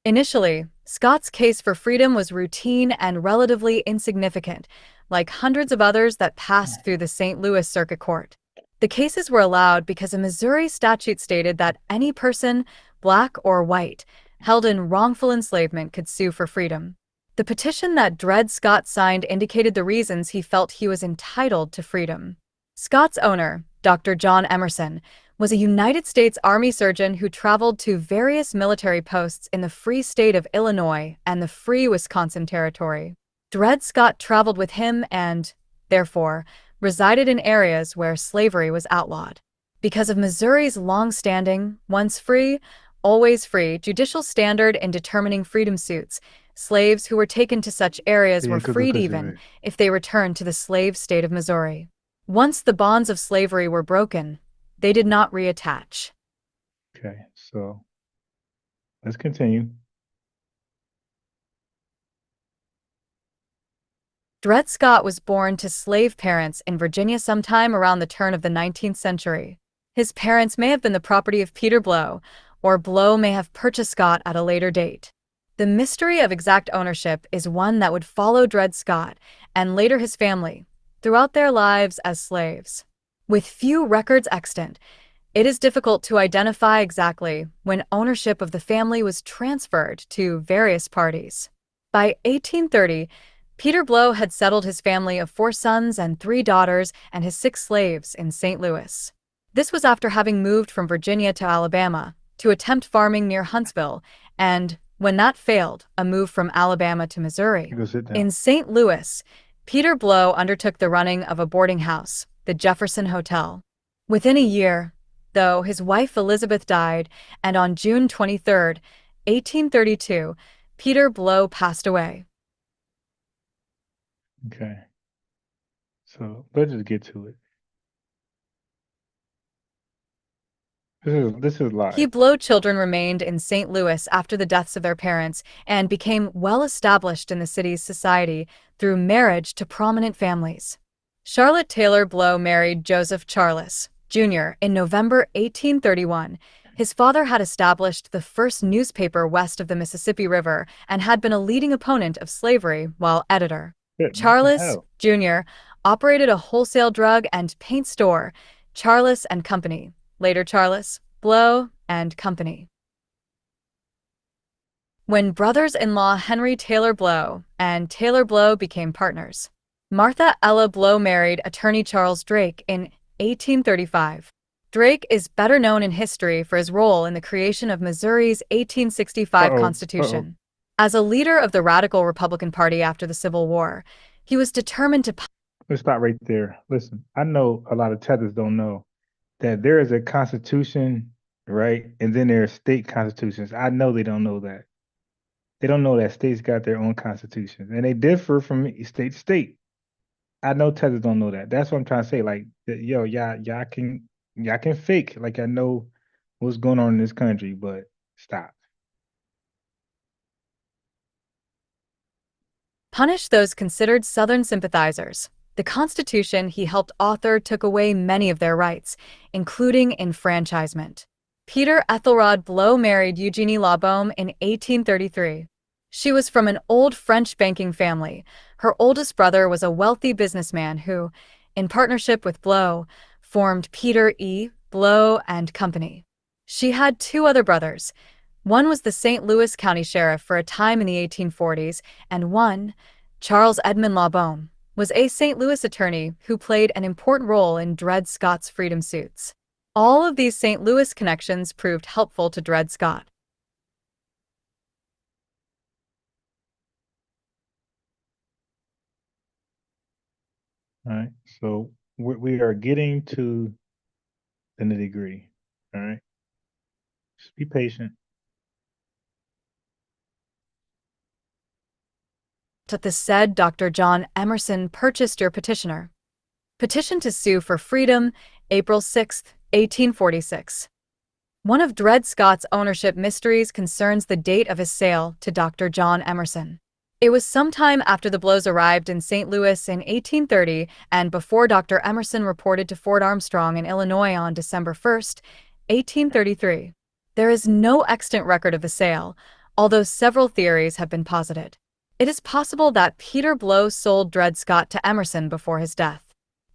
Initially, Scott's case for freedom was routine and relatively insignificant, like hundreds of others that passed through the St. Louis Circuit Court. The cases were allowed because a Missouri statute stated that any person, black or white, held in wrongful enslavement could sue for freedom. The petition that Dred Scott signed indicated the reasons he felt he was entitled to freedom. Scott's owner, Dr. John Emerson, was a United States Army surgeon who traveled to various military posts in the Free State of Illinois and the Free Wisconsin Territory. Dred Scott traveled with him and, therefore, resided in areas where slavery was outlawed. Because of Missouri's long-standing, once free, always free judicial standard in determining freedom suits, slaves who were taken to such areas were freed even if they returned to the slave state of Missouri. Once the bonds of slavery were broken, they did not reattach. Okay, so let's continue. Dred Scott was born to slave parents in Virginia sometime around the turn of the 19th century. His parents may have been the property of Peter Blow, or Blow may have purchased Scott at a later date. The mystery of exact ownership is one that would follow Dred Scott, and later his family, throughout their lives as slaves. With few records extant, it is difficult to identify exactly when ownership of the family was transferred to various parties. By 1830, Peter Blow had settled his family of 4 sons and 3 daughters and his 6 slaves in St. Louis. This was after having moved from Virginia to Alabama to attempt farming near Huntsville, and, when that failed, a move from Alabama to Missouri. In St. Louis, Peter Blow undertook the running of a boarding house, the Jefferson Hotel. Within a year, though, his wife Elizabeth died, and on June 23, 1832, Peter Blow passed away. Okay. So let's just get to it. This is live. He Blow children remained in St. Louis after the deaths of their parents and became well established in the city's society through marriage to prominent families. Charlotte Taylor Blow married Joseph Charles, Jr. in November 1831. His father had established the first newspaper west of the Mississippi River and had been a leading opponent of slavery while editor. Charles, Jr. operated a wholesale drug and paint store, Charles and Company, later Charles, Blow and Company. When brothers-in-law Henry Taylor Blow and Taylor Blow became partners, Martha Ella Blow married attorney Charles Drake in 1835. Drake is better known in history for his role in the creation of Missouri's 1865 Constitution. As a leader of the Radical Republican Party after the Civil War, he was determined to... Let's stop right there. Listen, I know a lot of tethers don't know that there is a constitution right? And then there are state constitutions. I know they don't know that. They don't know that states got their own constitutions, and they differ from state to state. I know Texas don't know that. That's what I'm trying to say. Like, yo, y'all can fake. Like, I know what's going on in this country, but stop. Punish those considered Southern sympathizers. The Constitution he helped author took away many of their rights, including enfranchisement. Peter Ethelrod Blow married Eugenie Laubaume in 1833. She was from an old French banking family. Her oldest brother was a wealthy businessman who, in partnership with Blow, formed Peter E. Blow and Company. She had two other brothers. One was the St. Louis County Sheriff for a time in the 1840s, and one, Charles Edmund Laubaume, was a St. Louis attorney who played an important role in Dred Scott's freedom suits. All of these St. Louis connections proved helpful to Dred Scott. All right. So we are getting to the nitty gritty. All right. Just be patient. To the said Dr. John Emerson purchased your petitioner. Petition to sue for freedom, April 6, 1846. One of Dred Scott's ownership mysteries concerns the date of his sale to Dr. John Emerson. It was sometime after the Blows arrived in St. Louis in 1830 and before Dr. Emerson reported to Fort Armstrong in Illinois on December 1, 1833. There is no extant record of the sale, although several theories have been posited. It is possible that Peter Blow sold Dred Scott to Emerson before his death.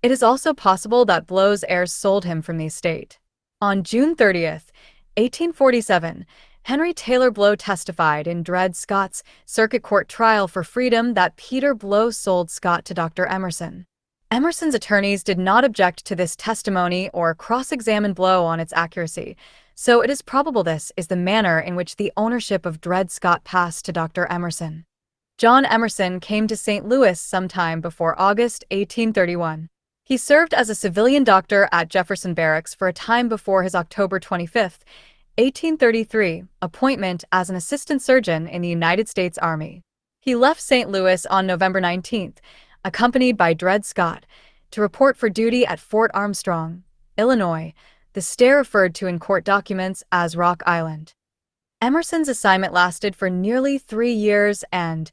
It is also possible that Blow's heirs sold him from the estate. On June 30, 1847, Henry Taylor Blow testified in Dred Scott's Circuit Court trial for freedom that Peter Blow sold Scott to Dr. Emerson. Emerson's attorneys did not object to this testimony or cross-examine Blow on its accuracy, so it is probable this is the manner in which the ownership of Dred Scott passed to Dr. Emerson. John Emerson came to St. Louis sometime before August 1831. He served as a civilian doctor at Jefferson Barracks for a time before his October 25, 1833, appointment as an assistant surgeon in the United States Army. He left St. Louis on November 19th, accompanied by Dred Scott, to report for duty at Fort Armstrong, Illinois, the stay referred to in court documents as Rock Island. Emerson's assignment lasted for nearly 3 years and,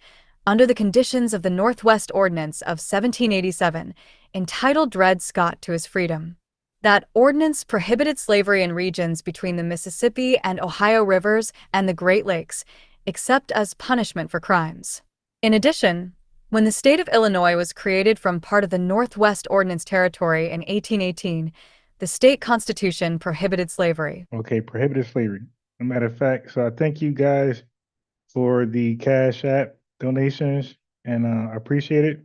under the conditions of the Northwest Ordinance of 1787, entitled Dred Scott to his freedom. That ordinance prohibited slavery in regions between the Mississippi and Ohio rivers and the Great Lakes, except as punishment for crimes. In addition, when the state of Illinois was created from part of the Northwest Ordinance Territory in 1818, the state constitution prohibited slavery. Okay, prohibited slavery. As a matter of fact, so I thank you guys for the Cash App donations, and I appreciate it.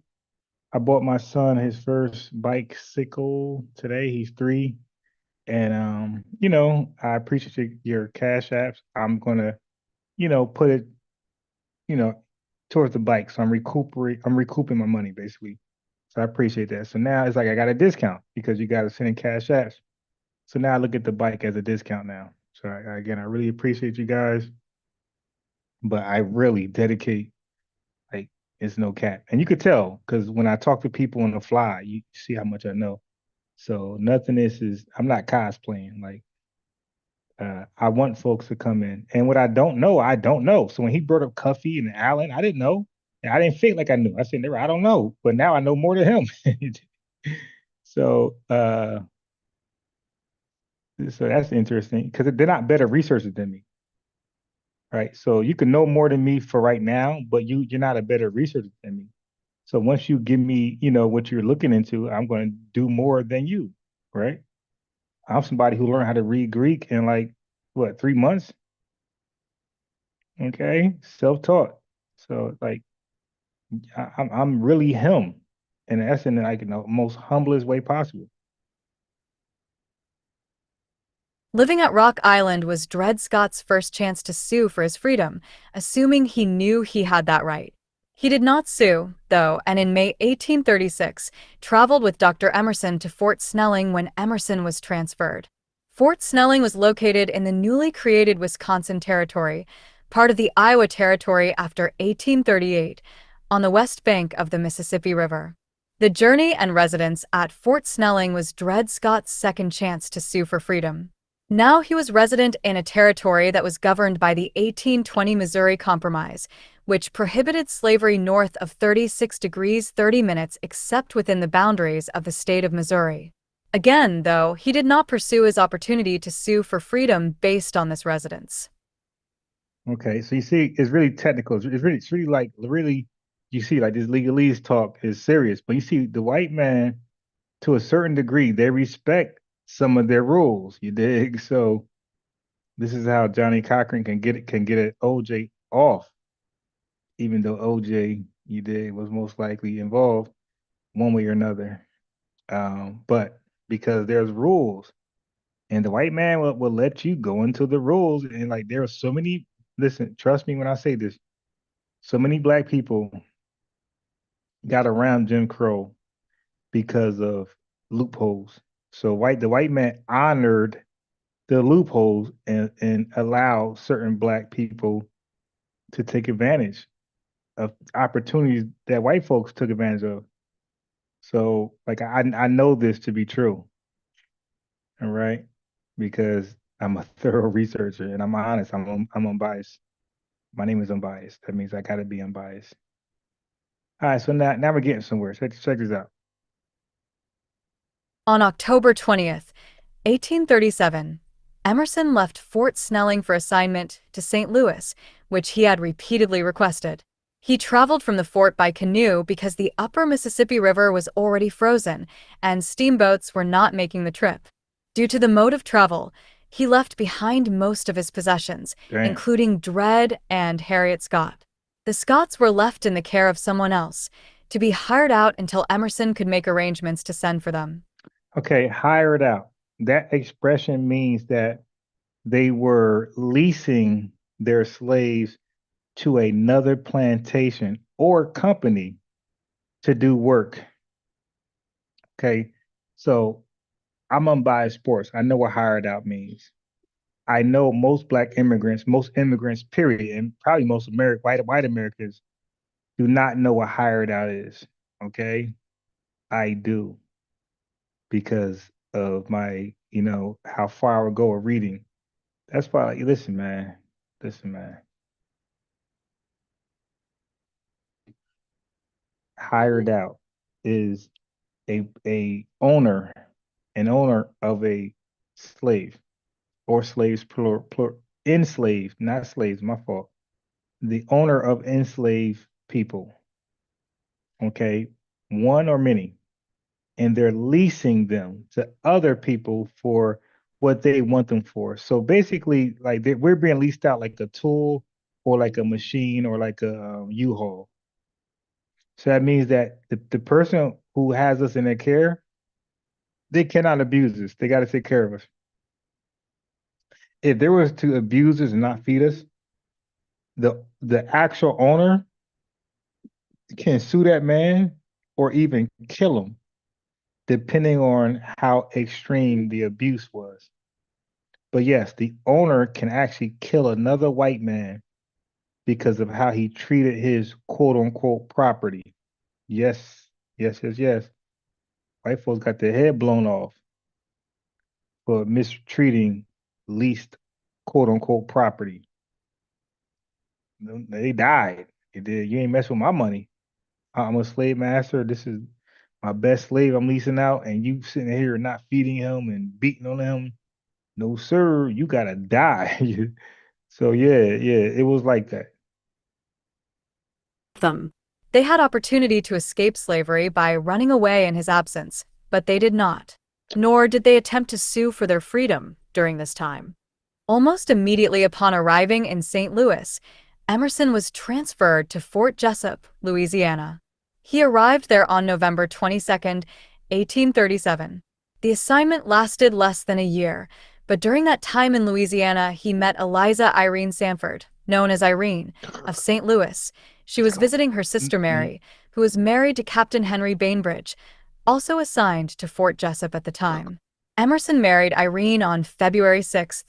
I bought my son his first bicycle today. He's 3, and I appreciate your Cash Apps. I'm gonna, put it, you know, towards the bike. So I'm recouping my money basically. So I appreciate that. So now it's like I got a discount because you got to send in Cash Apps. So now I look at the bike as a discount now. So again, I really appreciate you guys, but I really dedicate, like, it's no cap. And you could tell because when I talk to people on the fly, you see how much I know. So nothing I'm not cosplaying. Like, I want folks to come in. And what I don't know. So when he brought up Cuffy and Allen, I didn't know. And I didn't fake like I knew. I said, never, I don't know. But now I know more than him. So so that's interesting because they're not better researchers than me. Right. So you can know more than me for right now, but you're not a better researcher than me. So once you give me, what you're looking into, I'm going to do more than you. Right. I'm somebody who learned how to read Greek in like what, 3 months? Okay. Self-taught. So like I'm really him. And that's in like the most humblest way possible. Living at Rock Island was Dred Scott's first chance to sue for his freedom, assuming he knew he had that right. He did not sue, though, and in May 1836, traveled with Dr. Emerson to Fort Snelling when Emerson was transferred. Fort Snelling was located in the newly created Wisconsin Territory, part of the Iowa Territory after 1838, on the west bank of the Mississippi River. The journey and residence at Fort Snelling was Dred Scott's second chance to sue for freedom. Now he was resident in a territory that was governed by the 1820 Missouri Compromise, which prohibited slavery north of 36 degrees 30 minutes except within the boundaries of the state of Missouri. Again, though, he did not pursue his opportunity to sue for freedom based on this residence. Okay, so you see, it's really technical. It's really like really. You see, like this legalese talk is serious, but you see, the white man, to a certain degree, they respect some of their rules. You dig? So this is how Johnny Cochran can get OJ off, even though OJ, you dig, was most likely involved one way or another. But because there's rules, and the white man will let you go into the rules, and like there are so many. Listen, trust me when I say this. So many black people got around Jim Crow because of loopholes. So the white man honored the loopholes and allowed certain black people to take advantage of opportunities that white folks took advantage of. So like I know this to be true. All right. Because I'm a thorough researcher and I'm honest. I'm unbiased. My name is unbiased. That means I gotta be unbiased. All right, so now we're getting somewhere. Check this out. On October 20th, 1837, Emerson left Fort Snelling for assignment to St. Louis, which he had repeatedly requested. He traveled from the fort by canoe because the upper Mississippi River was already frozen and steamboats were not making the trip. Due to the mode of travel, he left behind most of his possessions, Damn. including Dred and Harriet Scott. The Scotts were left in the care of someone else, to be hired out until Emerson could make arrangements to send for them. Okay, hired out. That expression means that they were leasing their slaves to another plantation or company to do work. Okay, so I'm unbiased sports. I know what hired out means. I know most black immigrants, most immigrants, period, and probably most white Americans do not know what hired out is. Okay, I do because of my, how far I would go of reading. That's why, like, listen, man. Hired out is a owner, an owner of a slave or slaves plural, enslaved, not slaves, my fault. The owner of enslaved people, okay, one or many, and they're leasing them to other people for what they want them for. So basically, like we're being leased out like a tool or like a machine or like a U-Haul. So that means that the person who has us in their care, they cannot abuse us. They got to take care of us. If there was to abuse us and not feed us, the actual owner can sue that man or even kill him, depending on how extreme the abuse was. But yes, the owner can actually kill another white man because of how he treated his quote unquote property. Yes, yes. White folks got their head blown off for mistreating leased quote unquote property. They died. They did. You ain't mess with my money. I'm a slave master. This is my best slave I'm leasing out, and you sitting here not feeding him and beating on him. No, sir, you gotta die. So yeah, it was like that. Them. They had opportunity to escape slavery by running away in his absence, but they did not. Nor did they attempt to sue for their freedom during this time. Almost immediately upon arriving in St. Louis, Emerson was transferred to Fort Jessup, Louisiana. He arrived there on November 22nd, 1837. The assignment lasted less than a year, but during that time in Louisiana, he met Eliza Irene Sanford, known as Irene, of St. Louis. She was visiting her sister Mary, who was married to Captain Henry Bainbridge, also assigned to Fort Jessup at the time. Emerson married Irene on February 6,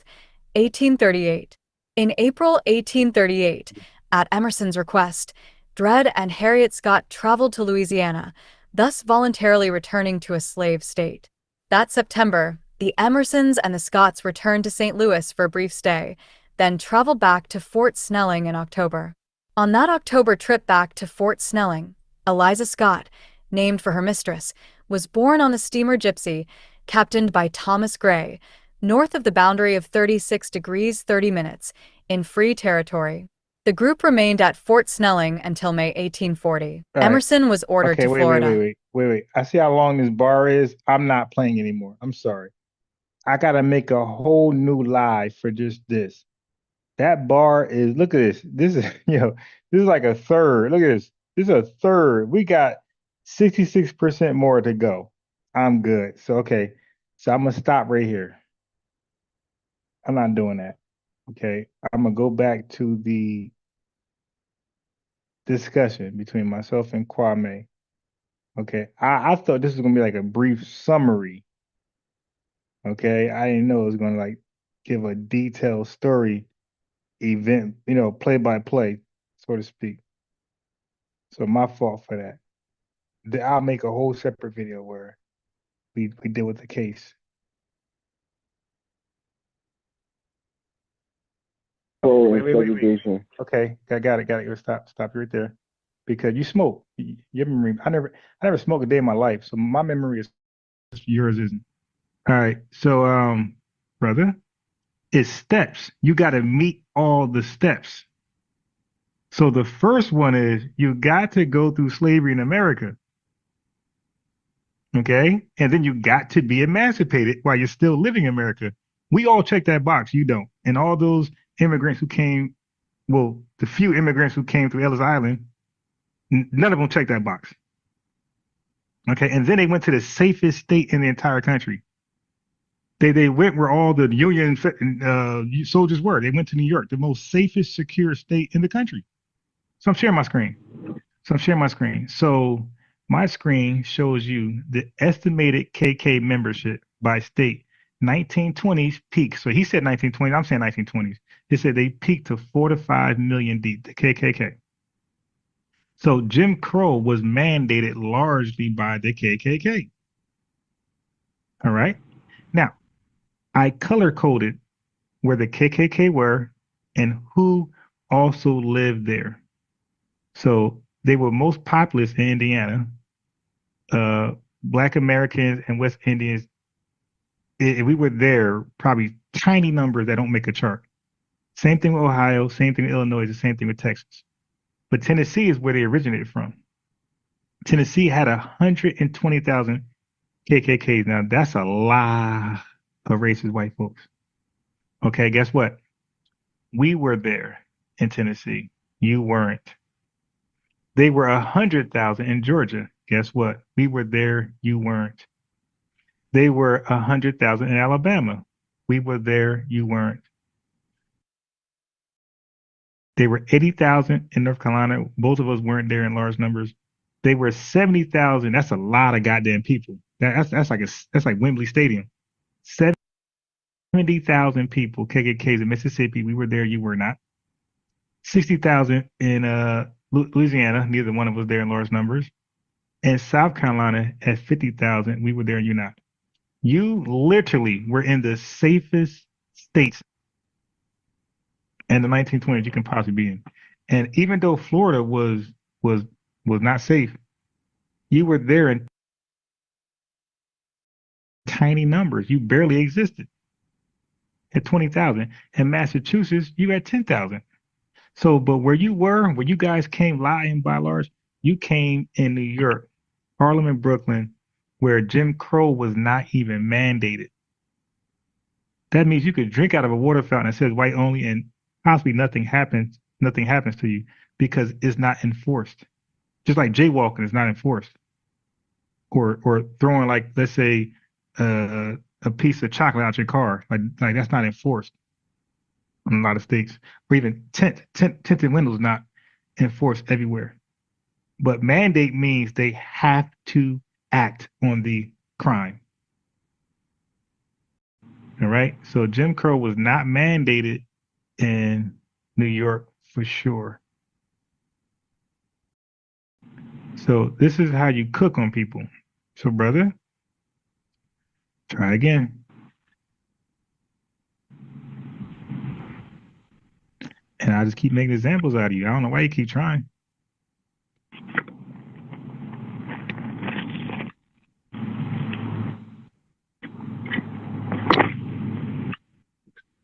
1838. In April 1838, at Emerson's request, Dred and Harriet Scott traveled to Louisiana, thus voluntarily returning to a slave state. That September, the Emersons and the Scotts returned to St. Louis for a brief stay, then traveled back to Fort Snelling in October. On that October trip back to Fort Snelling, Eliza Scott, named for her mistress, was born on the steamer Gypsy, captained by Thomas Gray, north of the boundary of 36 degrees 30 minutes, in free territory. The group remained at Fort Snelling until May 1840. All right. Emerson was ordered to Florida. Wait. I see how long this bar is. I'm not playing anymore. I'm sorry. I gotta make a whole new live for just this. That bar is, look at this. This is, this is like a third. Look at this. This is a third. We got 66% more to go. I'm good. So, okay. So I'm gonna stop right here. I'm not doing that. Okay. I'm gonna go back to the discussion between myself and Kwame. Okay. I thought this was gonna be like a brief summary. Okay. I didn't know it was gonna like give a detailed story event, play by play, so to speak. So my fault for that. I'll make a whole separate video where we deal with the case. Oh, wait. Okay, I got it. Stop right there, because you smoke. Your memory. I never smoked a day in my life, so my memory is yours isn't. All right, so brother, it's steps. You got to meet all the steps. So the first one is you got to go through slavery in America. Okay, and then you got to be emancipated while you're still living in America. We all check that box. You don't. And all those immigrants who came, well, the few immigrants who came through Ellis Island, none of them checked that box. Okay, and then they went to the safest state in the entire country. They went where all the Union soldiers were. They went to New York, the most safest, secure state in the country. So I'm sharing my screen. So my screen shows you the estimated KK membership by state. 1920s peak. So he said 1920s. I'm saying 1920s. He said they peaked to 4 to 5 million deep, the KKK. So Jim Crow was mandated largely by the KKK. All right. Now, I color coded where the KKK were and who also lived there. So they were most populous in Indiana. Black Americans and West Indians, we were there, probably tiny numbers that don't make a chart. Same thing with Ohio, same thing with Illinois, the same thing with Texas. But Tennessee is where they originated from. Tennessee had 120,000 KKKs. Now, that's a lot of racist white folks. Okay, guess what? We were there in Tennessee. You weren't. They were 100,000 in Georgia. Guess what? We were there. You weren't. They were 100,000 in Alabama. We were there. You weren't. They were 80,000 in North Carolina. Both of us weren't there in large numbers. They were 70,000. That's a lot of goddamn people. That's like Wembley Stadium. 70,000 people, KKKs in Mississippi. We were there. You were not. 60,000 in Louisiana. Neither one of us there in large numbers. And South Carolina at 50,000. We were there. You not. You literally were in the safest states in the 1920s you can possibly be in. And even though Florida was not safe, you were there in tiny numbers. You barely existed at 20,000. In Massachusetts, you had 10,000. So, but where you guys came lying by large, you came in New York, Harlem and Brooklyn, where Jim Crow was not even mandated. That means you could drink out of a water fountain that says white only and possibly nothing happens to you because it's not enforced. Just like jaywalking is not enforced. Or throwing, like, let's say, a piece of chocolate out your car. Like that's not enforced in a lot of states. Or even tinted windows not enforced everywhere. But mandate means they have to act on the crime. All right. So Jim Crow was not mandated in New York for sure. So this is how you cook on people. So brother, try again. And I just keep making examples out of you. I don't know why you keep trying.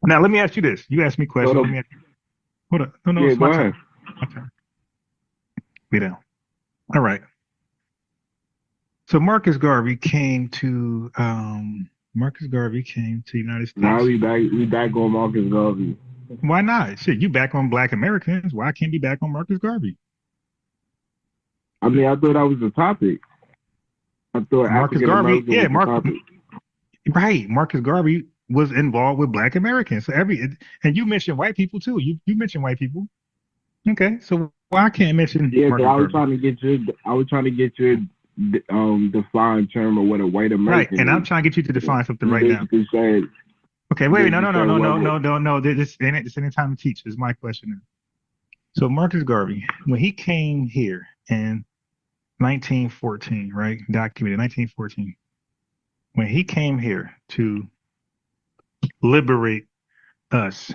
Now let me ask you this. You asked me questions. Let me ask you. Hold up. No, Yeah, it's my go turn. ahead. My turn. Be down. All right. So Marcus Garvey came to the United States. Now we back on Marcus Garvey. Why not? Shit, you back on Black Americans. Why can't be back on Marcus Garvey? I mean, I thought that was the topic. I thought Marcus African Garvey, American yeah, was the topic. Right. Marcus Garvey was involved with Black Americans. So and you mentioned white people too. You mentioned white people. Okay, so why I can't mention Yeah, Marcus but I was Garvey? trying to get your defined term of what a white American Right, and is. I'm trying to get you to define something You right now. basically said, Okay, wait, no. This ain't time to teach. This is my question now. So Marcus Garvey, when he came here in 1914, right? Documented 1914. When he came here to liberate us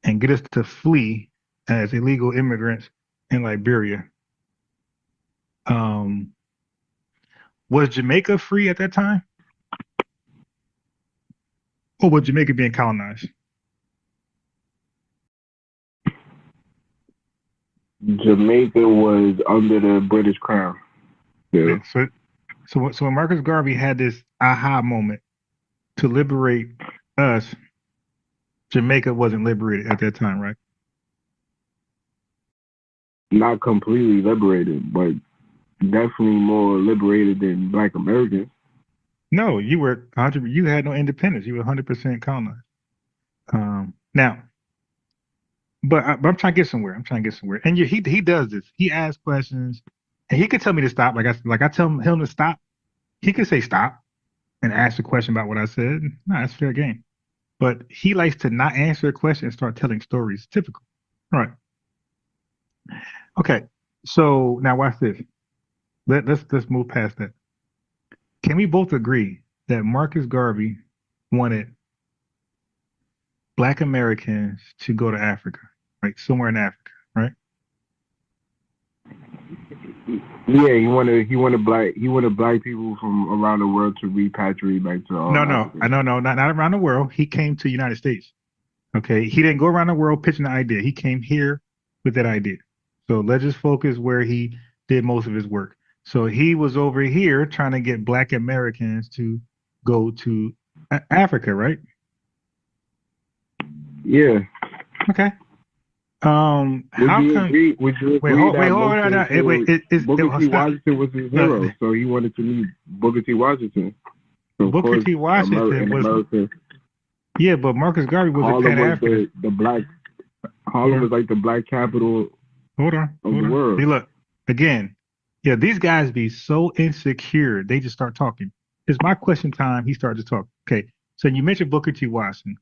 and get us to flee as illegal immigrants in Liberia, was Jamaica free at that time? Or was Jamaica being colonized? Jamaica was under the British Crown. Yeah. So when Marcus Garvey had this aha moment to liberate us, Jamaica wasn't liberated at that time, right? Not completely liberated, but definitely more liberated than Black Americans. No, you had no independence. You were 100% colonized. Now, but I'm trying to get somewhere. And he does this. He asks questions, and he could tell me to stop. Like I tell him to stop. He could say stop and ask a question about what I said. No, that's fair game. But he likes to not answer a question and start telling stories. Typical. All right. Okay. So now watch this. Let's move past that. Can we both agree that Marcus Garvey wanted Black Americans to go to Africa, right? Somewhere in Africa, right? Yeah, he wanted black people from around the world to repatriate back to Africa. Not around the world. He came to the United States. Okay, he didn't go around the world pitching the idea. He came here with that idea. So let's just focus where he did most of his work. So he was over here trying to get Black Americans to go to Africa, right? Yeah. Okay. How come? Would you agree Booker T. Washington was his hero, so he wanted to meet Booker T. Washington. So Booker T. Washington was America. Yeah, but Marcus Garvey was a Pan-Africanist. Harlem was like the black capital of the world. See, look, again, yeah, these guys be so insecure, they just start talking. It's my question time, he started to talk. Okay, so you mentioned Booker T. Washington.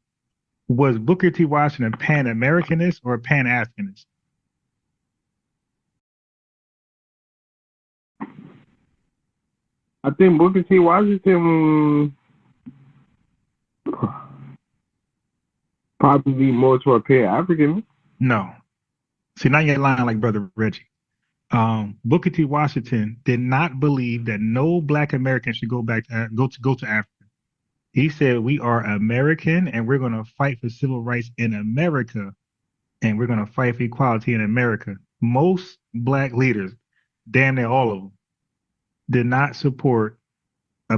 Was Booker T. Washington a Pan-Americanist or a Pan-Africanist? I think Booker T. Washington probably more to a Pan-African. No. See, now you're lying like Brother Reggie. Booker T. Washington did not believe that no Black American should go to Africa. He said, we are American and we're going to fight for civil rights in America and we're going to fight for equality in America. Most Black leaders, damn near all of them, did not support a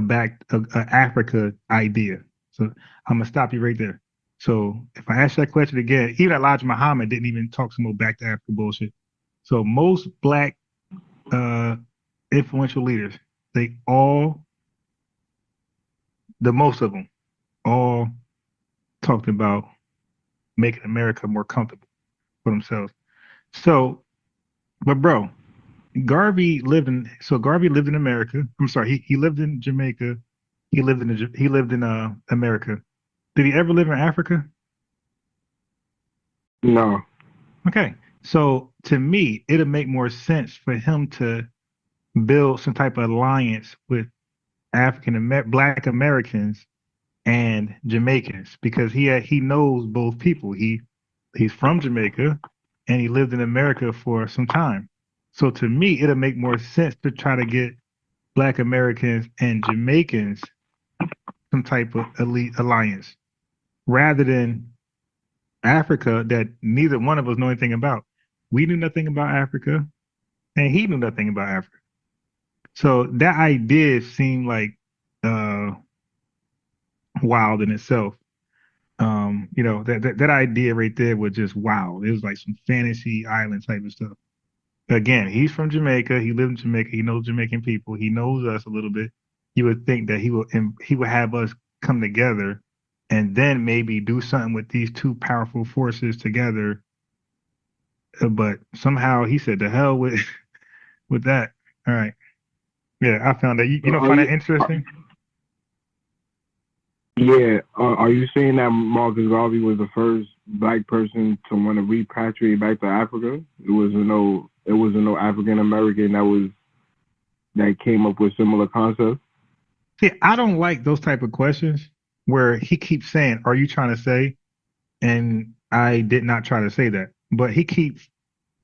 Africa idea. So I'm going to stop you right there. So if I ask that question again, even Elijah Muhammad didn't even talk some more back to Africa bullshit. So most Black influential leaders, most of them all talked about making America more comfortable for themselves. So, but bro, Garvey lived in America. I'm sorry, he lived in Jamaica. He lived in America. Did he ever live in Africa? No. Okay. So to me, it'll make more sense for him to build some type of alliance with Black Americans and Jamaicans because he knows both people. He's from Jamaica and he lived in America for some time. So to me, it'll make more sense to try to get Black Americans and Jamaicans some type of elite alliance rather than Africa that neither one of us know anything about. We knew nothing about Africa and he knew nothing about Africa. So that idea seemed like wild in itself. That idea right there was just wild. It was like some fantasy island type of stuff. Again, he's from Jamaica. He lived in Jamaica. He knows Jamaican people. He knows us a little bit. You would think that he would have us come together and then maybe do something with these two powerful forces together. But somehow he said, "The hell with with that." All right. Yeah, I found that. You don't find that interesting? Yeah. Are you saying that Marcus Garvey was the first Black person to want to repatriate back to Africa? It was no African American that came up with similar concepts. See, I don't like those type of questions where he keeps saying, "Are you trying to say?" And I did not try to say that, but he keeps.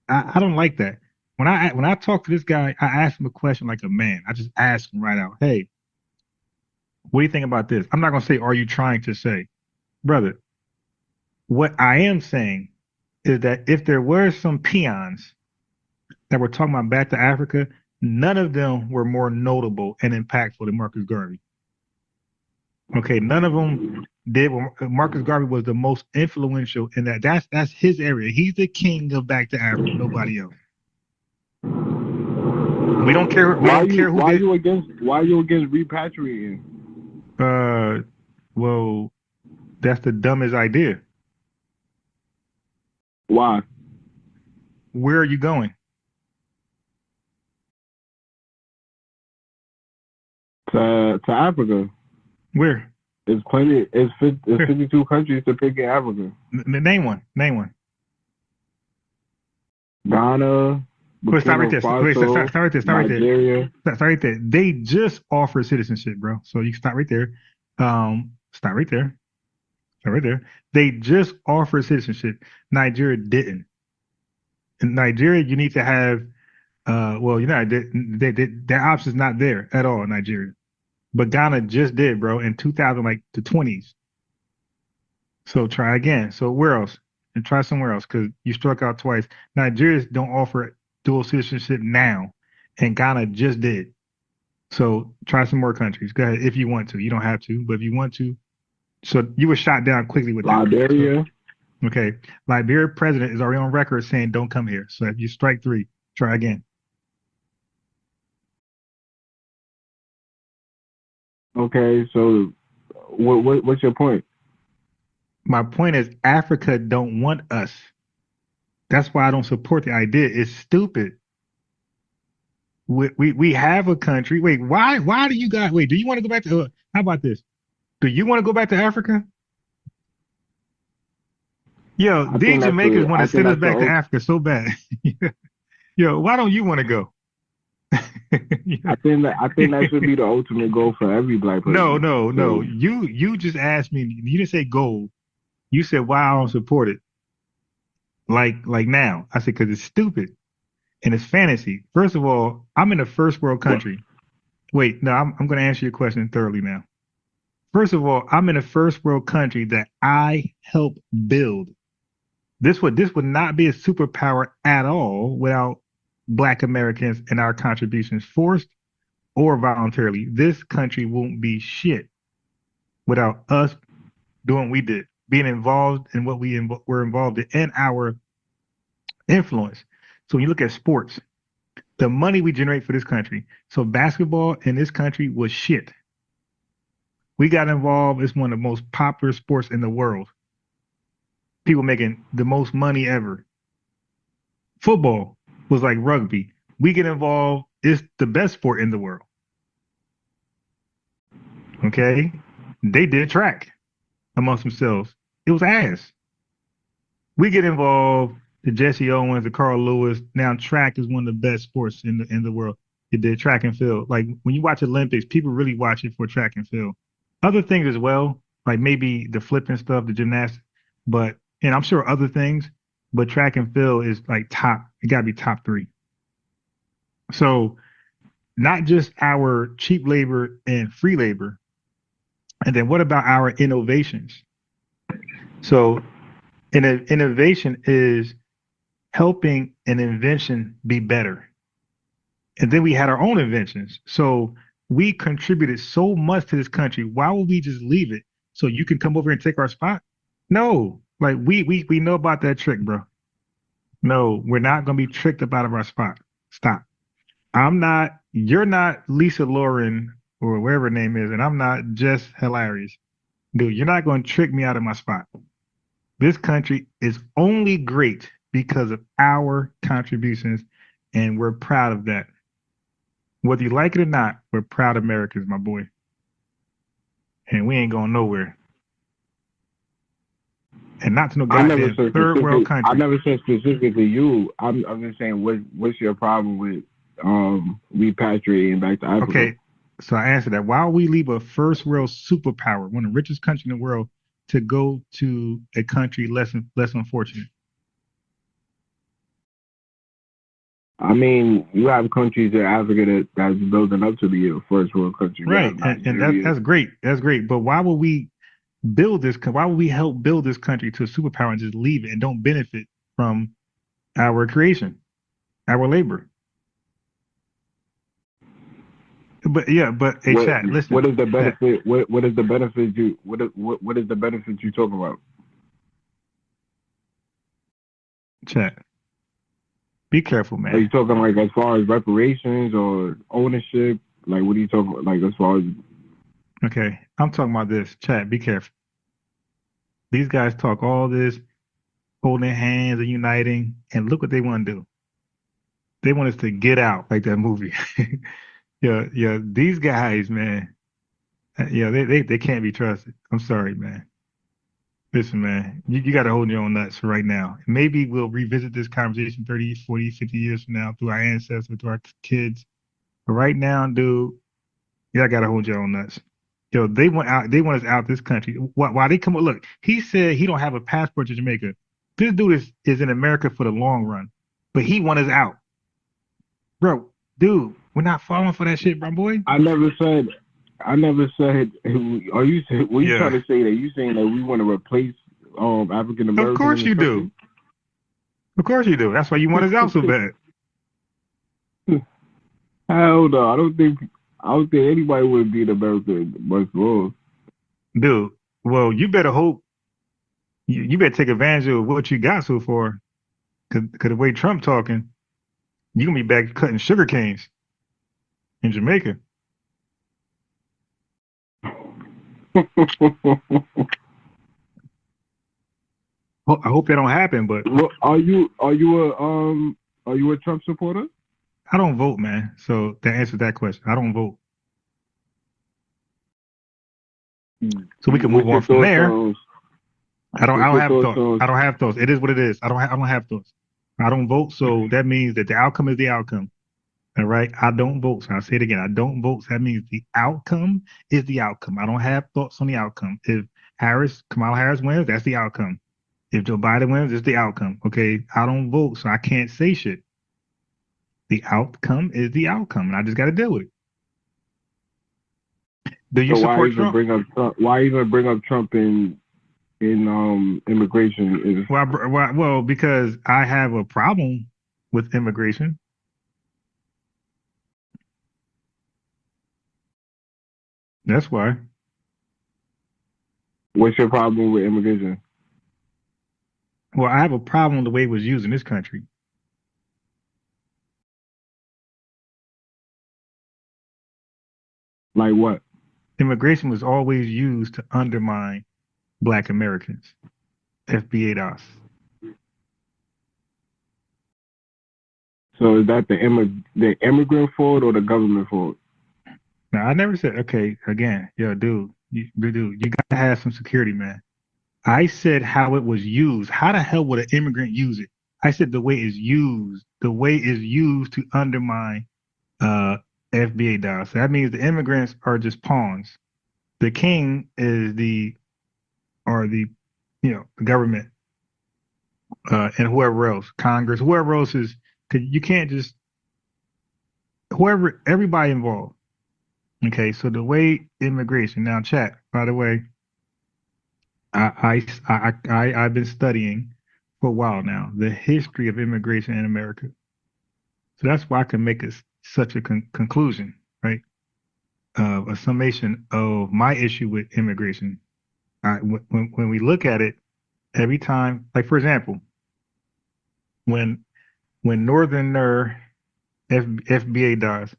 I don't like that. When I talk to this guy, I ask him a question like a man. I just ask him right out, "Hey, what do you think about this?" I'm not gonna say, "Are you trying to say?" Brother, what I am saying is that if there were some peons that were talking about back to Africa, none of them were more notable and impactful than Marcus Garvey. Okay, none of them did. Marcus Garvey was the most influential in that. That's his area. He's the king of back to Africa. Nobody else. We don't care. We don't care who why did. you against repatriating? Well, that's the dumbest idea. Why? Where are you going? To Africa. Where? It's plenty. It's 52 countries to pick in Africa. Name one. Name one. Ghana. Stop right there. Stop right there. Nigeria. Stop right there. They just offered citizenship, bro. So you can stop right there. Stop right there. Stop right there. They just offered citizenship. Nigeria didn't. In Nigeria, you need to have. Their option's not there at all in Nigeria. But Ghana just did, bro, in 2000, like the 20s. So try again. So where else? And try somewhere else because you struck out twice. Nigerians don't offer dual citizenship now, and Ghana just did. So try some more countries. Go ahead if you want to. You don't have to, but if you want to. So you were shot down quickly with that. Liberia. So, okay. Liberia president is already on record saying don't come here. So if you strike three, try again. Okay, so what's your point? My point is Africa don't want us. That's why I don't support the idea. It's stupid. We have a country. Wait, why do you guys wait? Do you want to go back to how about this? Do you want to go back to Africa? Yo, these Jamaicans want to send us back to Africa so bad. Yo, why don't you want to go? I think that should be the ultimate goal for every Black person. No. You just asked me. You didn't say goal. You said why I don't support it. Like now, I said because it's stupid and it's fantasy. First of all, I'm in a first world country. Wait, no, I'm going to answer your question thoroughly now. First of all, I'm in a first world country that I helped build. This would not be a superpower at all without Black Americans and our contributions, forced or voluntarily. This country won't be shit without us doing what we did, being involved in what we were involved in, and our influence. So when you look at sports, the money we generate for this country. So basketball in this country was shit. We got involved. It's one of the most popular sports in the world. People making the most money ever. Football was like rugby. We get involved. It's the best sport in the world. Okay? They did track. amongst themselves. It was ass. We get involved. The Jesse Owens, the Carl Lewis. Now track is one of the best sports in the world. It did track and field. Like when you watch Olympics, people really watch it for track and field. Other things as well, like maybe the flipping stuff, the gymnastics, but and I'm sure other things, but track and field is like top. It got to be top three. So not just our cheap labor and free labor, and then what about our innovations? So innovation is helping an invention be better. And then we had our own inventions. So we contributed so much to this country. Why would we just leave it so you can come over and take our spot? No, like we know about that trick, bro. No, we're not gonna be tricked up out of our spot. Stop. I'm not. You're not Lisa Lauren or whatever her name is, and I'm not just hilarious, dude. You're not gonna trick me out of my spot. This country is only great because of our contributions, and we're proud of that. Whether you like it or not, we're proud Americans, my boy. And we ain't going nowhere. And not to no goddamn third world country. I never said specifically you. I'm just saying, what's your problem with repatriating back to Africa? Okay, so I answered that. Why would we leave a first world superpower, one of the richest countries in the world, to go to a country less unfortunate? I mean, you have countries in Africa that's building up to be a first world country, right? And that's great. That's great. But why would we build this? Why would we help build this country to a superpower and just leave it and don't benefit from our creation, our labor? But yeah, but hey, chat. Listen. What is the benefit? What is the benefit you? What is the benefit you talking about? Chat. Be careful, man. Are you talking like as far as reparations or ownership? Like, what are you talking about? Like, as far as... Okay, I'm talking about this. Chat, be careful. These guys talk all this, holding hands and uniting, and look what they want to do. They want us to get out, like that movie. Yeah, these guys, man. Yeah, they can't be trusted. I'm sorry, man. Listen, man, you got to hold your own nuts right now. Maybe we'll revisit this conversation 30, 40, 50 years from now through our ancestors, through our kids. But right now, dude, y'all got to hold your own nuts. Yo, they want us out this country. Why they come? Look, he said he don't have a passport to Jamaica. This dude is in America for the long run, but he want us out. Bro, dude, we're not falling for that shit, my boy. I never said. Are you? Were you trying to say that? You saying that we want to replace African Americans? Of course you do. Of course you do. That's why you want us out so bad. Hell no! I don't think anybody would be in America much more. Dude, well, you better hope. You better take advantage of what you got so far, cause the way Trump talking, you gonna be back cutting sugar canes in Jamaica. I hope that don't happen, but well, are you a Trump supporter? I don't vote, man. So that answers that question. I don't vote. So we can move on from there. I don't have thoughts. I don't have thoughts. It is what it is. I don't have thoughts. I don't vote, so that means that the outcome is the outcome. All right. I don't vote. So I'll say it again. I don't vote. So that means the outcome is the outcome. I don't have thoughts on the outcome. If Kamala Harris wins, that's the outcome. If Joe Biden wins, it's the outcome. Okay. I don't vote, so I can't say shit. The outcome is the outcome, and I just got to deal with it. Do you support Trump? Why even bring up Trump in immigration? Well, because I have a problem with immigration. That's why. What's your problem with immigration? Well, I have a problem with the way it was used in this country. Like what? Immigration was always used to undermine Black Americans. FBA DOS. So is that the immigrant fault or the government fault? Now, I never said, okay, again, yo, dude, You got to have some security, man. I said how it was used. How the hell would an immigrant use it? I said the way it's used. The way it's used to undermine FBA dollars. So that means the immigrants are just pawns. The king is the the government and whoever else, Congress, whoever else is. Cause you can't just everybody involved. Okay, so the way immigration now, chat. By the way, I've been studying for a while now the history of immigration in America. So that's why I can make such a conclusion, right? A summation of my issue with immigration. When we look at it, every time, like for example, when Northerner FBA does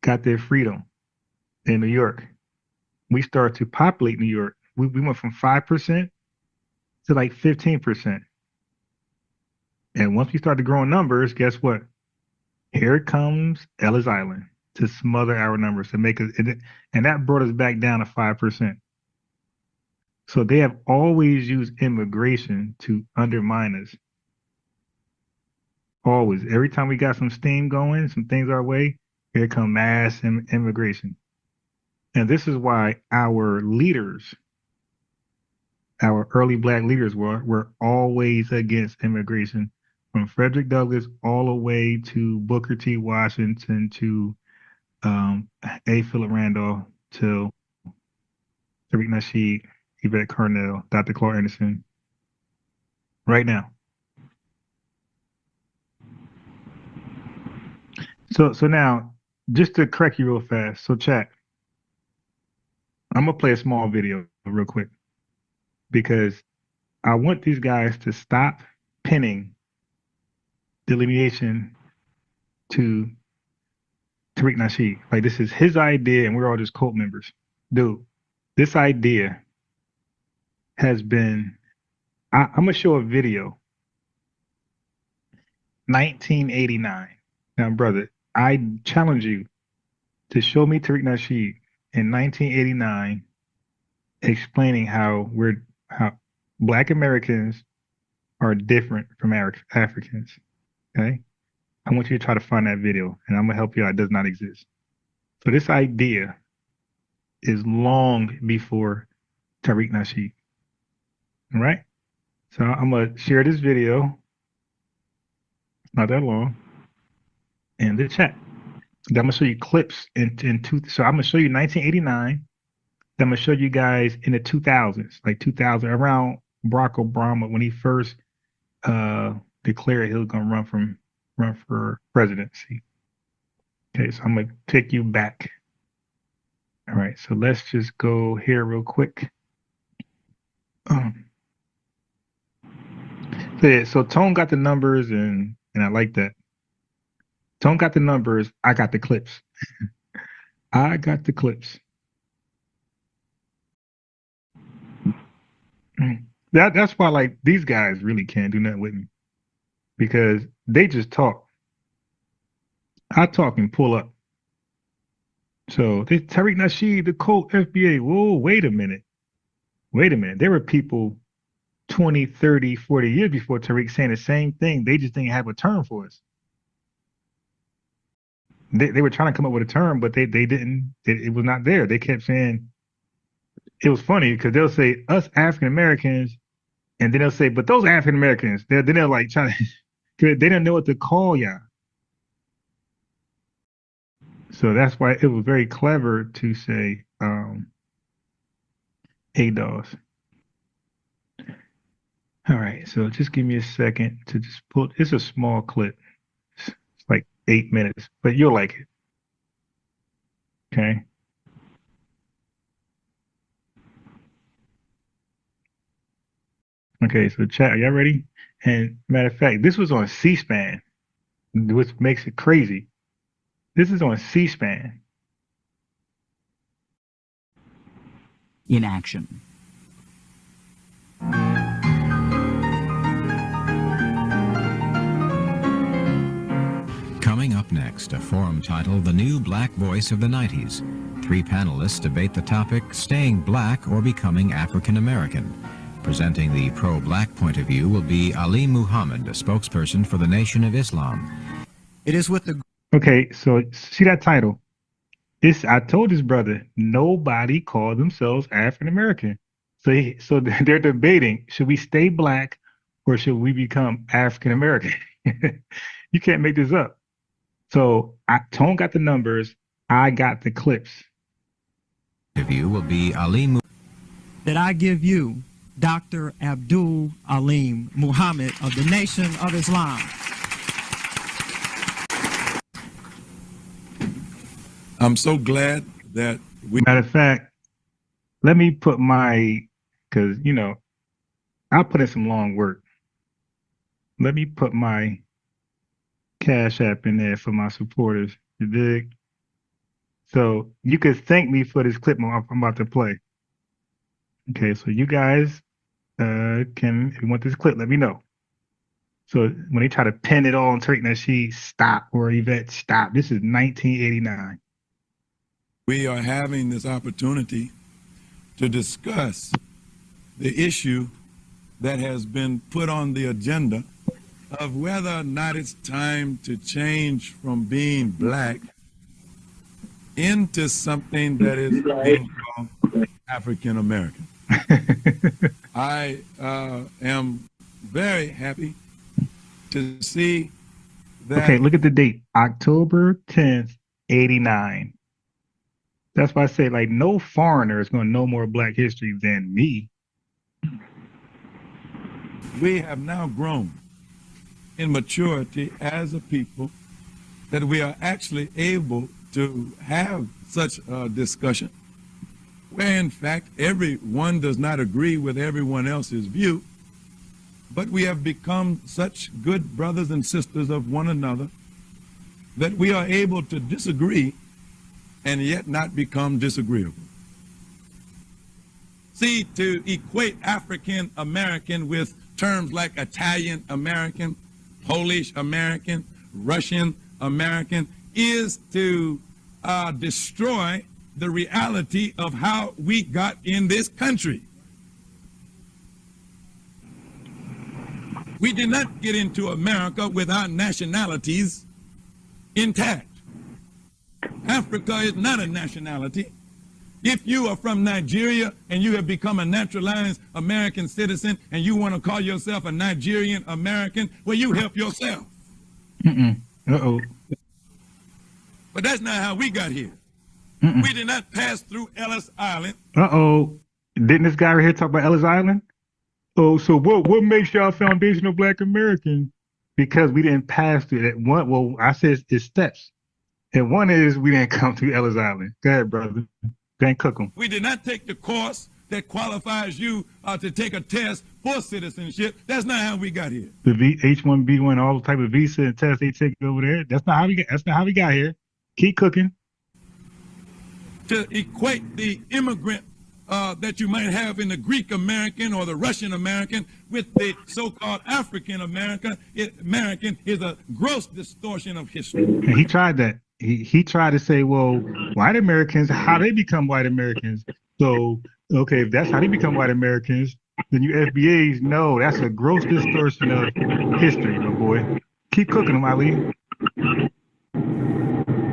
got their freedom in New York, we started to populate New York. We went from 5% to like 15%. And once we started growing numbers, guess what? Here comes Ellis Island to smother our numbers, to make us, and that brought us back down to 5%. So they have always used immigration to undermine us. Always. Every time we got some steam going, some things our way, here come mass immigration. And this is why our leaders, our early black leaders were always against immigration, from Frederick Douglass all the way to Booker T. Washington to A. Philip Randolph to Tariq Nasheed, Yvette Carnell, Dr. Clark Anderson, right now. So now, just to correct you real fast, so chat, I'm gonna play a small video real quick because I want these guys to stop pinning delineation to Tariq Nasheed. Like, this is his idea and we're all just cult members. Dude, this idea has been, I'm gonna show a video, 1989. Now, brother, I challenge you to show me Tariq Nasheed in 1989 explaining how Black Americans are different from Africans. Okay, I want you to try to find that video, and I'm gonna help you out. It does not exist. So this idea is long before Tariq Nasheed. All right. So I'm gonna share this video. Not that long. In the chat. I'm gonna show you clips so I'm gonna show you 1989. Then I'm gonna show you guys in the 2000s, like 2000, around Barack Obama when he first declared he was gonna run for presidency. Okay, so I'm gonna take you back. All right, so let's just go here real quick. So Tone got the numbers and I like that. Tone got the numbers, I got the clips. I got the clips. That's why, like, these guys really can't do nothing with me because they just talk. I talk and pull up. So they Tariq Nasheed, the cult FBA. Whoa, wait a minute. There were people 20, 30, 40 years before Tariq saying the same thing. They just didn't have a term for us. They were trying to come up with a term, but they didn't. It was not there. They kept saying, it was funny because they'll say us African Americans, and then they'll say, but those African Americans. Then they'll like try to, they didn't know what to call y'all. So that's why it was very clever to say ADOS. All right, so just give me a second to just pull. It's a small clip. It's like 8 minutes, but you'll like it. Okay. Okay, so chat, are y'all ready? And matter of fact, this was on C-SPAN, which makes it crazy. This is on C-SPAN. In action. Coming up next, a forum titled The New Black Voice of the 90s, three panelists debate the topic, staying black or becoming African American. Presenting the pro-black point of view will be Ali Muhammad, a spokesperson for the Nation of Islam. It is with the... Okay, so see that title? I told this brother, nobody called themselves African American. So they're debating, should we stay black or should we become African American? You can't make this up. So Tone got the numbers, I got the clips. The view will be That I give you Dr. Abdul Alim Muhammad of the Nation of Islam. I'm so glad that we... Matter of fact, let me put because, I put in some long work. Let me put my Cash App in there for my supporters. You dig? So you can thank me for this clip I'm about to play. Okay, so you guys if you want this clip, let me know. So when they try to pin it all on Turkey Nasheed, stop, or Yvette, stop. This is 1989. We are having this opportunity to discuss the issue that has been put on the agenda of whether or not it's time to change from being black into something that is being called African American. I am very happy to see that. Okay, look at the date, October 10th, 89. That's why I say, like, no foreigner is going to know more black history than me. We have now grown in maturity as a people that we are actually able to have such a discussion where, in fact, everyone does not agree with everyone else's view, but we have become such good brothers and sisters of one another that we are able to disagree and yet not become disagreeable. See, to equate African American with terms like Italian American, Polish American, Russian American is to destroy the reality of how we got in this country. We did not get into America with our nationalities intact. Africa is not a nationality. If you are from Nigeria and you have become a naturalized American citizen and you want to call yourself a Nigerian American, well, you help yourself. Uh-oh. But that's not how we got here. We did not pass through Ellis Island. Uh-oh. Didn't this guy right here talk about Ellis Island? Oh, so what makes y'all foundational black Americans? Because we didn't pass through that one. Well, I said it's steps. And one is we didn't come through Ellis Island. Go ahead, brother. Go ahead, cook them. We did not take the course that qualifies you to take a test for citizenship. That's not how we got here. The H1B1, all the type of visa and tests they take over there. That's not how we got here. Keep cooking. To equate the immigrant that you might have in the Greek American or the Russian American with the so-called African American is a gross distortion of history. And he tried that. He tried to say, well, white Americans, how they become white Americans. So, okay, if that's how they become white Americans, then you FBAs know that's a gross distortion of history, my boy. Keep cooking them, Ali.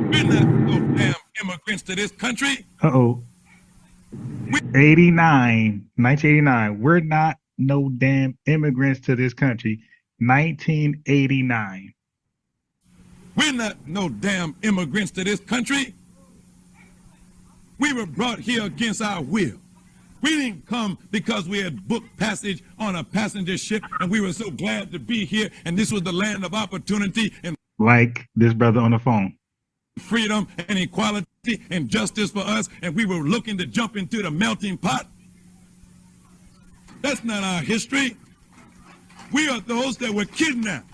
We're not no damn immigrants to this country. Uh-oh. 1989. We're not no damn immigrants to this country. 1989. We're not no damn immigrants to this country. We were brought here against our will. We didn't come because we had booked passage on a passenger ship and we were so glad to be here and this was the land of opportunity and like this brother on the phone. Freedom and equality and justice for us, and we were looking to jump into the melting pot. That's not our history. We are those that were kidnapped,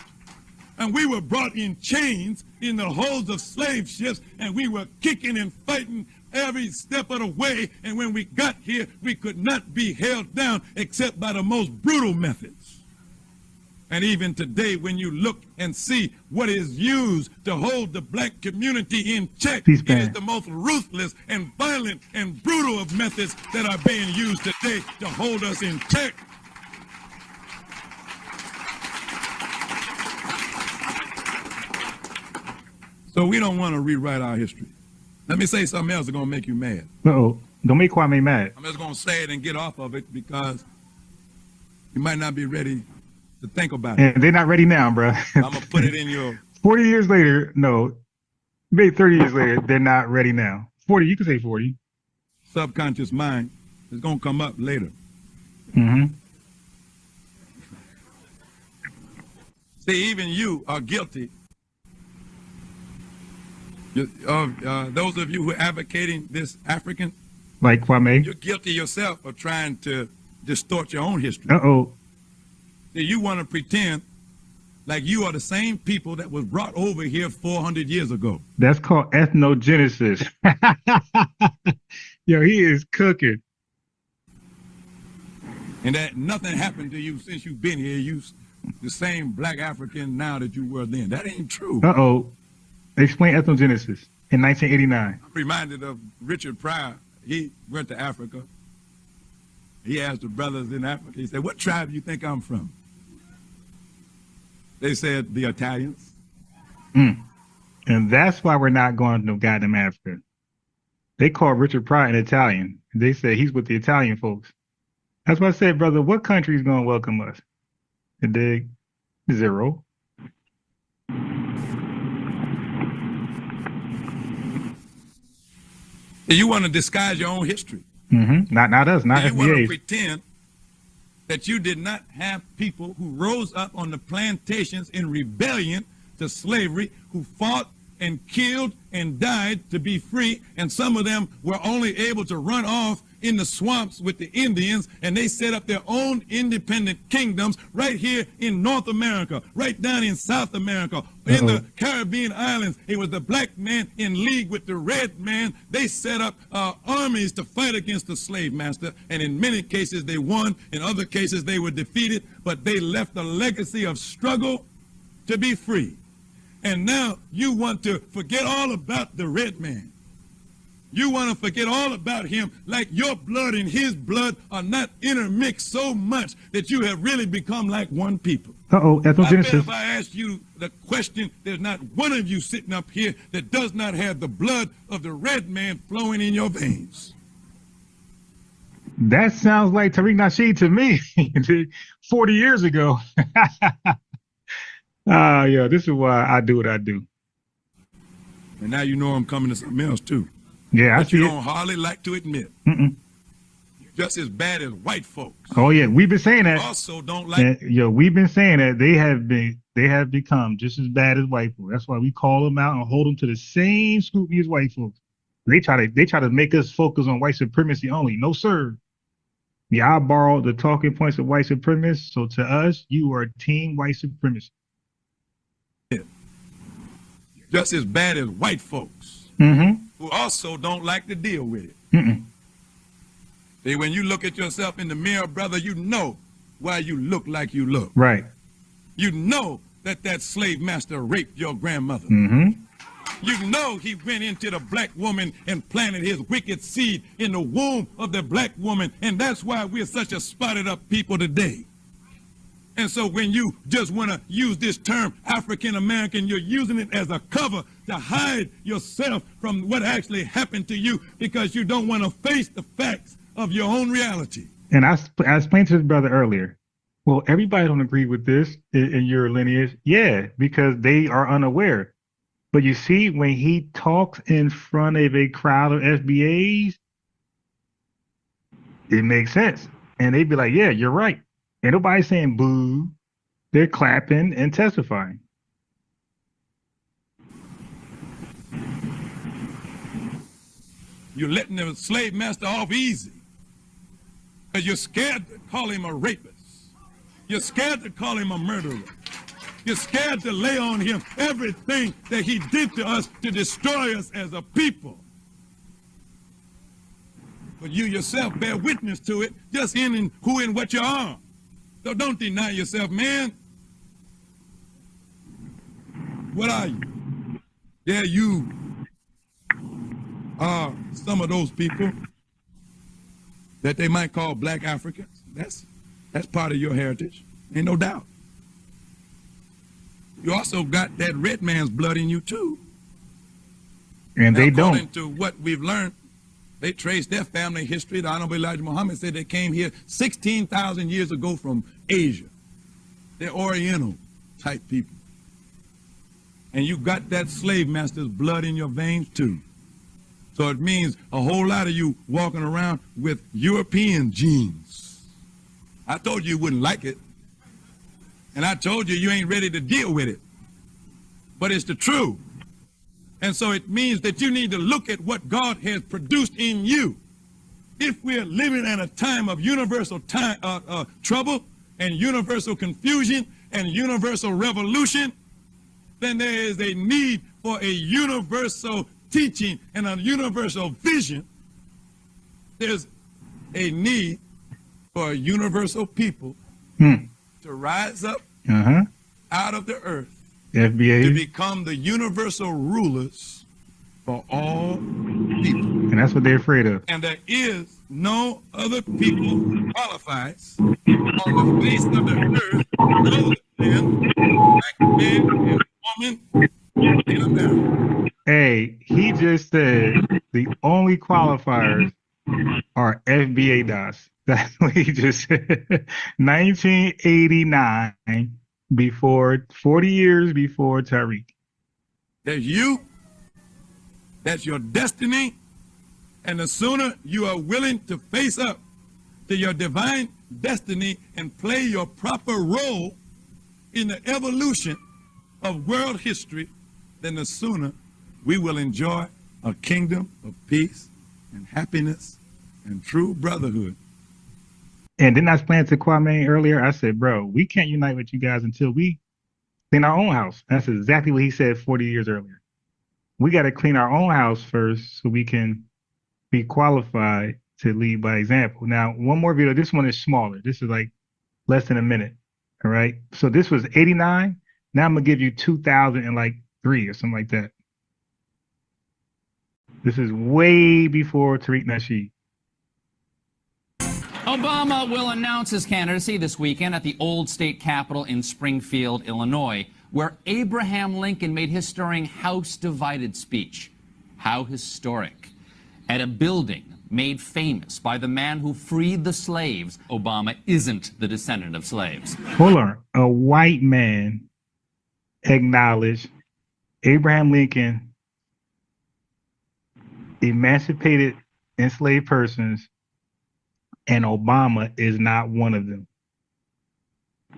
and we were brought in chains in the holds of slave ships, and we were kicking and fighting every step of the way, and when we got here, we could not be held down except by the most brutal methods. And even today, when you look and see what is used to hold the black community in check, it is the most ruthless and violent and brutal of methods that are being used today to hold us in check. So we don't want to rewrite our history. Let me say something else that's going to make you mad. Uh-oh. Don't make Kwame mad. I'm just going to say it and get off of it because you might not be ready to think about it. And they're not ready now, bro. I'm going to put it in your... 40 years later, no, maybe 30 years later, they're not ready now. 40, you can say 40. Subconscious mind is going to come up later. Mm-hmm. See, even you are guilty. Those of you who are advocating this African, like Kwame, you're guilty yourself of trying to distort your own history. Uh-oh. You want to pretend like you are the same people that was brought over here 400 years ago. That's called ethnogenesis. Yo, he is cooking. And that nothing happened to you since you've been here. You the same black African now that you were then. That ain't true. Uh-oh. Explain ethnogenesis in 1989. I'm reminded of Richard Pryor. He went to Africa. He asked the brothers in Africa, he said, what tribe do you think I'm from? They said, the Italians. And that's why we're not going to no goddamn Africa. They called Richard Pryor an Italian. They said he's with the Italian folks. That's why I said, brother, what country is going to welcome us? You dig? Zero. You want to disguise your own history. Not us, not FBA. You want to pretend that you did not have people who rose up on the plantations in rebellion to slavery, who fought and killed and died to be free, and some of them were only able to run off in the swamps with the Indians, and they set up their own independent kingdoms right here in North America, right down in South America, in the Caribbean islands. It was the black man in league with the red man. They set up armies to fight against the slave master, and in many cases they won, in other cases they were defeated, but they left a legacy of struggle to be free. And now you want to forget all about the red man. You want to forget all about him, like your blood and his blood are not intermixed so much that you have really become like one people. Ethnogenesis. I bet if I ask you the question, there's not one of you sitting up here that does not have the blood of the red man flowing in your veins. That sounds like Tariq Nasheed to me 40 years ago. Yeah, this is why I do what I do. And now you know I'm coming to something else too. Yeah, but you don't hardly like to admit. You're just as bad as white folks. Oh yeah, we've been saying that. Also don't like. We've been saying that they have become just as bad as white folks. That's why we call them out and hold them to the same scrutiny as white folks. They try to make us focus on white supremacy only. No sir. Yeah, I borrowed the talking points of white supremacists. So to us, you are team white supremacy. Just as bad as white folks. Who also don't like to deal with it. See, when you look at yourself in the mirror, brother, you know why you look like you look. Right. You know that slave master raped your grandmother. You know he went into the black woman and planted his wicked seed in the womb of the black woman, and that's why we're such a spotted up people today. And so when you just want to use this term African American, you're using it as a cover to hide yourself from what actually happened to you because you don't want to face the facts of your own reality. And I explained to his brother earlier, well, everybody don't agree with this in your lineage. Yeah, because they are unaware. But you see, when he talks in front of a crowd of FBAs, it makes sense. And they'd be like, yeah, you're right. Ain't nobody saying boo. They're clapping and testifying. You're letting the slave master off easy because you're scared to call him a rapist. You're scared to call him a murderer. You're scared to lay on him everything that he did to us to destroy us as a people. But you yourself bear witness to it just in who and what you are. So don't deny yourself, man. What are you? Yeah, you are some of those people that they might call black Africans. That's part of your heritage, ain't no doubt. You also got that red man's blood in you too. And they don't. According to what we've learned, they trace their family history. The Honorable Elijah Muhammad said they came here 16,000 years ago from Asia. They're Oriental type people. And you got that slave master's blood in your veins too. So it means a whole lot of you walking around with European genes. I told you wouldn't like it. And I told you ain't ready to deal with it. But it's the truth. And so it means that you need to look at what God has produced in you. If we're living in a time of universal trouble and universal confusion and universal revolution, then there is a need for a universal teaching and a universal vision. There's a need for a universal people to rise up out of the earth, FBA, to become the universal rulers for all people. And that's what they're afraid of. And there is no other people who qualifies on the face of the earth other than black men and women in America. Hey, he just said the only qualifiers are FBA dots. That's what he just said. 1989, before 40 years before Tariq. There's you. That's your destiny. And the sooner you are willing to face up to your divine destiny and play your proper role in the evolution of world history, then the sooner we will enjoy a kingdom of peace and happiness and true brotherhood. And then I explained to Kwame earlier, I said, bro, we can't unite with you guys until we clean our own house. That's exactly what he said 40 years earlier. We got to clean our own house first so we can be qualified to lead by example. Now, one more video. This one is smaller. This is like less than a minute. All right. So this was 89. Now I'm going to give you 2003 or something like that. This is way before Tariq Nasheed. Obama will announce his candidacy this weekend at the old state capitol in Springfield, Illinois, where Abraham Lincoln made his stirring House Divided speech. How historic. At a building made famous by the man who freed the slaves, Obama isn't the descendant of slaves. Hold on. A white man acknowledged Abraham Lincoln emancipated enslaved persons, and Obama is not one of them.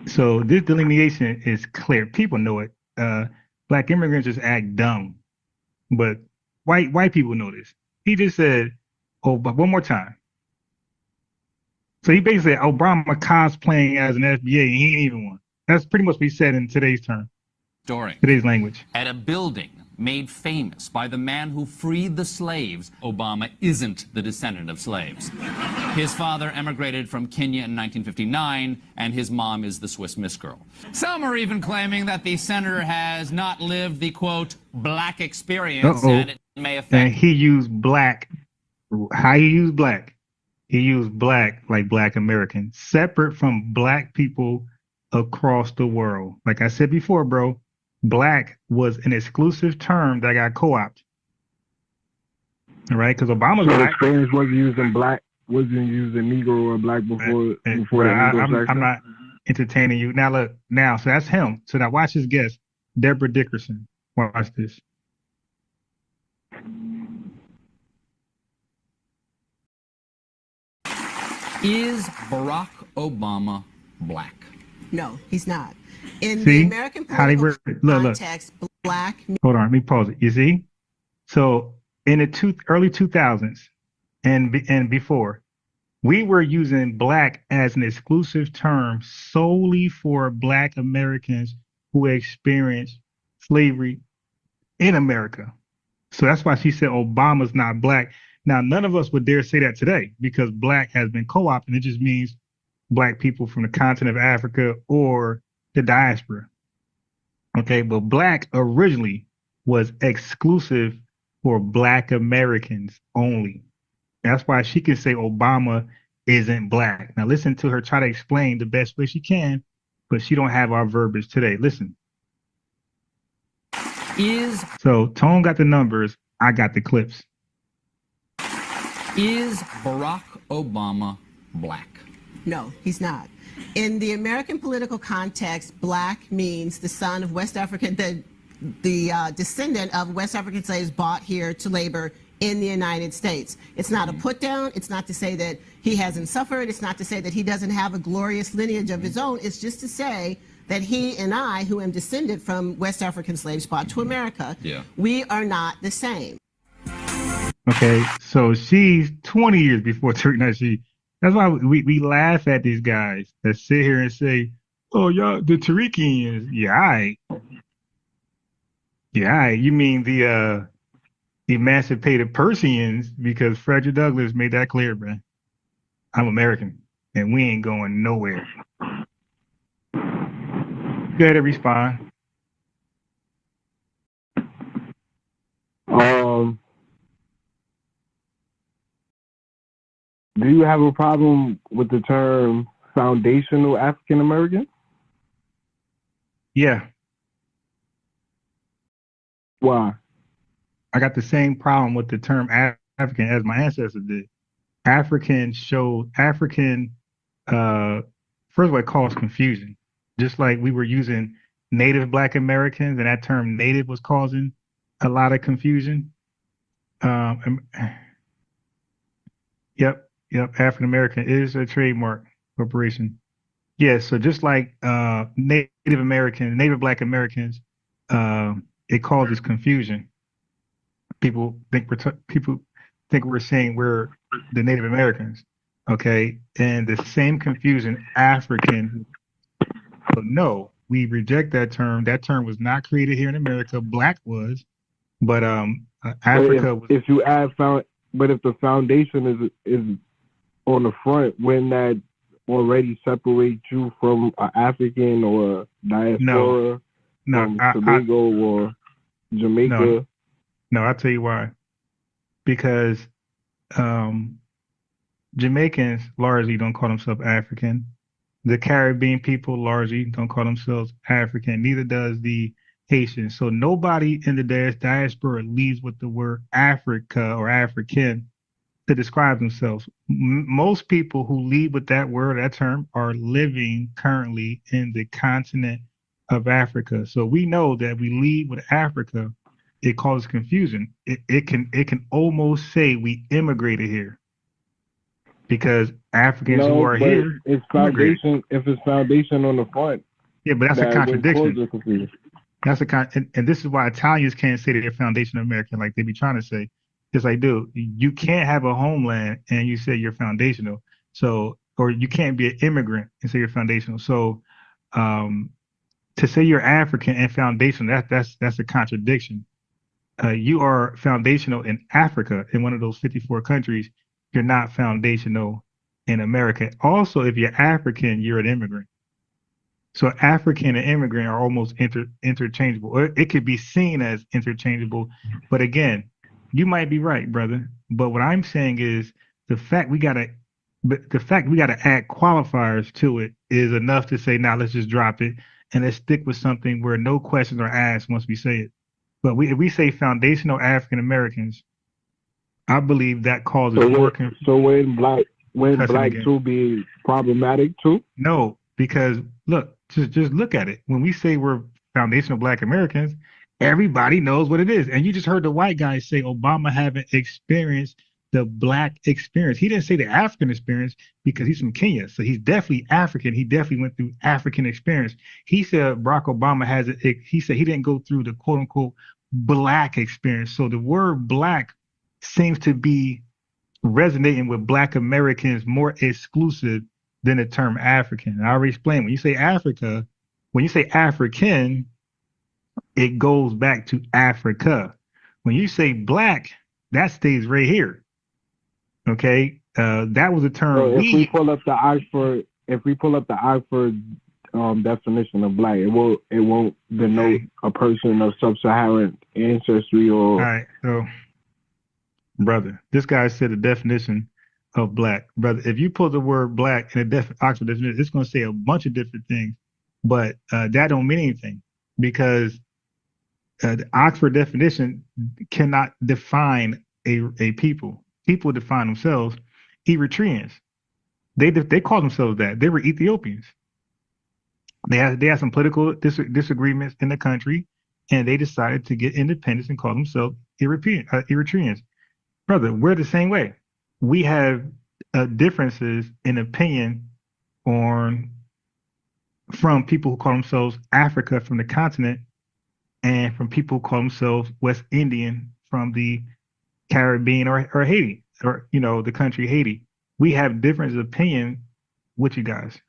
So this delineation is clear. People know it. Black immigrants just act dumb, but white people know this. He just said, "Oh, but one more time." So he basically said Obama cosplaying as an FBA, and he ain't even one. That's pretty much what he said in today's term, today's language. At a building made famous by the man who freed the slaves, Obama isn't the descendant of slaves. His father emigrated from Kenya in 1959, and his mom is the Swiss Miss Girl. Some are even claiming that the senator has not lived the, quote, black experience, and it may affect... And he used black. How he used black? He used black like black American, separate from black people across the world. Like I said before, bro, black was an exclusive term that got co-opted. All right, because Obama's so black. The Spanish wasn't using black, wasn't using Negro or black before I'm not entertaining you. Now look, so that's him. So now watch his guest, Deborah Dickerson. Watch this. Is Barack Obama black? No, he's not. In the American political context, black... Hold on, let me pause it. You see? So in the early 2000s and before, we were using black as an exclusive term solely for black Americans who experienced slavery in America. So that's why she said Obama's not black. Now, none of us would dare say that today because black has been co-opted. It just means black people from the continent of Africa or the diaspora. Okay, but black originally was exclusive for Black Americans only. That's why she can say Obama isn't black. Now listen to her try to explain the best way she can, but she don't have our verbiage today. Listen. So Tone got the numbers, I got the clips. Is Barack Obama black? No, he's not. In the American political context, black means the son of West African, the descendant of West African slaves brought here to labor in the United States. It's not a put down. It's not to say that he hasn't suffered. It's not to say that he doesn't have a glorious lineage of his own. It's just to say that he and I, who am descended from West African slaves brought to America, we are not the same. Okay, so she's 20 years before Tariq Nasheed. That's why we laugh at these guys that sit here and say, oh, y'all, the Tariqians. Yeah, all right. Yeah, all right. You mean the emancipated Persians, because Frederick Douglass made that clear, man. I'm American, and we ain't going nowhere. Go ahead and respond. Do you have a problem with the term foundational African American? Yeah. Why? I got the same problem with the term African as my ancestors did. African, first of all, it caused confusion. Just like we were using Native Black Americans, and that term Native was causing a lot of confusion. Yep, African American is a trademark corporation. Yeah, so just like Native Americans, Native Black Americans, it causes confusion. People think we're saying we're the Native Americans, okay? And the same confusion, African. So no, we reject that term. That term was not created here in America. Black was, but Africa was. If you add but if the foundation is on the front, wouldn't that already separate you from an African or a diaspora from Tobago or Jamaica? No, I'll tell you why. Because Jamaicans largely don't call themselves African. The Caribbean people largely don't call themselves African. Neither does the Haitians. So nobody in the diaspora leads with the word Africa or African to describe themselves. Most people who lead with that word, that term, are living currently in the continent of Africa. So we know that we lead with Africa, it causes confusion. It can almost say we immigrated here, because Africans who are here, it's foundation. If it's foundation on the front, yeah, but that's a contradiction. That's and this is why Italians can't say that they're foundational American, like they be trying to say. It's like, dude, you can't have a homeland and you say you're foundational. So, or you can't be an immigrant and say you're foundational. So, to say you're African and foundational, that's a contradiction. You are foundational in Africa, in one of those 54 countries. You're not foundational in America. Also, if you're African, you're an immigrant. So African and immigrant are almost interchangeable. Or it could be seen as interchangeable. But again, you might be right, brother. But what I'm saying is the fact we gotta add qualifiers to it is enough to say, now let's just drop it and let's stick with something where no questions are asked once we say it. But if we say foundational African Americans, I believe that causes more confusion. So when black too be problematic too? No, because look, just look at it. When we say we're foundational Black Americans, everybody knows what it is. And you just heard the white guy say Obama haven't experienced the Black experience. He didn't say the African experience because he's from Kenya. So he's definitely African. He definitely went through African experience. He said Barack Obama he said he didn't go through the quote unquote Black experience. So the word Black seems to be resonating with Black Americans more exclusive than the term African. I already explained, when you say Africa, when you say African, it goes back to Africa. When you say Black, that stays right here. Okay, that was a term. So if we pull up the Oxford definition of black. It won't denote a person of sub-Saharan ancestry or. All right, so brother, this guy said the definition of black. Brother, if you put the word black in a Oxford definition, it's going to say a bunch of different things, but that don't mean anything because the Oxford definition cannot define a people. People define themselves. Eritreans, they call themselves that. They were Ethiopians. They had some political disagreements in the country, and they decided to get independence and call themselves Eritreans. Brother, we're the same way. We have differences in opinion from people who call themselves Africa from the continent and from people who call themselves West Indian from the Caribbean or Haiti or, the country Haiti. We have differences of opinion with you guys.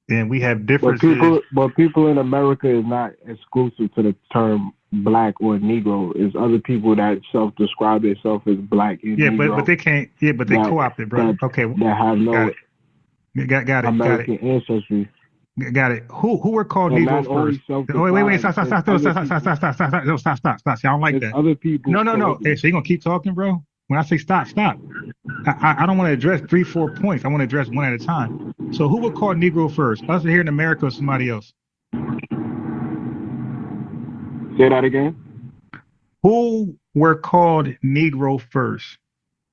And we have differences. But people in America is not exclusive to the term black or Negro. It's other people that self-describe themselves as black and Negro. But they can't. Yeah, but they co-opted, bro. Okay. That have no got it. American ancestry. Got it. Who were called Negroes first? Wait. Stop. See, I don't like that. Other people. No. Hey, so you gonna keep talking, bro? When I say stop. I don't want to address 3-4 points. I want to address one at a time. So who were called Negro first? Us here in America or somebody else? Say that again. Who were called Negro first?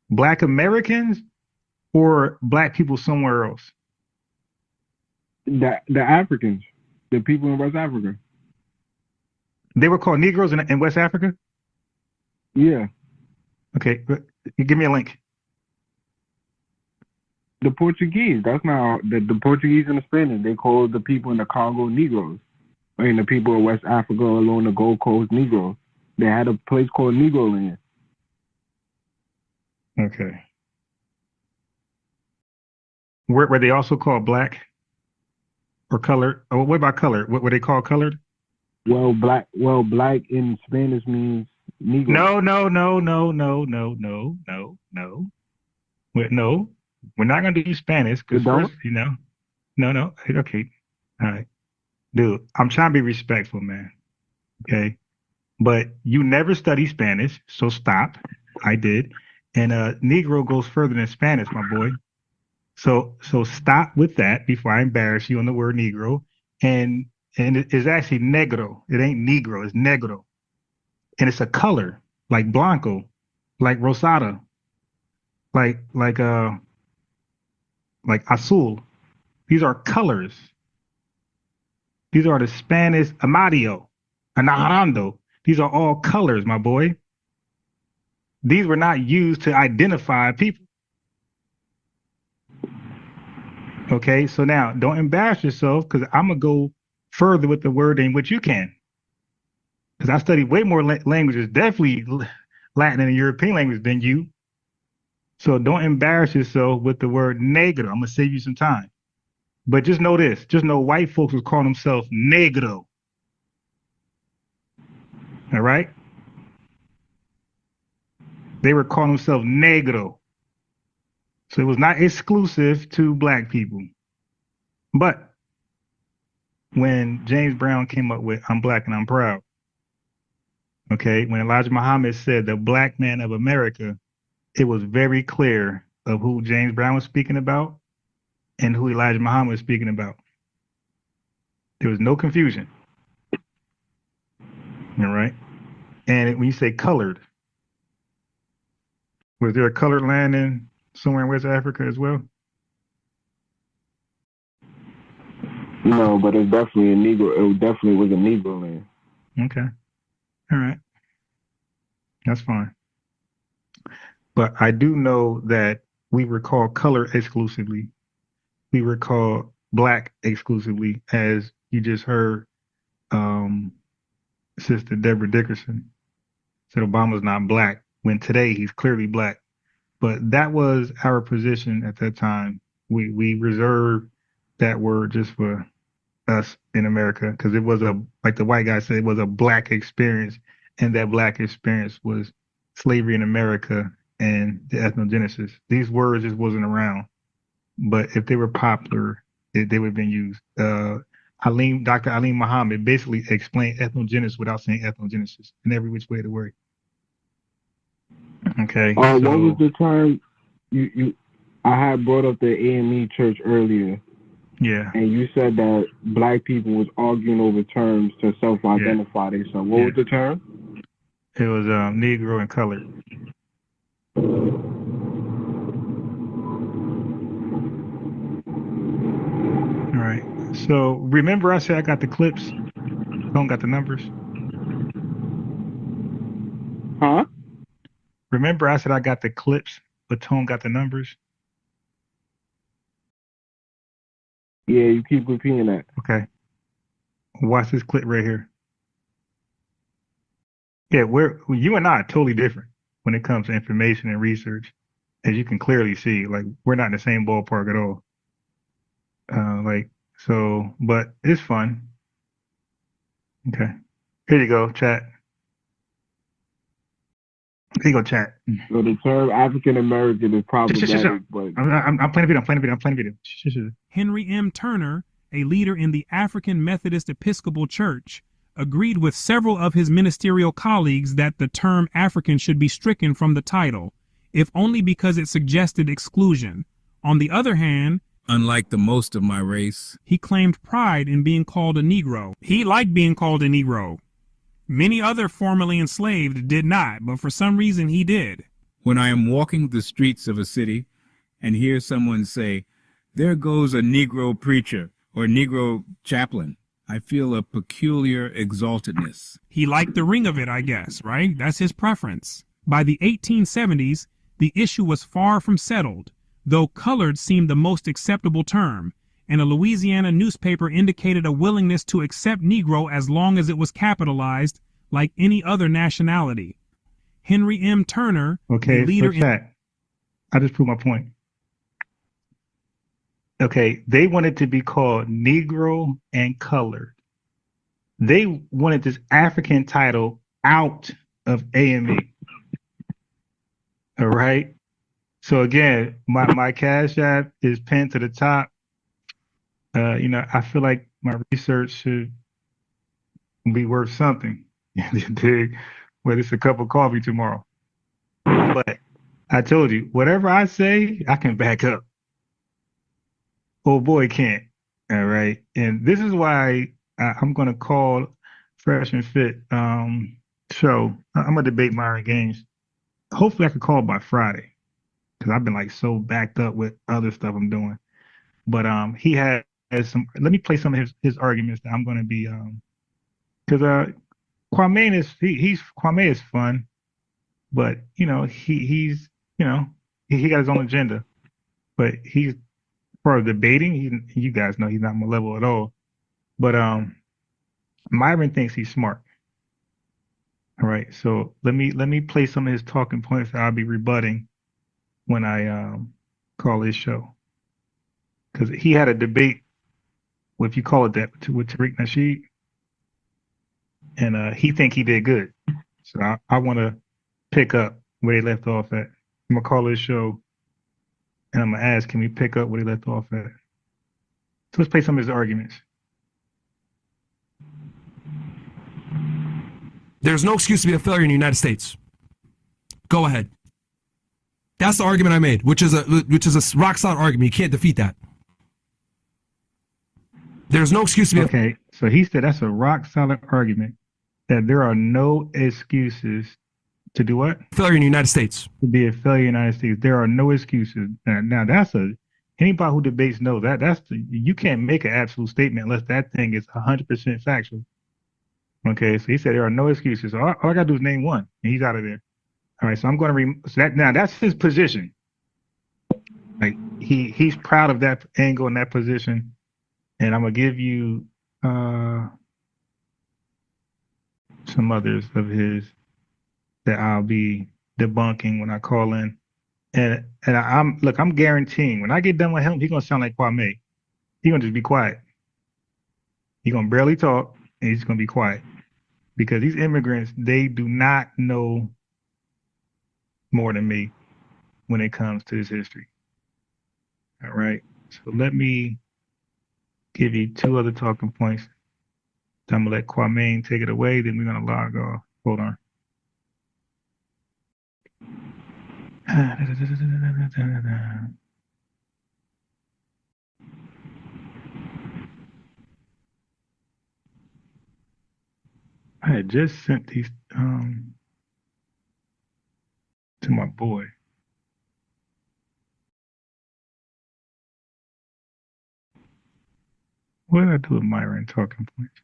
Black Americans or black people somewhere else? The Africans, the people in West Africa. They were called Negroes in West Africa? Yeah. Okay, give me a link. The Portuguese. That's not the Portuguese and the Spanish. They call the people in the Congo Negroes. I mean, the people of West Africa along the Gold Coast Negroes. They had a place called Negro Land. Okay. Were they also called black or colored? Oh, what about colored? What were they called colored? Well, black in Spanish means Negro. No. We're not gonna do Spanish because first, No. Okay. All right. Dude, I'm trying to be respectful, man. Okay. But you never study Spanish, so stop. I did. And Negro goes further than Spanish, my boy. So stop with that before I embarrass you on the word Negro. And it's actually negro. It ain't Negro, it's negro. And it's a color, like blanco, like rosada, like azul. These are colors. These are the Spanish amarillo, anaranjado. These are all colors, my boy. These were not used to identify people. Okay, so now don't embarrass yourself because I'm going to go further with the word than what you can. Because I studied way more languages, definitely Latin and European language than you. So don't embarrass yourself with the word negro. I'm going to save you some time. But just know this. Just know white folks was calling themselves negro. All right? They were calling themselves negro. So it was not exclusive to black people. But when James Brown came up with I'm black and I'm proud, okay, when Elijah Muhammad said the black man of America, it was very clear of who James Brown was speaking about and who Elijah Muhammad was speaking about. There was no confusion. All right? And when you say colored, was there a colored land in somewhere in West Africa as well? No, but it's definitely a Negro. It definitely was a Negro land. Okay. All right. That's fine. But I do know that we were called color exclusively. We were called black exclusively, as you just heard Sister Deborah Dickerson said Obama's not black, when today he's clearly black. But that was our position at that time. We reserved that word just for us in America because it was like the white guy said, it was a black experience. And that black experience was slavery in America and the ethnogenesis. These words just wasn't around. But if they were popular, they would have been used. Dr. Alim Muhammad basically explained ethnogenesis without saying ethnogenesis in every which way of the word. Okay. What was the term I had brought up the AME church earlier? Yeah. And you said that black people was arguing over terms to self-identify themselves. What was the term? It was Negro and colored. All right. So remember I said I got the clips, don't got the numbers? Huh? Remember I said I got the clips, but Tone got the numbers? Yeah, you keep repeating that. Okay. Watch this clip right here. Yeah, you and I are totally different when it comes to information and research. As you can clearly see, like we're not in the same ballpark at all. But it's fun. Okay. Here you go, chat. Here you go, chat. So the term African American is problematic, but I'm playing a video. Henry M. Turner, a leader in the African Methodist Episcopal Church, agreed with several of his ministerial colleagues that the term African should be stricken from the title, if only because it suggested exclusion. On the other hand, unlike the most of my race, he claimed pride in being called a Negro. He liked being called a Negro. Many other formerly enslaved did not, but for some reason he did. When I am walking the streets of a city and hear someone say, "There goes a Negro preacher," or Negro chaplain, I feel a peculiar exaltedness. He liked the ring of it, I guess, right? That's his preference. By the 1870s, the issue was far from settled, though colored seemed the most acceptable term, and a Louisiana newspaper indicated a willingness to accept Negro as long as it was capitalized like any other nationality. Henry M. Turner, okay, leader I just proved my point. Okay, they wanted to be called Negro and colored. They wanted this African title out of AME. All right. So again, my Cash App is pinned to the top. I feel like my research should be worth something. Whether it's a cup of coffee tomorrow. But I told you, whatever I say, I can back up. Oh boy, can't. All right. And this is why I'm going to call Fresh and Fit show. I'm going to debate Myron Gaines. Hopefully I can call by Friday because I've been like so backed up with other stuff I'm doing. But he has some. Let me play some of his arguments that I'm going to be because Kwame is fun, but he's he got his own agenda, but he's for debating. You guys know he's not my level at all. But Myron thinks he's smart. All right, so let me play some of his talking points that I'll be rebutting when I call his show, because he had a debate, if you call it that, with Tariq Nasheed, and he think he did good. So I want to pick up where they left off at. I'm gonna call his show, and I'm gonna ask, can we pick up where they left off at? So let's play some of his arguments. There's no excuse to be a failure in the United States. Go ahead. That's the argument I made, which is a rock solid argument. You can't defeat that. There's no excuse to be okay. So he said that's a rock solid argument, that there are no excuses to do what? Failure in the United States. To be a failure in the United States. There are no excuses. Now that's anybody who debates knows you can't make an absolute statement unless that thing is 100% factual. Okay, so he said there are no excuses. All I gotta do is name one, and he's out of there. All right, so I'm going to now that's his position. Like he's proud of that angle and that position, and I'm gonna give you some others of his that I'll be debunking when I call in, and I'm guaranteeing when I get done with him, he's gonna sound like Kwame. He's gonna just be quiet. He's gonna barely talk, and he's gonna be quiet. Because these immigrants, they do not know more than me when it comes to this history. All right. So let me give you two other talking points. So I'm gonna let Kwame take it away. Then we're gonna log off. Hold on. I had just sent these to my boy. What did I do with Myron talking points?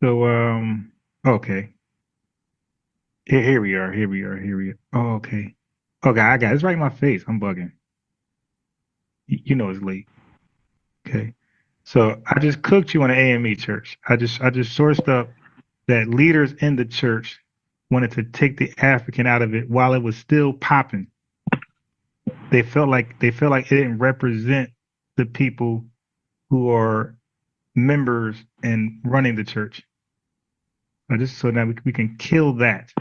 So okay. Here we are. Oh, okay. Okay, I got it. It's right in my face. I'm bugging. You know it's late. Okay. So I just cooked you on an AME church. I just sourced up that leaders in the church wanted to take the African out of it while it was still popping. They felt like it didn't represent the people who are members and running the church. Just so that we can kill that.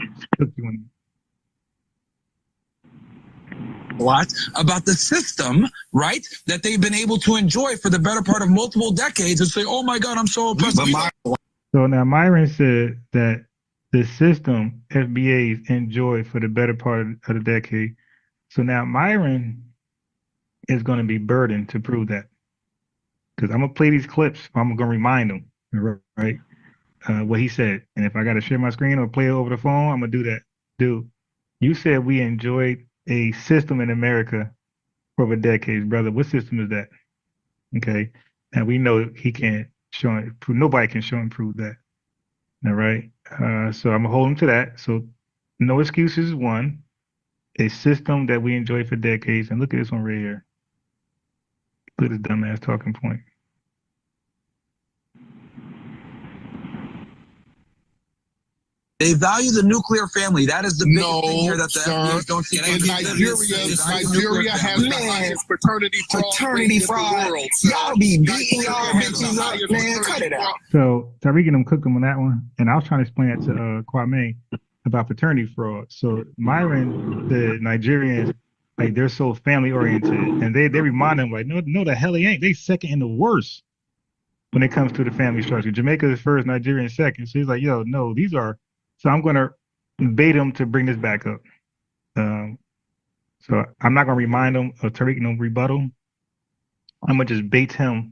Lot about the system, right, that they've been able to enjoy for the better part of multiple decades and say, oh my God, I'm so oppressed. So now Myron said that the system FBAs enjoyed for the better part of the decade. So now Myron is going to be burdened to prove that. Because I'm going to play these clips. I'm going to remind him, right, what he said. And if I got to share my screen or play it over the phone, I'm going to do that. Dude, you said we enjoyed a system in America for over decades, brother. What system is that? Okay. And we know he can't show it. Nobody can show and prove that. All right. So I'm going to hold him to that. So no excuses, one. A system that we enjoyed for decades. And look at this one right here. Look at this dumbass talking point. They value the nuclear family. That is the biggest thing here that the FBAs don't see. Nigeria has the highest fraternity fraud in the world. Y'all be beating y'all bitches up, man. Cut it out. So Tariq and them cooked them on that one. And I was trying to explain that to Kwame about fraternity fraud. So Myron, the Nigerians, like they're so family oriented, and they remind them like, no, the hell they ain't. They second in the worst when it comes to the family structure. Jamaica is first, Nigeria second. So he's like, yo, no, these are. So I'm gonna bait him to bring this back up. So I'm not gonna remind him of Tariq no rebuttal. I'm gonna just bait him,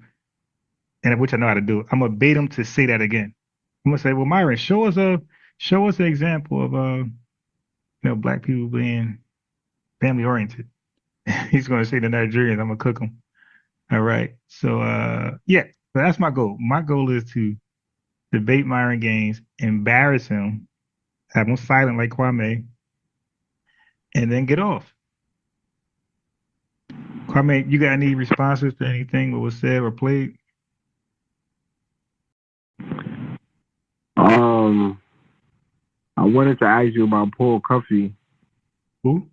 and which I know how to do. I'm gonna bait him to say that again. I'm gonna say, well, Myron, show us an example of black people being family oriented. He's gonna say the Nigerians. I'm gonna cook them. All right. So yeah, so that's my goal. My goal is to debate Myron Gaines, embarrass him, have him silent like Kwame, and then get off. Kwame, you got any responses to anything that was said or played? I wanted to ask you about Paul Cuffey. Who?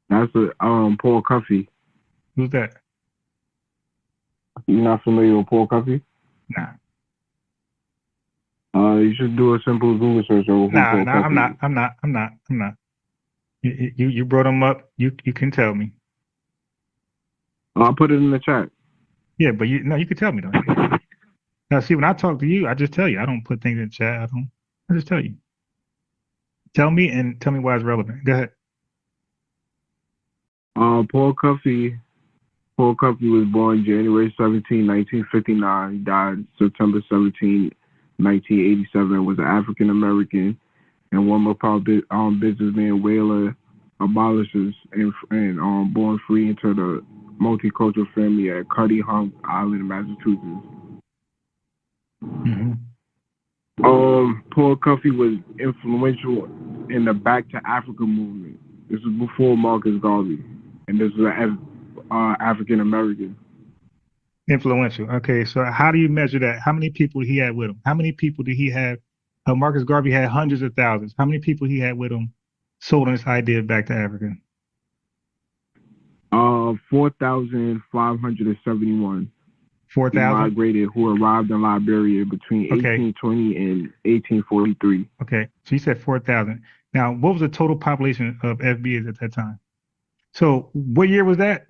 That's Paul Cuffey. Who's that? You're not familiar with Paul Cuffey? Nah. You should do a simple Google search over Paul Cuffey. I'm not. You brought him up. You can tell me. I'll put it in the chat. Yeah, but you can tell me though. Now, see, when I talk to you, I just tell you. I don't put things in the chat. I just tell you. Tell me and tell me why it's relevant. Go ahead. Paul Cuffey was born January 17, 1959. He died September 17, 1987. Was an African American and one of businessman, whaler, abolishers, and born free into the multicultural family at Cuddy Hunk Island, Massachusetts. Mm-hmm. Paul Cuffey was influential in the Back to Africa movement. This was before Marcus Garvey, and this was an African American. Influential. Okay, so how do you measure that? How many people he had with him? How many people did he have? Marcus Garvey had hundreds of thousands. How many people he had with him sold on this idea of Back to Africa? 4,571. 4,000? who arrived in Liberia between 1820 and 1843. Okay, so you said 4,000. Now, what was the total population of FBAs at that time? So what year was that?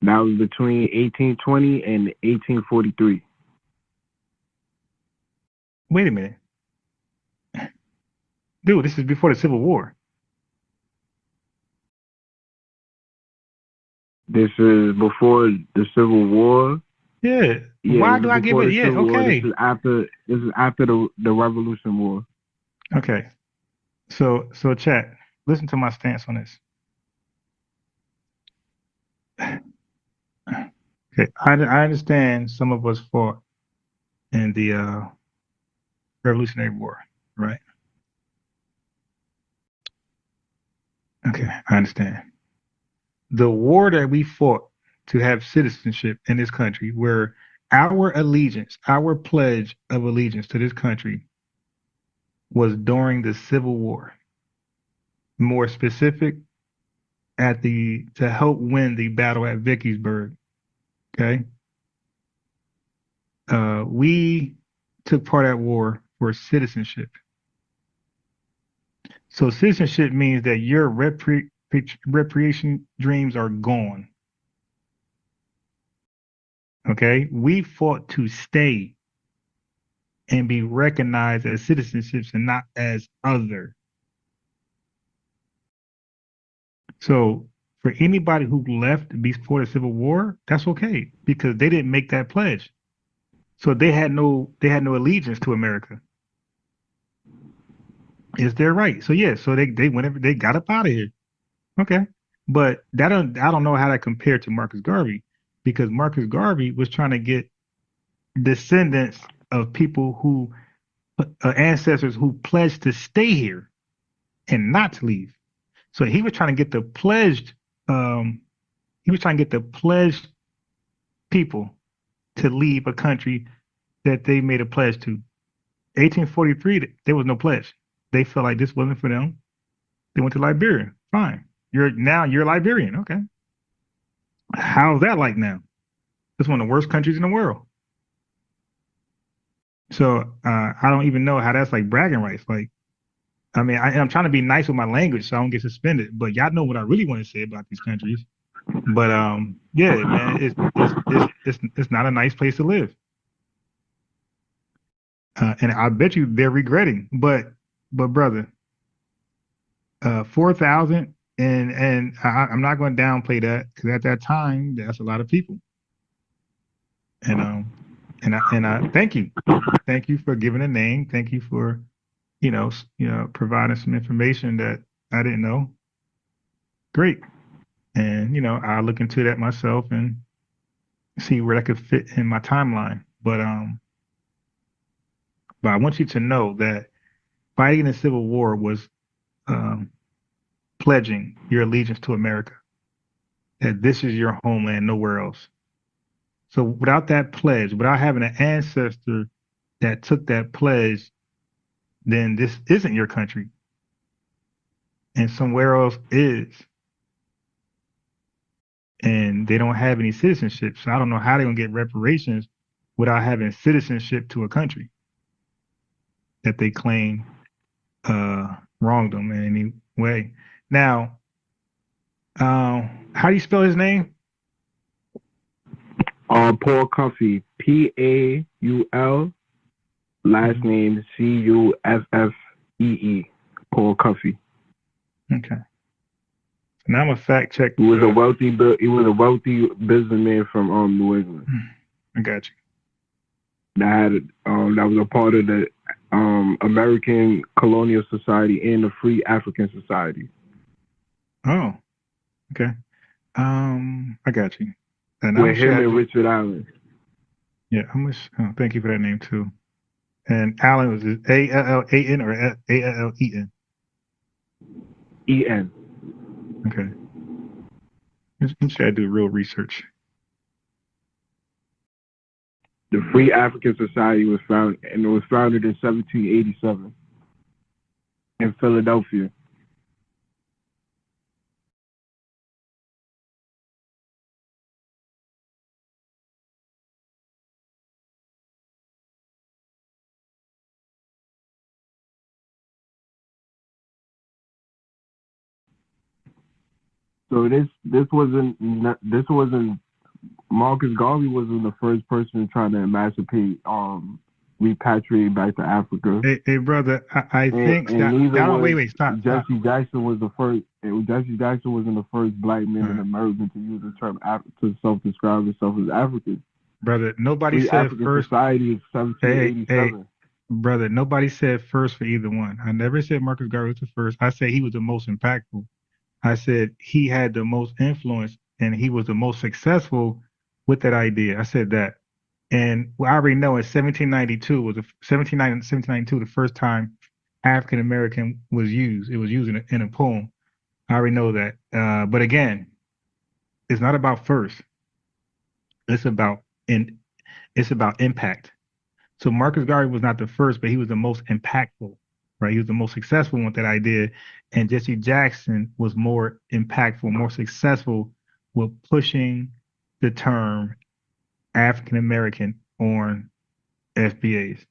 That was between 1820 and 1843. Wait a minute. Dude, this is before the Civil War. This is before the Civil War. Yeah. Why do I give it? Yeah, okay. This is after the Revolution War. Okay. So chat, listen to my stance on this. Okay, I understand some of us fought in the Revolutionary War, right? Okay, I understand. The war that we fought to have citizenship in this country, where our allegiance, our pledge of allegiance to this country was during the Civil War. More specific, to help win the battle at Vicksburg. Okay. We took part of that war for citizenship. So citizenship means that your repatriation dreams are gone. Okay. We fought to stay and be recognized as citizenships and not as other. So for anybody who left before the Civil War, that's okay because they didn't make that pledge. So they had no allegiance to America. It's their right. So yeah, so they whenever they got up out of here. Okay. But I don't know how that compared to Marcus Garvey, because Marcus Garvey was trying to get descendants of people who ancestors who pledged to stay here and not to leave. So he was trying to get the pledged people to leave a country that they made a pledge to. 1843, there was no pledge. They felt like this wasn't for them. They went to Liberia. Fine. You're Liberian. Okay. How's that like now? It's one of the worst countries in the world. So I don't even know how that's like bragging rights. Like, I mean, I'm trying to be nice with my language so I don't get suspended. But y'all know what I really want to say about these countries. But yeah, man, it's not a nice place to live. And I bet you they're regretting. But brother, 4,000, and I'm not going to downplay that because at that time that's a lot of people. And I thank you for giving a name. Thank you for providing some information that I didn't know. Great. And I'll look into that myself and see where that could fit in my timeline. But I want you to know that fighting in the Civil War was pledging your allegiance to America, that this is your homeland, nowhere else. So without that pledge, without having an ancestor that took that pledge, then this isn't your country. And somewhere else is. And they don't have any citizenship. So I don't know how they're going to get reparations without having citizenship to a country that they claim wronged them in any way. Now, how do you spell his name? Paul Cuffey, Paul, last name Cuffee, Paul Cuffey. Okay. Now I'm a fact check. He was a wealthy businessman from New England. I got you. That was a part of the American Colonial Society and the Free African Society. Oh, okay. I got you. And with him and Richard Allen. Yeah, thank you for that name too. And Allen was it Allan or Allen? En. Okay. I'm sure I do real research. The Free African Society was founded in 1787 in Philadelphia. So this wasn't Marcus Garvey wasn't the first person trying to emancipate, repatriate back to Africa. Hey brother, I think and that. neither was Wait, stop. Jesse Jackson was the first. Jesse Jackson wasn't the first black man in America to use the term to self-describe himself as African. Brother, nobody said African first. Society is 1787. Hey, brother, nobody said first for either one. I never said Marcus Garvey was the first. I said he was the most impactful. I said he had the most influence and he was the most successful with that idea. I said that. And I already know in 1792 was 1792 the first time African American was used. It was used in a poem. I already know that. But again, it's not about first. It's about impact. So Marcus Garvey was not the first, but he was the most impactful, right? He was the most successful with that idea. And Jesse Jackson was more impactful, more successful with pushing the term African American on FBAs.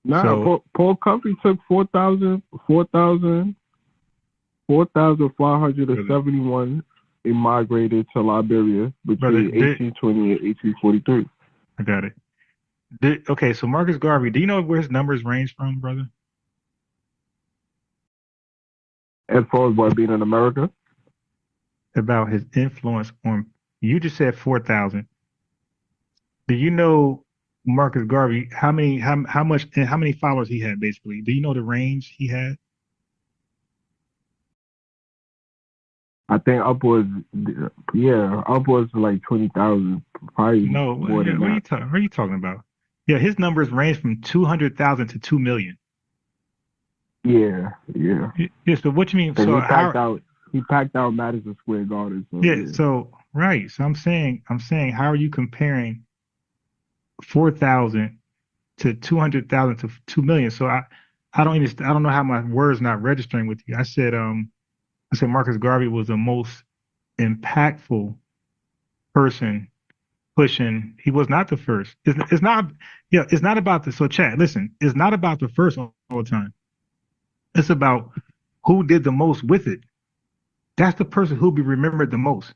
So, Paul Covey took 4,571 immigrated to Liberia between 1820 and 1843. I got it. Okay, so Marcus Garvey, do you know where his numbers range from, brother? As far as what being in America? About his influence on, you just said 4,000. Do you know Marcus Garvey, how many followers he had basically? Do you know the range he had? I think upwards to like 20,000. Probably No, what are you talking about? Yeah, his numbers range from 200,000 to 2 million. Yeah. Yeah, so what you mean? So he packed out Madison Square Garden. So, so right. So I'm saying, how are you comparing 4,000 to 200,000 to 2 million? So I don't know how my words not registering with you. I said Marcus Garvey was the most impactful person pushing. He was not the first. It's not about the, so chat, listen, it's not about the first all the time. It's about who did the most with it. That's the person who'll be remembered the most.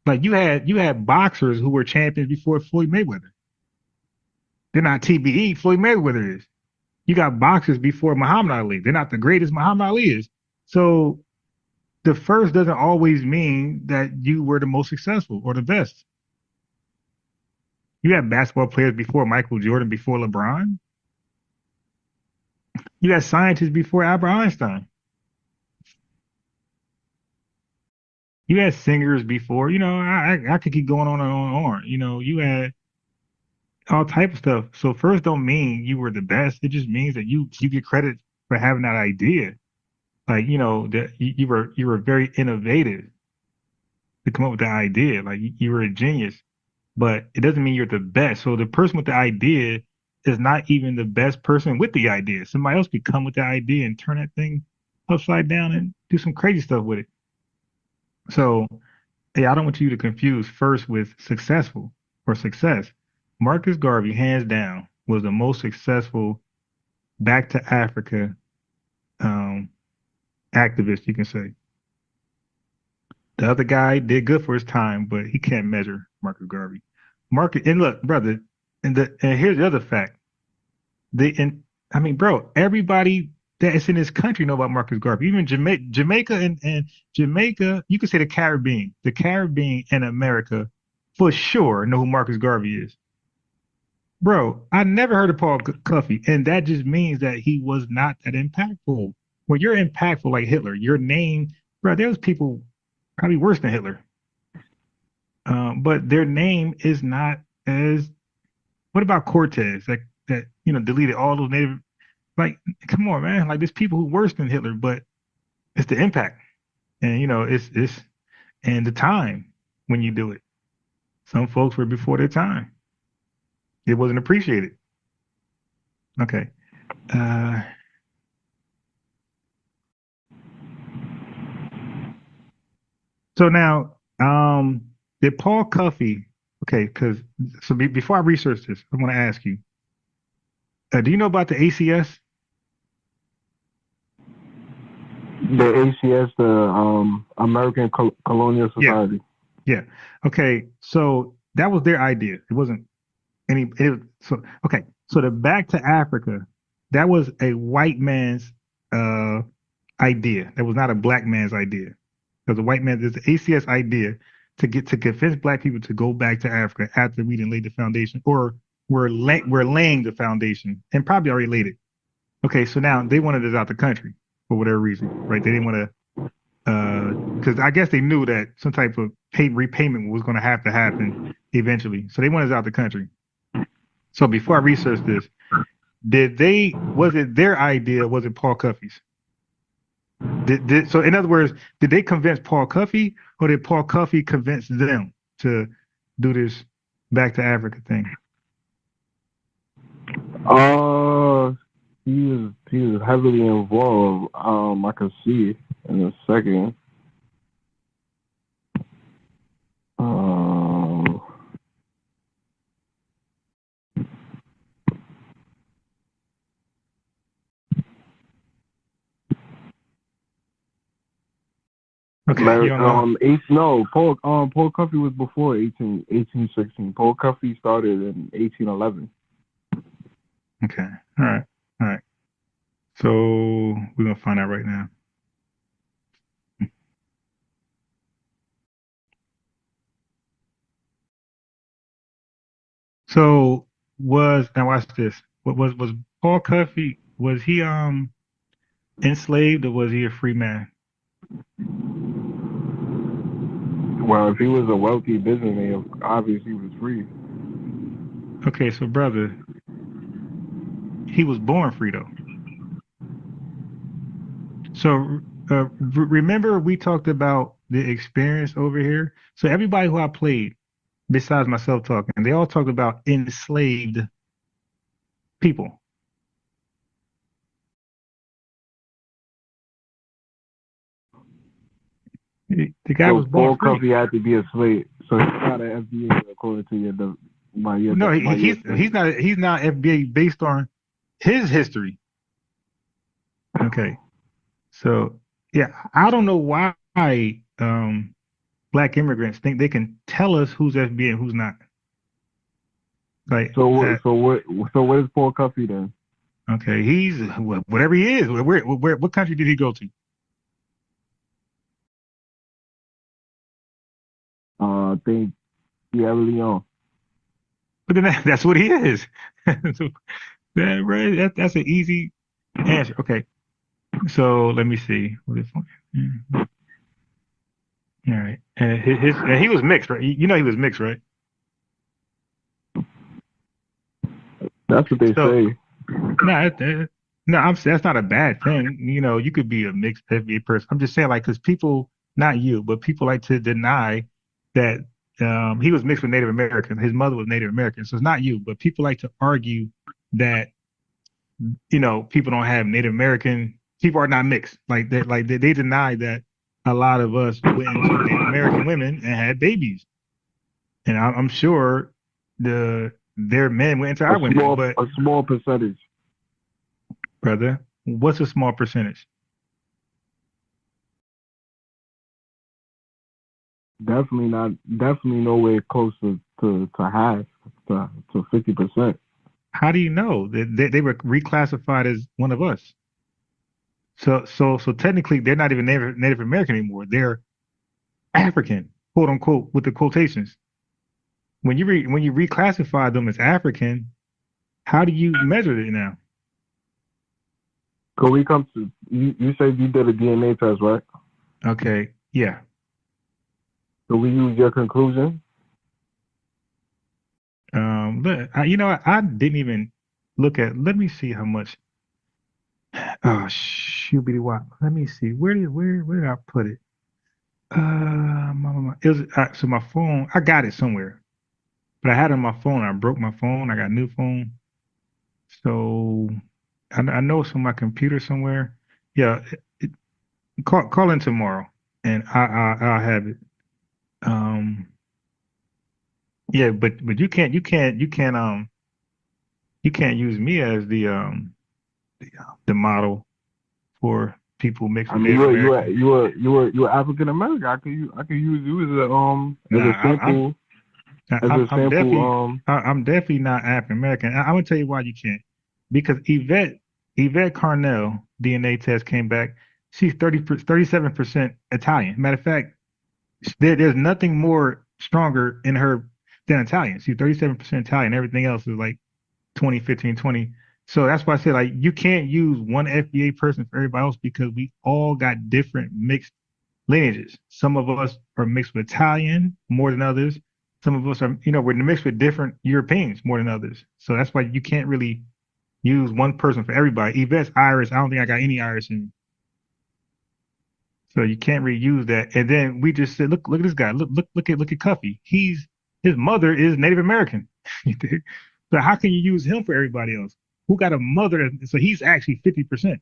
Like you had boxers who were champions before Floyd Mayweather. They're not TBE, Floyd Mayweather is. You got boxers before Muhammad Ali. They're not the greatest Muhammad Ali is. So the first doesn't always mean that you were the most successful or the best. You had basketball players before Michael Jordan, before LeBron. You had scientists before Albert Einstein. You had singers before, I could keep going on and on and on. You had all type of stuff. So first don't mean you were the best. It just means that you get credit for having that idea. Like, that you were very innovative to come up with the idea. Like you were a genius, but it doesn't mean you're the best. So the person with the idea is not even the best person with the idea. Somebody else could come with the idea and turn that thing upside down and do some crazy stuff with it. So, I don't want you to confuse first with successful or success. Marcus Garvey, hands down, was the most successful back to Africa activist, you can say. The other guy did good for his time, but he can't measure Marcus Garvey. And look, brother, and here's the other fact. Everybody that's in this country know about Marcus Garvey. Even Jamaica and Jamaica, you could say the Caribbean and America for sure know who Marcus Garvey is. Bro, I never heard of Paul Covey, and that just means that he was not that impactful. When you're impactful like Hitler, your name, bro, there was people probably worse than Hitler. But their name is not as, what about Cortez that deleted all those native, like, come on, man, like there's people who worse than Hitler, but it's the impact. And it's and the time when you do it. Some folks were before their time. It wasn't appreciated. Okay. So now, did Paul Covey, before I research this, I want to ask you, do you know about the ACS? The ACS, the American Colonial Society. Yeah. Okay. So that was their idea. It wasn't any. So okay. So the back to Africa, that was a white man's idea. That was not a black man's idea. Because the white man, there's the ACS idea to convince black people to go back to Africa after we didn't lay the foundation, or we're laying the foundation, and probably already laid it. Okay, so now they wanted us out the country for whatever reason, right? They didn't want to, because I guess they knew that some type of repayment was going to have to happen eventually. So they wanted us out the country. So before I researched this, was it their idea? Was it Paul Cuffey's? So in other words, did they convince Paul Cuffey, or did Paul Cuffey convince them to do this back to Africa thing? He was heavily involved. I can see it in a second. Okay. Paul Cuffey was before 1816. Paul Cuffey started in 1811. Okay. All right. So we're gonna find out right now. So now watch this. What was Paul Cuffey? Was he enslaved, or was he a free man? Well, if he was a wealthy businessman, obviously he was free. Okay, so brother, he was born free though. So remember we talked about the experience over here. So everybody who I played, besides myself talking, they all talked about enslaved people. The guy was born Paul free. Cuffey had to be a slave, so he's not an FBA according to your. No, he's not FBA based on his history. Okay, so yeah, I don't know why black immigrants think they can tell us who's FBA and who's not. Like, so what is Paul Cuffey then? Okay, he's whatever he is. What country did he go to? I think Sierra Leone. But then that's what he is. So, that's an easy answer. Okay, so let me see. All right, and he was mixed, right? You know he was mixed, right? That's what they say. No, that's not a bad thing. You know, you could be a mixed FBA person. I'm just saying, like, because people, not you, but people like to deny that he was mixed with Native American. His mother was Native American, so it's not you. But people like to argue that, you know, people don't have Native American. People are not mixed. Like that. Like they deny that a lot of us went into Native American women and had babies, and I'm sure their men went into our women, but a small percentage. Brother, what's a small percentage? Definitely nowhere close to half, to 50%. How do you know that they were reclassified as one of us? So technically they're not even Native American anymore. They're African, quote unquote, with the quotations. When you reclassify them as African, how do you measure it now? Could we come to you said you did a DNA test, right? Okay, yeah. So we use your conclusion? But I didn't even look at. Let me see how much. Oh, shoobity wop. Let me see. Where did I put it? It was so my phone. I got it somewhere, but I had it on my phone. I broke my phone. I got a new phone, so I know it's on my computer somewhere. Yeah, call in tomorrow, and I'll have it. Yeah, but you can't use me as the model for people mixed I with mean, Native American. you were African American. I could use you as a sample. I'm definitely not African American. I'm gonna tell you why you can't. Because Yvette Carnell DNA test came back. She's 37% Italian. Matter of fact, there's nothing more stronger in her than Italian. She's 37% Italian. Everything else is like 20, 15, 20. So that's why I said like you can't use one FBA person for everybody else because we all got different mixed lineages. Some of us are mixed with Italian more than others. Some of us are, we're mixed with different Europeans more than others. So that's why you can't really use one person for everybody. Yvette's Irish. I don't think I got any Irish in me. So you can't really use that. And then we just said, look at this guy. Look at Cuffy. His mother is Native American. So how can you use him for everybody else? Who got a mother? So he's actually 50%.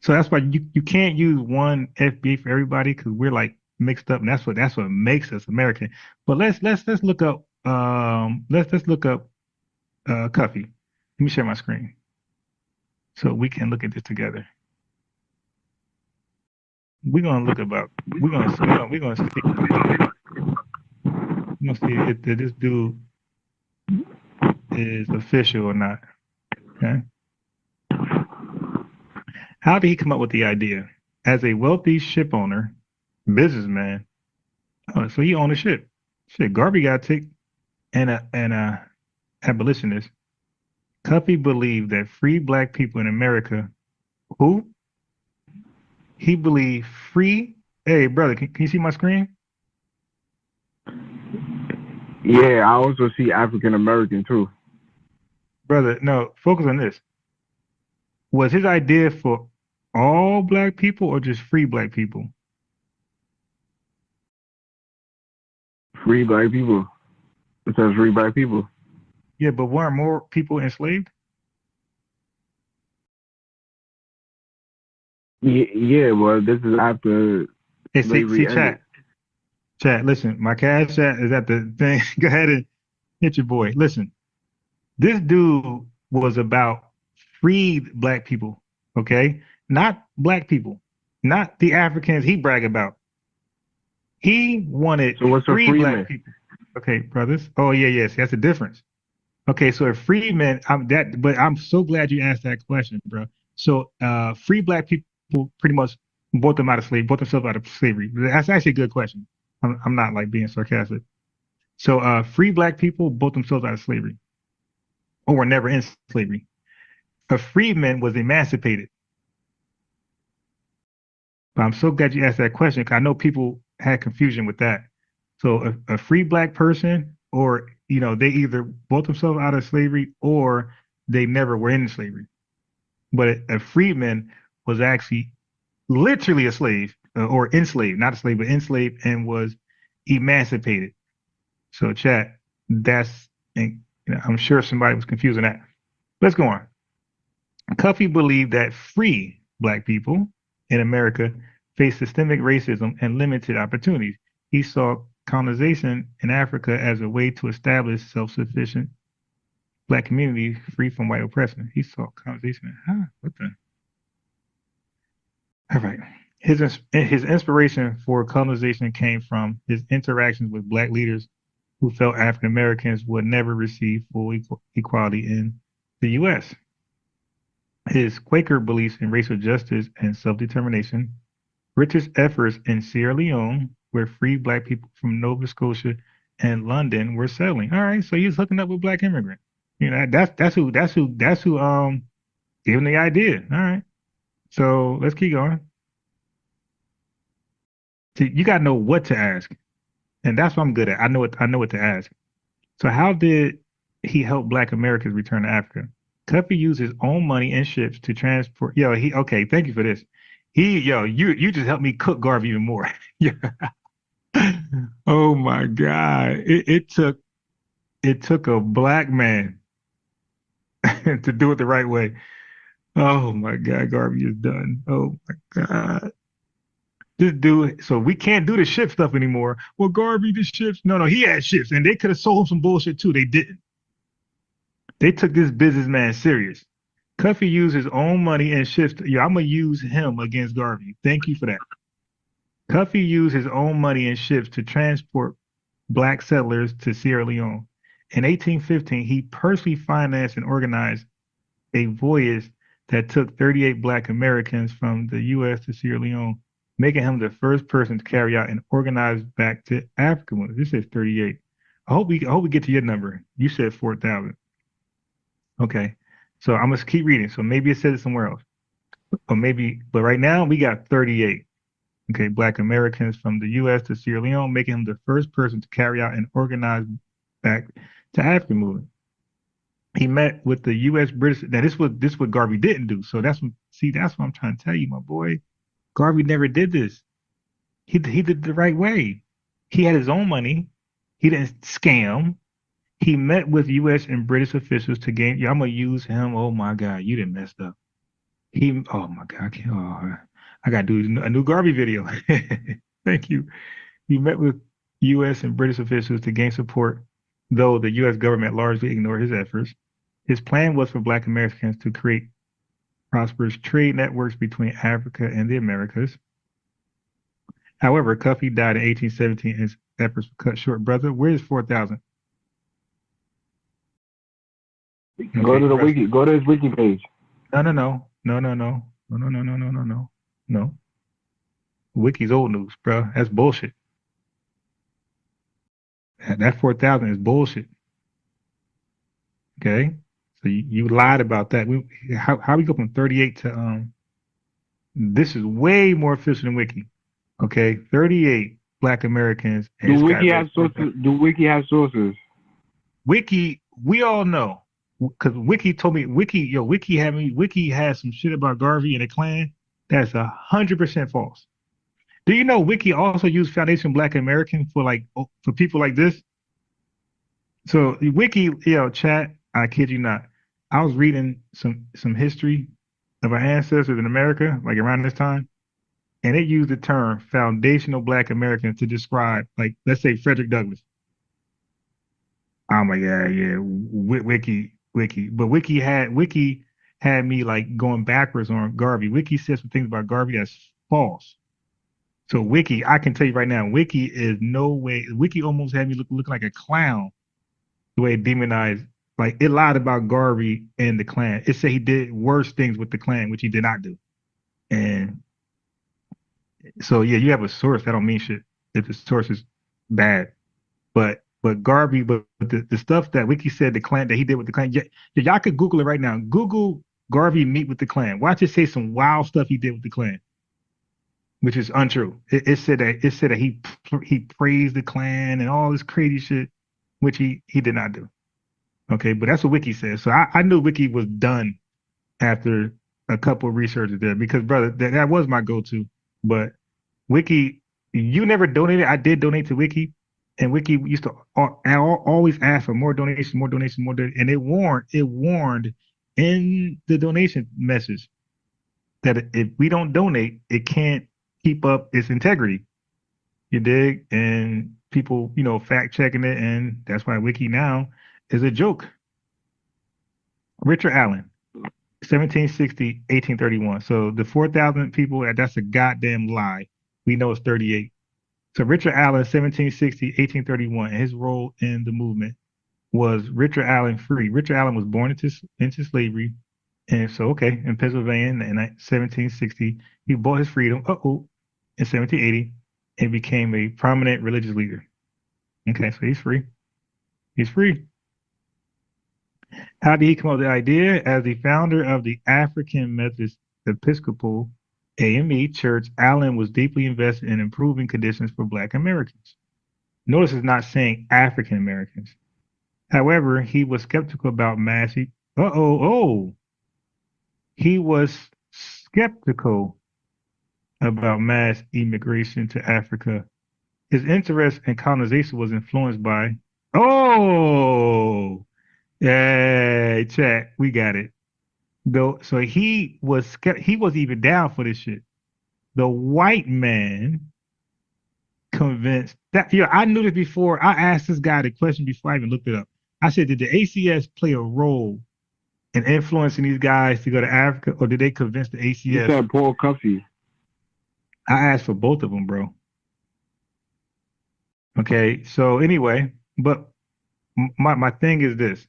So that's why you can't use one FBA for everybody because we're like mixed up, and that's what makes us American. But let's look up let's look up Cuffy. Let me share my screen so we can look at this together. We're gonna see if this dude is official or not. Okay. How did he come up with the idea? As a wealthy ship owner, businessman, so he owned a ship. Shit, Garvey got ticked, and a abolitionist. Cuffy believed that free black people in America, who? He believed free. Hey, brother, can you see my screen? Yeah, I also see African American too. Brother, no, focus on this. Was his idea for all black people or just free black people? Free black people. It says free black people. Yeah, but weren't more people enslaved? Yeah, well, this is after. Hey, see, chat. Listen, my cash chat is at the thing. Go ahead and hit your boy. Listen, this dude was about freed black people, okay? Not black people, not the Africans he brag about. He wanted free black people. Okay, brothers. Oh yeah, yes, that's the difference. Okay, so a freedman, but I'm so glad you asked that question, bro. So free black people pretty much bought themselves out of slavery. That's actually a good question. I'm not like being sarcastic. So free black people bought themselves out of slavery or were never in slavery. A freedman was emancipated. But I'm so glad you asked that question because I know people had confusion with that. So a free black person, or they either bought themselves out of slavery or they never were in slavery. But a freedman was actually literally a slave or enslaved, not a slave, but enslaved and was emancipated. So chat, I'm sure somebody was confusing that. Let's go on. Cuffy believed that free black people in America faced systemic racism and limited opportunities. He saw colonization in Africa as a way to establish self-sufficient black communities free from white oppression. He saw colonization. All right. His inspiration for colonization came from his interactions with black leaders who felt African Americans would never receive full equality in the U.S. His Quaker beliefs in racial justice and self-determination, Richard's efforts in Sierra Leone, where free black people from Nova Scotia and London were settling. All right, so he's hooking up with black immigrants. That's who gave him the idea. All right. So let's keep going. See, you gotta know what to ask. And that's what I'm good at. I know what to ask. So how did he help black Americans return to Africa? Cuffy used his own money and ships to transport. Okay, thank you for this. You just helped me cook Garvey even more. Oh my God. It took a black man to do it the right way. Oh my God, Garvey is done. Oh my God. This dude, so we can't do the ship stuff anymore. Well, Garvey, the ships. No, he had ships, and they could have sold some bullshit too. They didn't. They took this businessman serious. Cuffy used his own money and ships. Yeah, I'm gonna use him against Garvey. Thank you for that. Cuffy used his own money and ships to transport black settlers to Sierra Leone. In 1815, he personally financed and organized a voyage that took 38 black Americans from the U.S. to Sierra Leone, making him the first person to carry out an organized back to Africa movement. This says 38. I hope we get to your number. You said 4,000. Okay. So I'm gonna keep reading. So maybe it says it somewhere else. Or maybe, but right now we got 38. Okay, black Americans from the US to Sierra Leone, making him the first person to carry out an organized back to Africa movement. He met with the US British. Now this what Garvey didn't do. So that's what I'm trying to tell you, my boy. Garvey never did this. He did it the right way. He had his own money. He didn't scam. He met with U.S. and British officials to gain. Yeah, I'm gonna use him. Oh my God, you didn't messed up. Oh my God, I gotta do a new Garvey video. Thank you. He met with U.S. and British officials to gain support, though the U.S. government largely ignored his efforts. His plan was for Black Americans to create prosperous trade networks between Africa and the Americas. However, Cuffy died in 1817 and his efforts were cut short. Brother, where's 4,000? Go to the wiki. Go to his wiki page. No. Wiki's old news, bro. That's bullshit. That 4,000 is bullshit. Okay, so you lied about that. How we go from 38 to this is way more official than Wiki. Okay, 38 Black Americans. Do Wiki have sources? Do Wiki have sources? Wiki, we all know. Because Wiki told me, Wiki has some shit about Garvey and the Klan that's 100% false. Do you know Wiki also used Foundation Black American for people like this? So Wiki, chat, I kid you not. I was reading some history of our ancestors in America, like around this time, and it used the term foundational Black Americans to describe, like, let's say Frederick Douglass. Oh my God, yeah, Wiki. But Wiki had me like going backwards on Garvey. Wiki said some things about Garvey that's false. So Wiki, I can tell you right now, Wiki is no way. Wiki almost had me look like a clown the way it demonized. Like, it lied about Garvey and the Klan. It said he did worse things with the Klan, which he did not do. And so yeah, you have a source. That don't mean shit if the source is bad. But Garvey, but the stuff that Wiki said the Klan that he did with the Klan, y'all could Google it right now. Google Garvey meet with the Klan. Watch it say some wild stuff he did with the Klan, which is untrue. It said that he praised the Klan and all this crazy shit, which he did not do. Okay, but that's what Wiki says. So I knew Wiki was done after a couple of researches there, because brother, that was my go-to. But Wiki, you never donated. I did donate to Wiki. And Wiki used to always ask for more donations, and it warned in the donation message that if we don't donate, it can't keep up its integrity. You dig? And people, fact checking it, and that's why Wiki now is a joke. Richard Allen, 1760, 1831. So the 4,000 people, that's a goddamn lie. We know it's 38. So Richard Allen, 1760, 1831, and his role in the movement was Richard Allen free. Richard Allen was born into slavery. And so, in Pennsylvania in 1760, he bought his freedom, in 1780, and became a prominent religious leader. Okay, so he's free. He's free. How did he come up with the idea? As the founder of the African Methodist Episcopal AME Church, Allen was deeply invested in improving conditions for Black Americans. Notice it's not saying African Americans. However, he was skeptical about he was skeptical about mass immigration to Africa. His interest in colonization was influenced by, chat, we got it. Though, so he was even down for this shit. The white man convinced that, I knew this before. I asked this guy the question before I even looked it up. I said, did the ACS play a role and influencing these guys to go to Africa, or did they convince the You ACS? said Paul Cuffey. I asked for both of them, bro. Okay, so anyway, but my thing is this: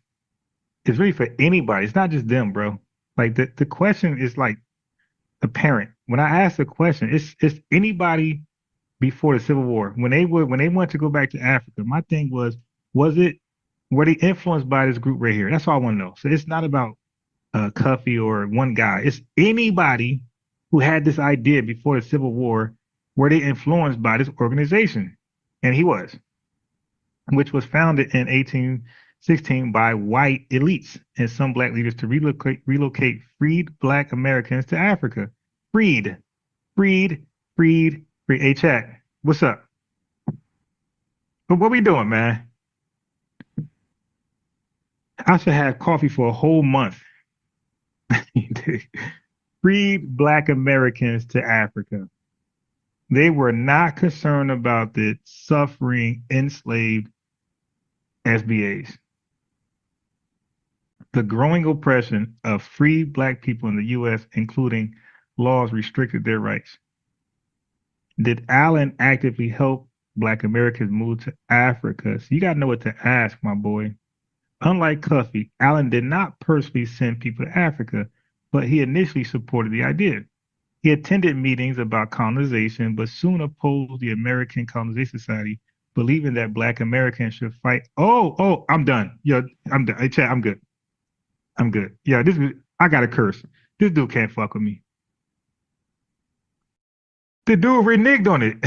it's really for anybody. It's not just them, bro. Like the question is like apparent. When I ask the question, it's anybody before the Civil War. When they wanted to go back to Africa, my thing was were they influenced by this group right here? That's all I want to know. So it's not about Cuffy or one guy. It's anybody who had this idea before the Civil War. Were they influenced by this organization? And he was, which was founded in 1816 by white elites and some black leaders to relocate freed black Americans to Africa. Freed. Hey, chat. What's up? But what we doing, man? I should have coffee for a whole month. Freed black Americans to Africa. They were not concerned about the suffering enslaved FBAs. The growing oppression of free black people in the U.S., including laws restricted their rights. Did Allen actively help black Americans move to Africa? So you got to know what to ask, my boy. Unlike Cuffy, Allen did not personally send people to Africa, but he initially supported the idea. He attended meetings about colonization, but soon opposed the American Colonization Society, believing that black Americans should fight. Oh, I'm done. Yo, I'm done. Hey, chat, I'm good. Yeah, I got a curse. This dude can't fuck with me. The dude reneged on it.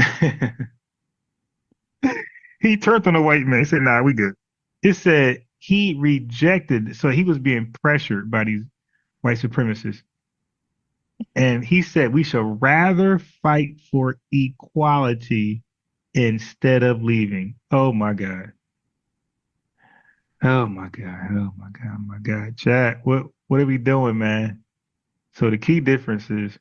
He turned on the white man. He said, nah, we good. It said he rejected, so he was being pressured by these white supremacists. And he said we should rather fight for equality instead of leaving. Oh my God. Oh my God. Chat, what are we doing, man? So the key difference is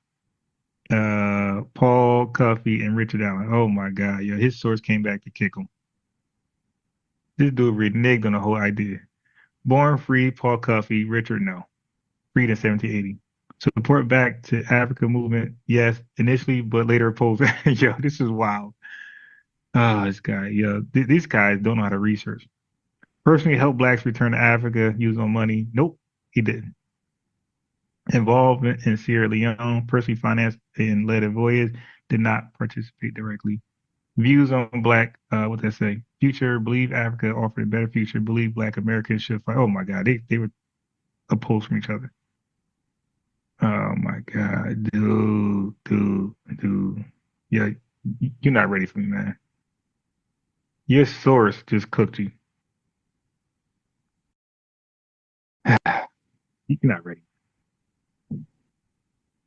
Paul Cuffy and Richard Allen. Oh my God, yeah, his source came back to kick him. This dude reneged on the whole idea. Born free, Paul Cuffy, Richard no. Freed in 1780. Support back to Africa movement, yes, initially, but later opposed. Yo, this is wild. This guy, yo, these guys don't know how to research. Personally helped blacks return to Africa, use on money. Nope, he didn't. Involvement in Sierra Leone, personally financed and led a voyage, did not participate directly. Views on black, what they say, future, believe Africa offered a better future, believe black Americans should fight. Oh my God, they were opposed from each other. Oh my God, dude. Yeah, you're not ready for me, man. Your source just cooked you. You're not ready.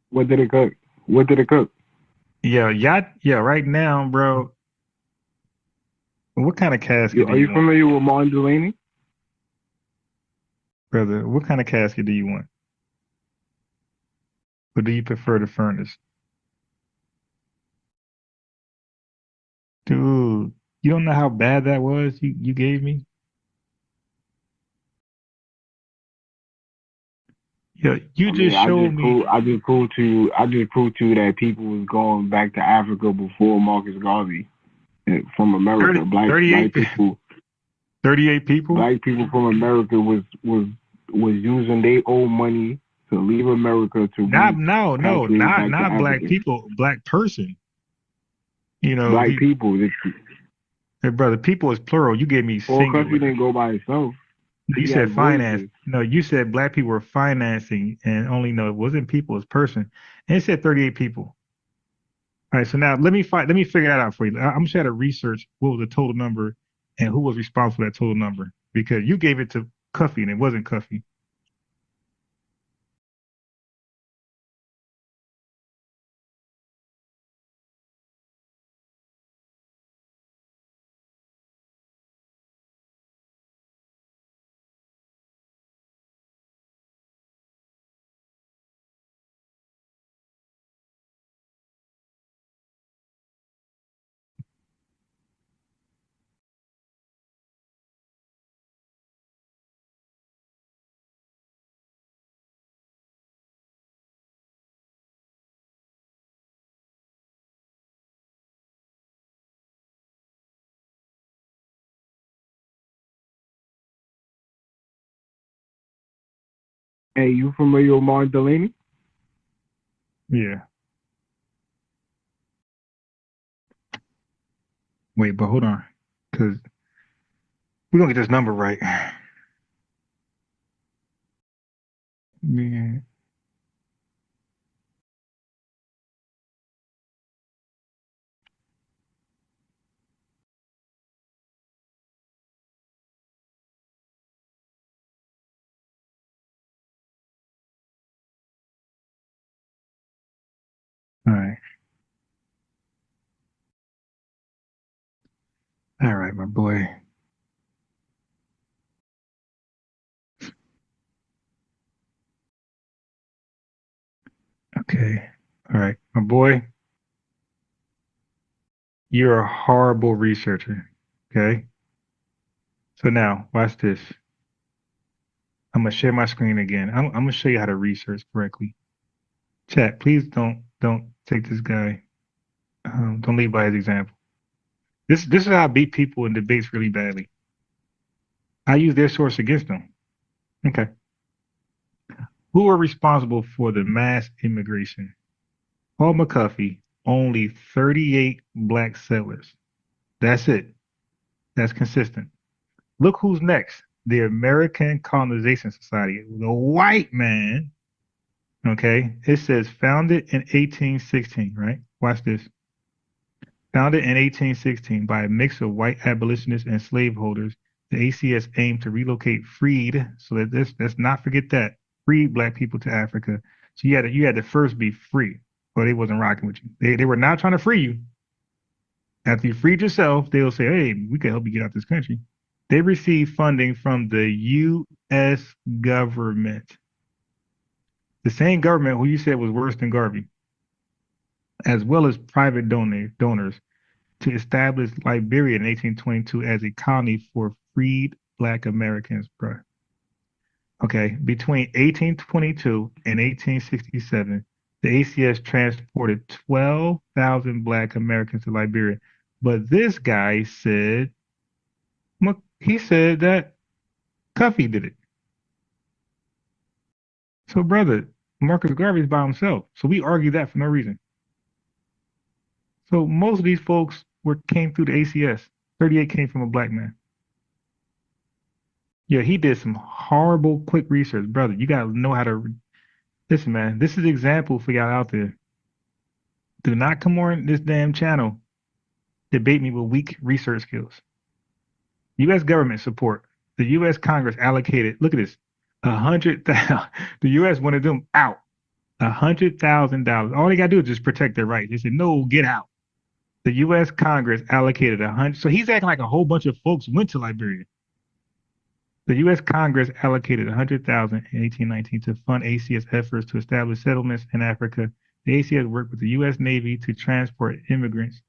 What did it cook? Yeah, right now, bro. What kind of casket Are you familiar with Martin Delaney? Brother, what kind of casket do you want? Or do you prefer the furnace? Dude, you don't know how bad that was you gave me? Yeah, showed me. I just proved to you that people was going back to Africa before Marcus Garvey from America. Black people. 38 people? Black people from America was using their own money to leave America to not black people, black person. You know, black people. Hey, brother, people is plural. You gave me singular. Paul Cuffy didn't go by himself. You said finance. No, you said black people were financing, and only it wasn't people, it's person. And it said 38 people. All right, so now let me figure that out for you. I'm just trying to research what was the total number and who was responsible for that total number, because you gave it to Cuffy and it wasn't Cuffy. Hey, you familiar with Martin Delaney? Yeah. Wait, but hold on, because we're gonna get this number right. Yeah. All right. All right, my boy. Okay. All right, my boy. You're a horrible researcher. Okay. So now, watch this. I'm gonna share my screen again. I'm gonna show you how to research correctly. Chat, please don't take this guy. Don't lead by his example. This is how I beat people in debates really badly. I use their source against them. Okay. Who are responsible for the mass immigration? Paul McCuffey, only 38 black settlers. That's it. That's consistent. Look who's next. The American Colonization Society. The white man. Okay. It says founded in 1816, right? Watch this. Founded in 1816 by a mix of white abolitionists and slaveholders, the ACS aimed to relocate freed, so that let's not forget that, freed black people to Africa. So you had to first be free, or they wasn't rocking with you. They were not trying to free you. After you freed yourself, they'll say, hey, we can help you get out this country. They received funding from the U.S. government. The same government who you said was worse than Garvey, as well as private donors, to establish Liberia in 1822 as a colony for freed black Americans, bro. Okay, between 1822 and 1867, the ACS transported 12,000 black Americans to Liberia. But this guy said, he said that Cuffey did it. So, brother, Marcus Garvey's by himself. So we argue that for no reason. So most of these folks came through the ACS. 38 came from a black man. Yeah, he did some horrible quick research, brother. You gotta know how to listen, man. This is an example for y'all out there. Do not come on this damn channel, debate me with weak research skills. U.S. government support. The U.S. Congress allocated. Look at this, 100,000. The U.S. wanted them out. $100,000. All they gotta do is just protect their rights. They said, no, get out. The U.S. Congress allocated 100. So he's acting like a whole bunch of folks went to Liberia. The U.S. Congress allocated 100,000 in 1819 to fund ACS efforts to establish settlements in Africa. The ACS worked with the U.S. Navy to transport immigrants,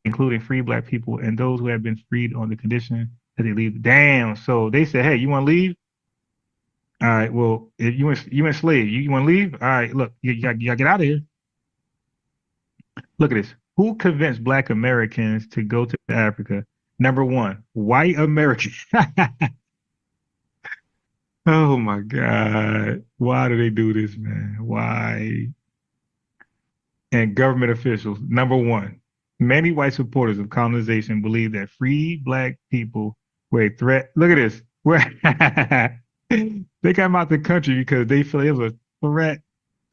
including free black people and those who have been freed on the condition that they leave. Damn. So they said, hey, you want to leave? All right. Well, if you enslaved, you want to leave? All right. Look, you got to get out of here. Look at this. Who convinced black Americans to go to Africa? Number one, white Americans. Oh my God. Why do they do this, man? Why? And government officials. Number one, many white supporters of colonization believe that free black people were a threat. Look at this. They came out the country because they feel it was a threat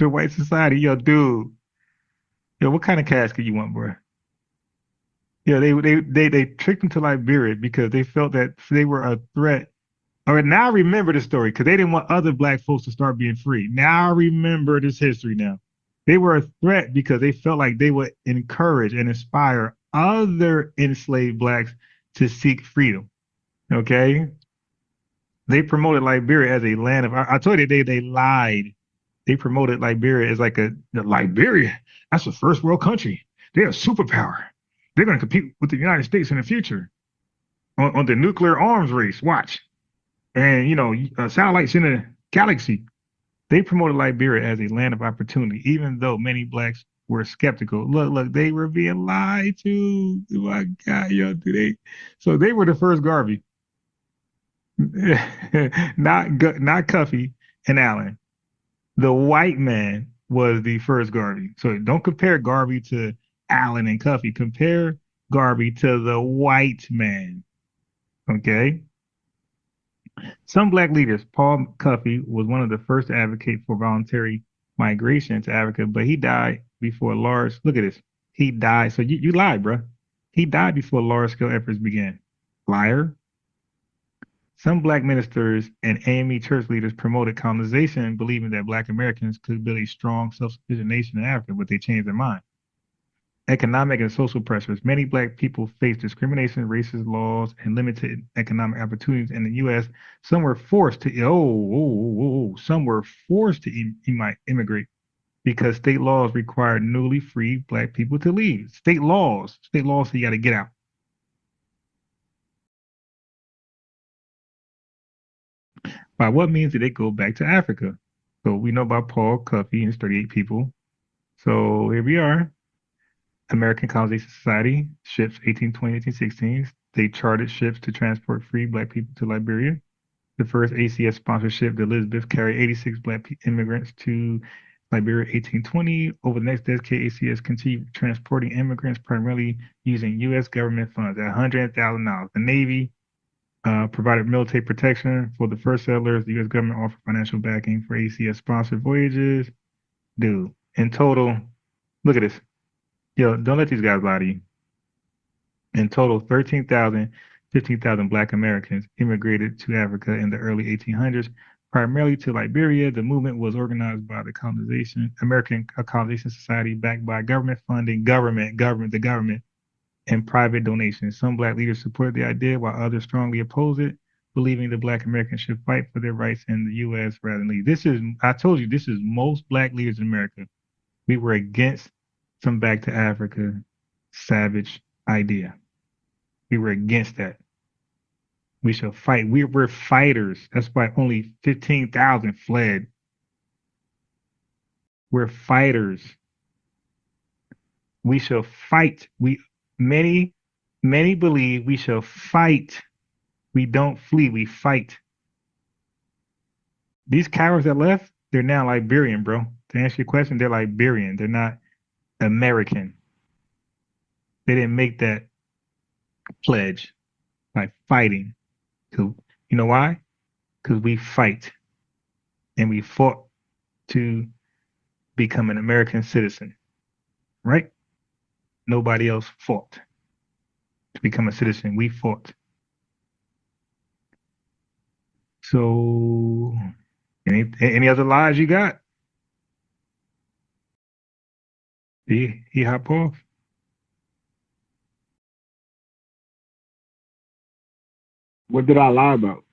to white society. Yo, dude. Yo, what kind of casket you want, bro? Yeah, they tricked them to Liberia because they felt that they were a threat. All right, now I remember the story because they didn't want other black folks to start being free. Now I remember this history now. They were a threat because they felt like they would encourage and inspire other enslaved blacks to seek freedom. Okay? They promoted Liberia as a land of, I told you they lied. They promoted Liberia as like Liberia, that's a first world country. They're a superpower. They're going to compete with the United States in the future on the nuclear arms race. Watch. And, satellites in the galaxy. They promoted Liberia as a land of opportunity, even though many blacks were skeptical. Look, they were being lied to. Oh my God, yo, so they were the first Garvey. Not Cuffey and Allen. The white man was the first Garvey. So don't compare Garvey to Allen and Cuffey. Compare Garvey to the white man. Okay? Some black leaders, Paul Cuffey was one of the first to advocate for voluntary migration to Africa, but he died before large, look at this. He died. So you lied, bro. He died before large-scale efforts began. Liar. Some black ministers and AME church leaders promoted colonization, believing that black Americans could build a strong, self-sufficient nation in Africa, but they changed their mind. Economic and social pressures. Many black people face discrimination, racist laws, and limited economic opportunities in the U.S. Some were forced to some were forced to immigrate because state laws required newly freed black people to leave. State laws say you got to get out. By what means did they go back to Africa? So we know about Paul Cuffey and his 38 people. So here we are. American Colonization Society, ships 1820, 1816. They chartered ships to transport free black people to Liberia. The first ACS sponsorship, the Elizabeth, carried 86 black immigrants to Liberia 1820. Over the next decade, ACS continued transporting immigrants primarily using U.S. government funds at $100,000. The Navy provided military protection for the first settlers. The U.S. government offered financial backing for ACS-sponsored voyages. Dude, in total, look at this. Yo, don't let these guys lie to you. In total, 13,000, 15,000 black Americans immigrated to Africa in the early 1800s, primarily to Liberia. The movement was organized by the American Colonization Society, backed by government funding, the government, and private donations. Some black leaders supported the idea, while others strongly opposed it, believing the black Americans should fight for their rights in the U.S. rather than leave. I told you, this is most black leaders in America. We were against some back to Africa savage idea. We were against that. We shall fight. We're fighters. That's why only 15,000 fled. We're fighters. We shall fight. Many believe we shall fight. We don't flee, we fight. These cowards that left, they're now Liberian, bro. To answer your question, they're Liberian. They're not American. They didn't make that pledge by fighting. You know why? Because we fight. And we fought to become an American citizen. Right? Nobody else fought to become a citizen. We fought. So, any other lies you got? He hop off. What did I lie about?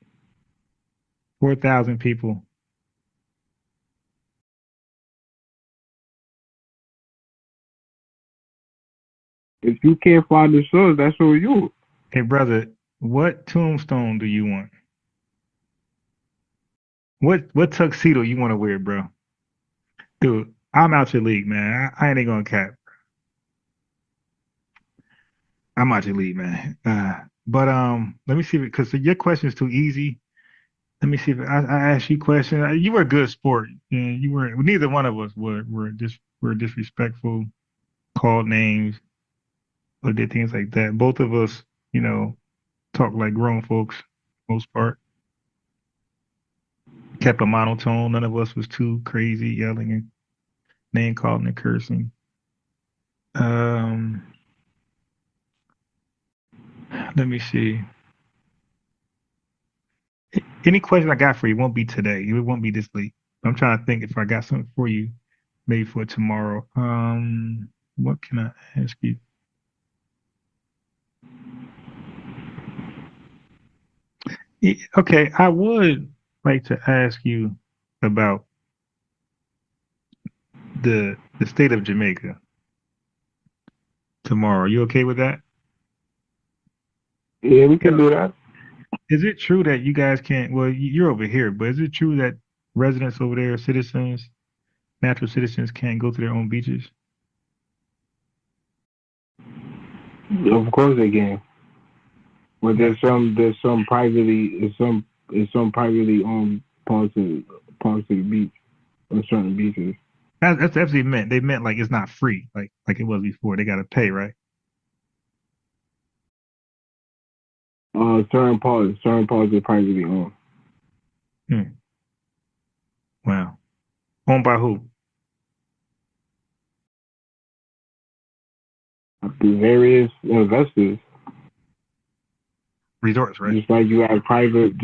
4,000 people. If you can't find the source, that's on you. Hey, brother, what tombstone do you want? What tuxedo you want to wear, bro? Dude, I'm out your league, man. I ain't gonna cap. I'm out your league, man. But let me see, because your question is too easy. Let me see if I ask you a question. You were a good sport. And you were. Neither one of us were disrespectful, called names, or did things like that. Both of us, talk like grown folks, most part. Kept a monotone. None of us was too crazy, yelling and name calling and cursing. Let me see. Any question I got for you won't be today. It won't be this late. I'm trying to think if I got something for you, maybe for tomorrow. What can I ask you? Okay, I would like to ask you about the state of Jamaica tomorrow. Are you okay with that? Yeah, we can do that. Is it true that you guys can't, well, you're over here, but is it true that residents over there, citizens, natural citizens, can't go to their own beaches? Of course they can. But there's some privately owned parts parts of the beach or certain beaches. That's what they meant. They meant like it's not free, like it was before. They got to pay, right? Certain parts are privately owned. Wow. Owned by who? The various investors. Resorts, right? Just like you have private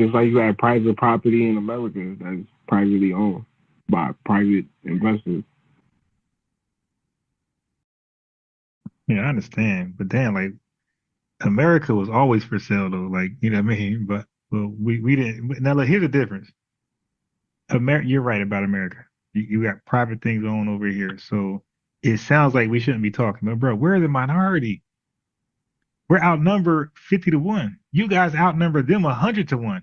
property in America that's privately owned by private investors. Yeah, I understand. But damn, like America was always for sale though. Like, you know what I mean? But we didn't. Now look, here's the difference. You're right about America. You got private things on over here. So it sounds like we shouldn't be talking. But bro, we're the minority. We're outnumbered 50-1. You guys outnumber them 100-1.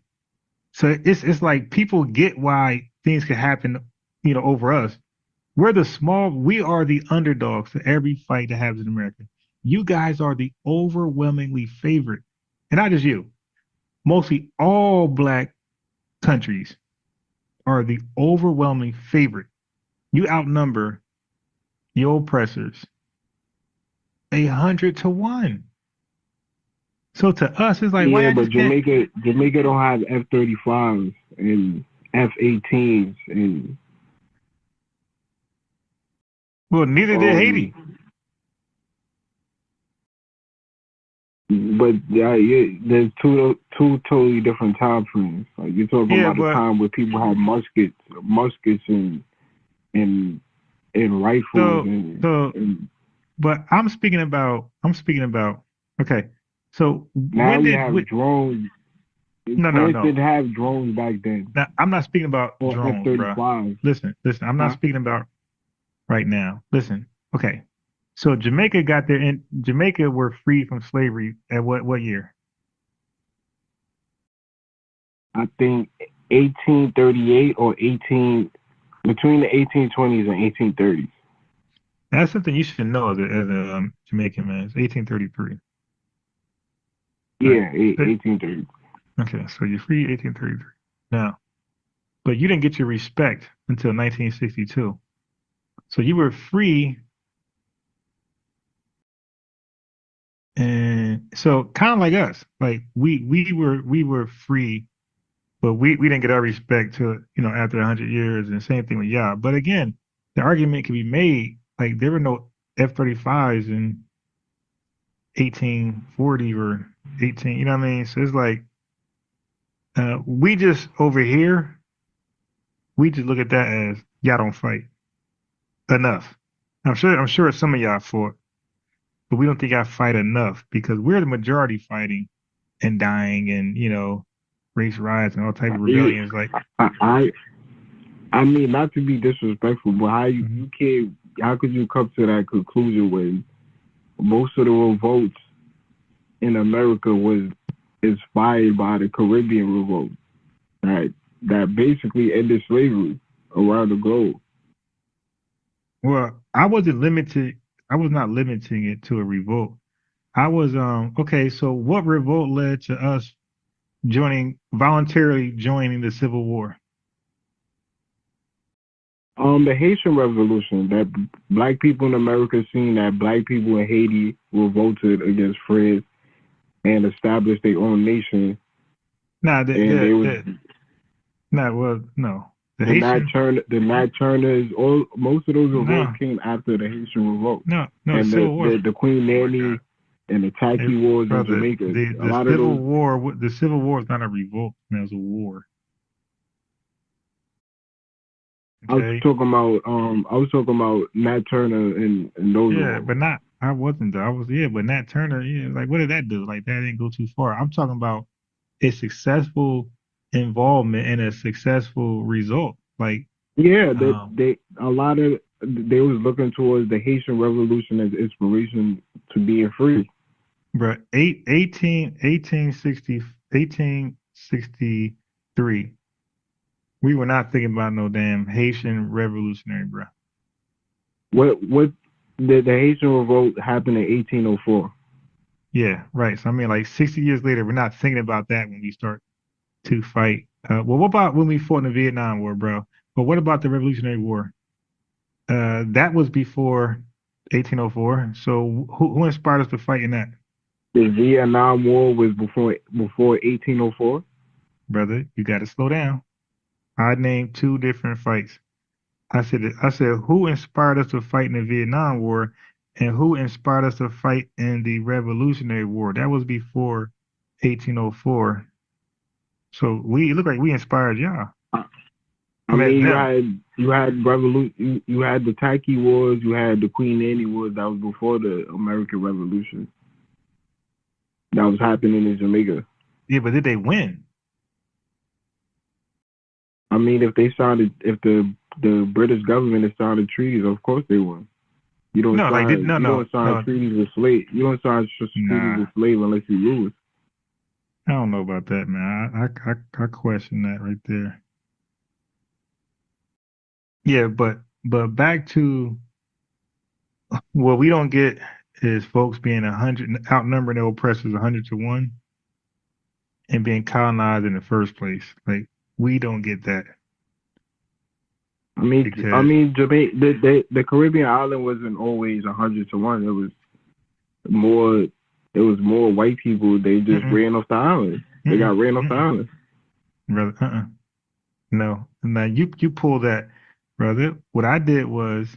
So it's like people get why things can happen, you know, over us. We are the underdogs to every fight that happens in America. You guys are the overwhelmingly favorite. And not just you. Mostly all black countries are the overwhelming favorite. You outnumber your oppressors 100-1. So to us, it's like, yeah, why? But Jamaica don't have F-35s and F-18s and. Well, neither did Haiti. But there's two totally different time frames. Like you're talking about a time where people had muskets and rifles. But I'm speaking about. Okay, so now we have drones. No. Didn't have drones back then. Now, I'm not speaking about or drones, F-35. bro. Listen. I'm not speaking about right now. Listen. Okay. So Jamaica were freed from slavery at what year? I think 1838 or between the 1820s and 1830s. That's something you should know as a Jamaican man. It's 1833. Yeah, 1830. Okay, so you're free 1833. Now, but you didn't get your respect until 1962. So you were free. And so kind of like us, like we were free, but we didn't get our respect till, you know, after 100 years, and same thing with y'all. But again, the argument can be made, like there were no F-35s in 1840 or 18, you know what I mean? So it's like we just over here, we just look at that as y'all don't fight enough. I'm sure some of y'all fought. But we don't think I fight enough because we're the majority fighting and dying and, you know, race riots and all types of rebellions. Like I mean, not to be disrespectful, but how could you come to that conclusion when most of the revolts in America was inspired by the Caribbean revolt, right? That basically ended slavery around the globe. Well, I was not limiting it to a revolt. I was okay, so what revolt led to us voluntarily joining the Civil War? The Haitian Revolution, that black people in America seen that black people in Haiti revolted against France and established their own nation. No. The Nat Turners, most of those revolts came after the Haitian revolt. No, and the Queen Nanny and the Tacky Wars in Jamaica. The Civil War is not a revolt, man, it was a war. Okay. I was talking about Nat Turner and those. Yeah, but I wasn't though. But Nat Turner, like what did that do? Like that didn't go too far. I'm talking about a successful involvement and a successful result. Like they was looking towards the Haitian Revolution as inspiration to being free. But 1863, we were not thinking about no damn Haitian revolutionary, bro. What the Haitian revolt happened in 1804. Yeah, right. So I mean, like 60 years later, we're not thinking about that when we start to fight. Well, what about when we fought in the Vietnam War, bro? But what about the Revolutionary War? That was before 1804. So who inspired us to fight in that? The Vietnam War was before 1804. Brother, you got to slow down. I named two different fights. I said who inspired us to fight in the Vietnam War, and who inspired us to fight in the Revolutionary War? That was before 1804. So we look like we inspired y'all. I mean, you had you had the Tacky Wars, you had the Queen Anne Wars. That was before the American Revolution. That was happening in Jamaica. Yeah, but did they win? I mean, if the British government has signed treaties, of course they won. You don't sign treaties with slaves. You don't sign treaties with slaves unless you lose. I don't know about that, man. I question that right there. Yeah, but back to what we don't get is folks being outnumbering their oppressors 100-1 and being colonized in the first place. Like, we don't get that. I mean, Jamaica, the Caribbean island wasn't always 100-1. It was more white people. They just ran off the island. They got ran off the island. Brother, no. Now you pull that, brother. What I did was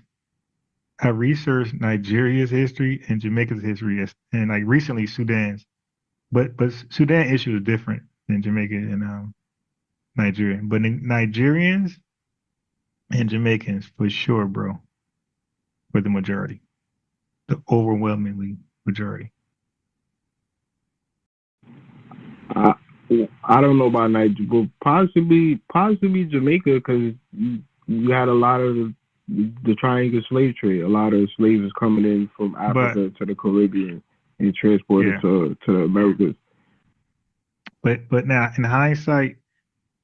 I researched Nigeria's history and Jamaica's history, and like recently Sudan's. But Sudan issue is different than Jamaica and Nigeria. But the Nigerians and Jamaicans, for sure, bro, were the majority, the overwhelmingly majority. I don't know about Nigeria, but possibly Jamaica, because you had a lot of the triangle slave trade. A lot of slaves was coming in from Africa to the Caribbean and transported to the Americas. But now, in hindsight,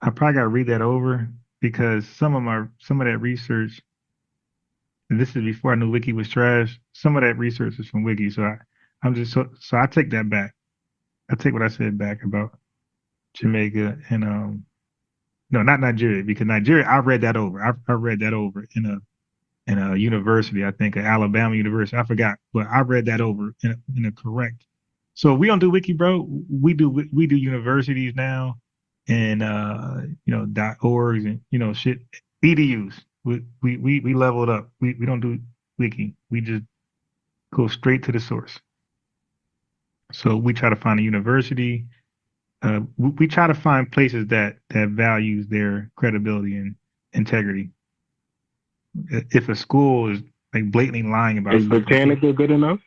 I probably got to read that over, because some of that research, and this is before I knew Wiki was trash. Some of that research is from Wiki, so I take that back. I take what I said back about Jamaica and no, not Nigeria, because Nigeria, I read that over. I read that over in a university, I think, at Alabama University. I forgot, but I read that over in a correct. So we don't do Wiki, bro. We do universities now, and .orgs and shit, EDUs. We leveled up. We don't do Wiki. We just go straight to the source. So we try to find a university. We try to find places that values their credibility and integrity. If a school is like blatantly lying about something, is Britannica good enough?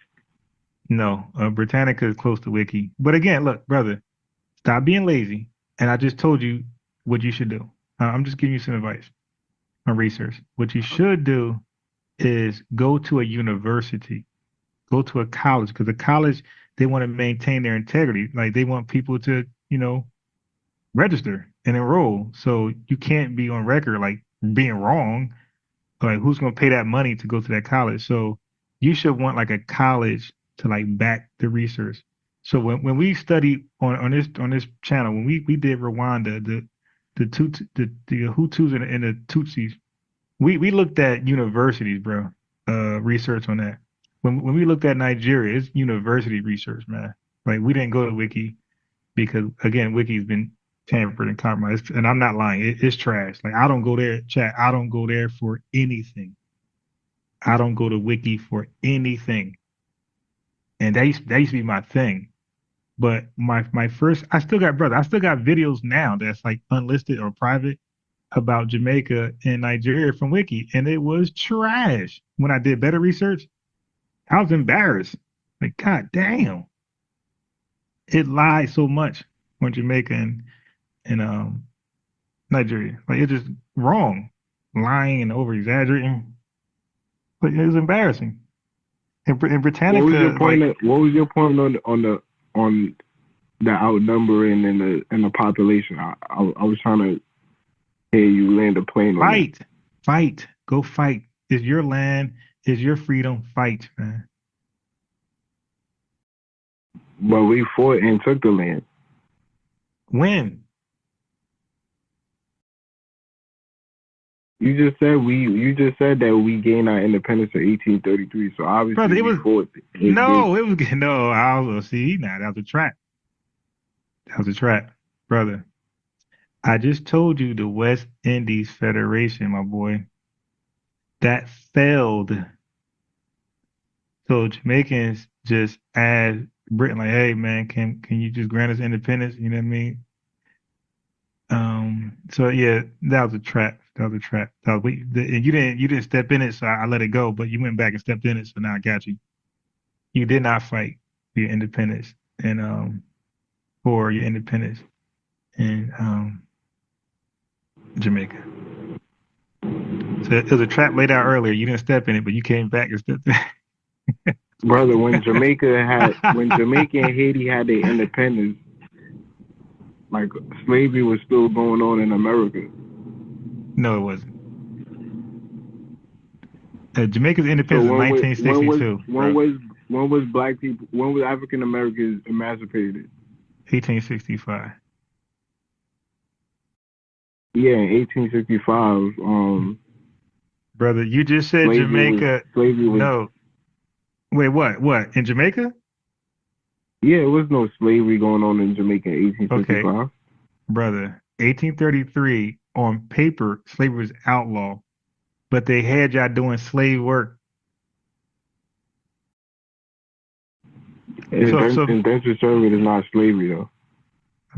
No, Britannica is close to Wiki. But again, look, brother, stop being lazy. And I just told you what you should do. I'm just giving you some advice on research. What you should do is go to a university, go to a college, because a college, they want to maintain their integrity. Like, they want people to, register and enroll. So you can't be on record like being wrong. Like, who's going to pay that money to go to that college? So you should want like a college to like back the research. So when we study on this channel, when we did Rwanda, the Hutus and the Tutsis, we looked at universities, bro. Research on that. When we looked at Nigeria, it's university research, man. Like, we didn't go to Wiki because, again, Wiki's been tampered and compromised. And I'm not lying. It's trash. Like, I don't go there, chat. I don't go there for anything. I don't go to Wiki for anything. And that used to be my thing. But my first, I still got videos now that's like unlisted or private about Jamaica and Nigeria from Wiki. And it was trash. When I did better research, I was embarrassed. Like, God damn. It lied so much on Jamaica and Nigeria. Like, it's just wrong. Lying and over exaggerating. But it was embarrassing. In Britannica, what was your point on the outnumbering and the population? I was trying to hear you land a plane on that. Fight. Go fight. It's your land. It's your freedom. Fight, man. But we fought and took the land. When? You just said that we gained our independence in 1833. So obviously, Brother, it was before no, it was no. I was see now that was a trap. That was a trap, brother. I just told you the West Indies Federation, my boy, that failed. So Jamaicans just asked Britain, like, "Hey, man, can you just grant us independence?" You know what I mean? So yeah, that was a trap. That was a trap. And you didn't step in it, so I let it go. But you went back and stepped in it, so now I got you. You did not fight for your independence and for your independence in Jamaica. So it was a trap laid out earlier. You didn't step in it, but you came back and stepped in. Brother, when Jamaica and Haiti had their independence, like slavery was still going on in America. No, it wasn't. Jamaica's independence was 1962. When was black people? When was African Americans emancipated? 1865. Yeah, in 1865. Brother, you just said Jamaica. Slavery was. No. Wait, what? What? In Jamaica? Yeah, it was no slavery going on in Jamaica in 1865. Okay. Brother, 1833, on paper, slavery was outlawed, but they had y'all doing slave work. Indentured service is not slavery, though.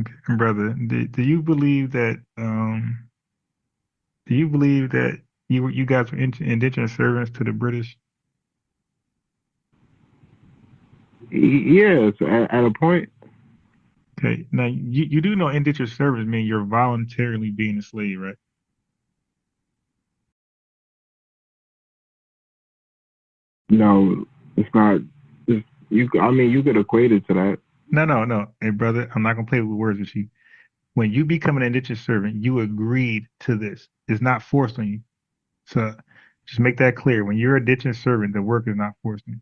Okay, brother, do you believe that? Do you believe that you guys were indentured servants to the British? Yes, at a point. Okay, now you do know indentured service means you're voluntarily being a slave, right? No, it's not. You could equate it to that. No. Hey, brother, I'm not gonna play with words with you. When you become an indentured servant, you agreed to this. It's not forced on you. So just make that clear. When you're a indentured servant, the work is not forced on you.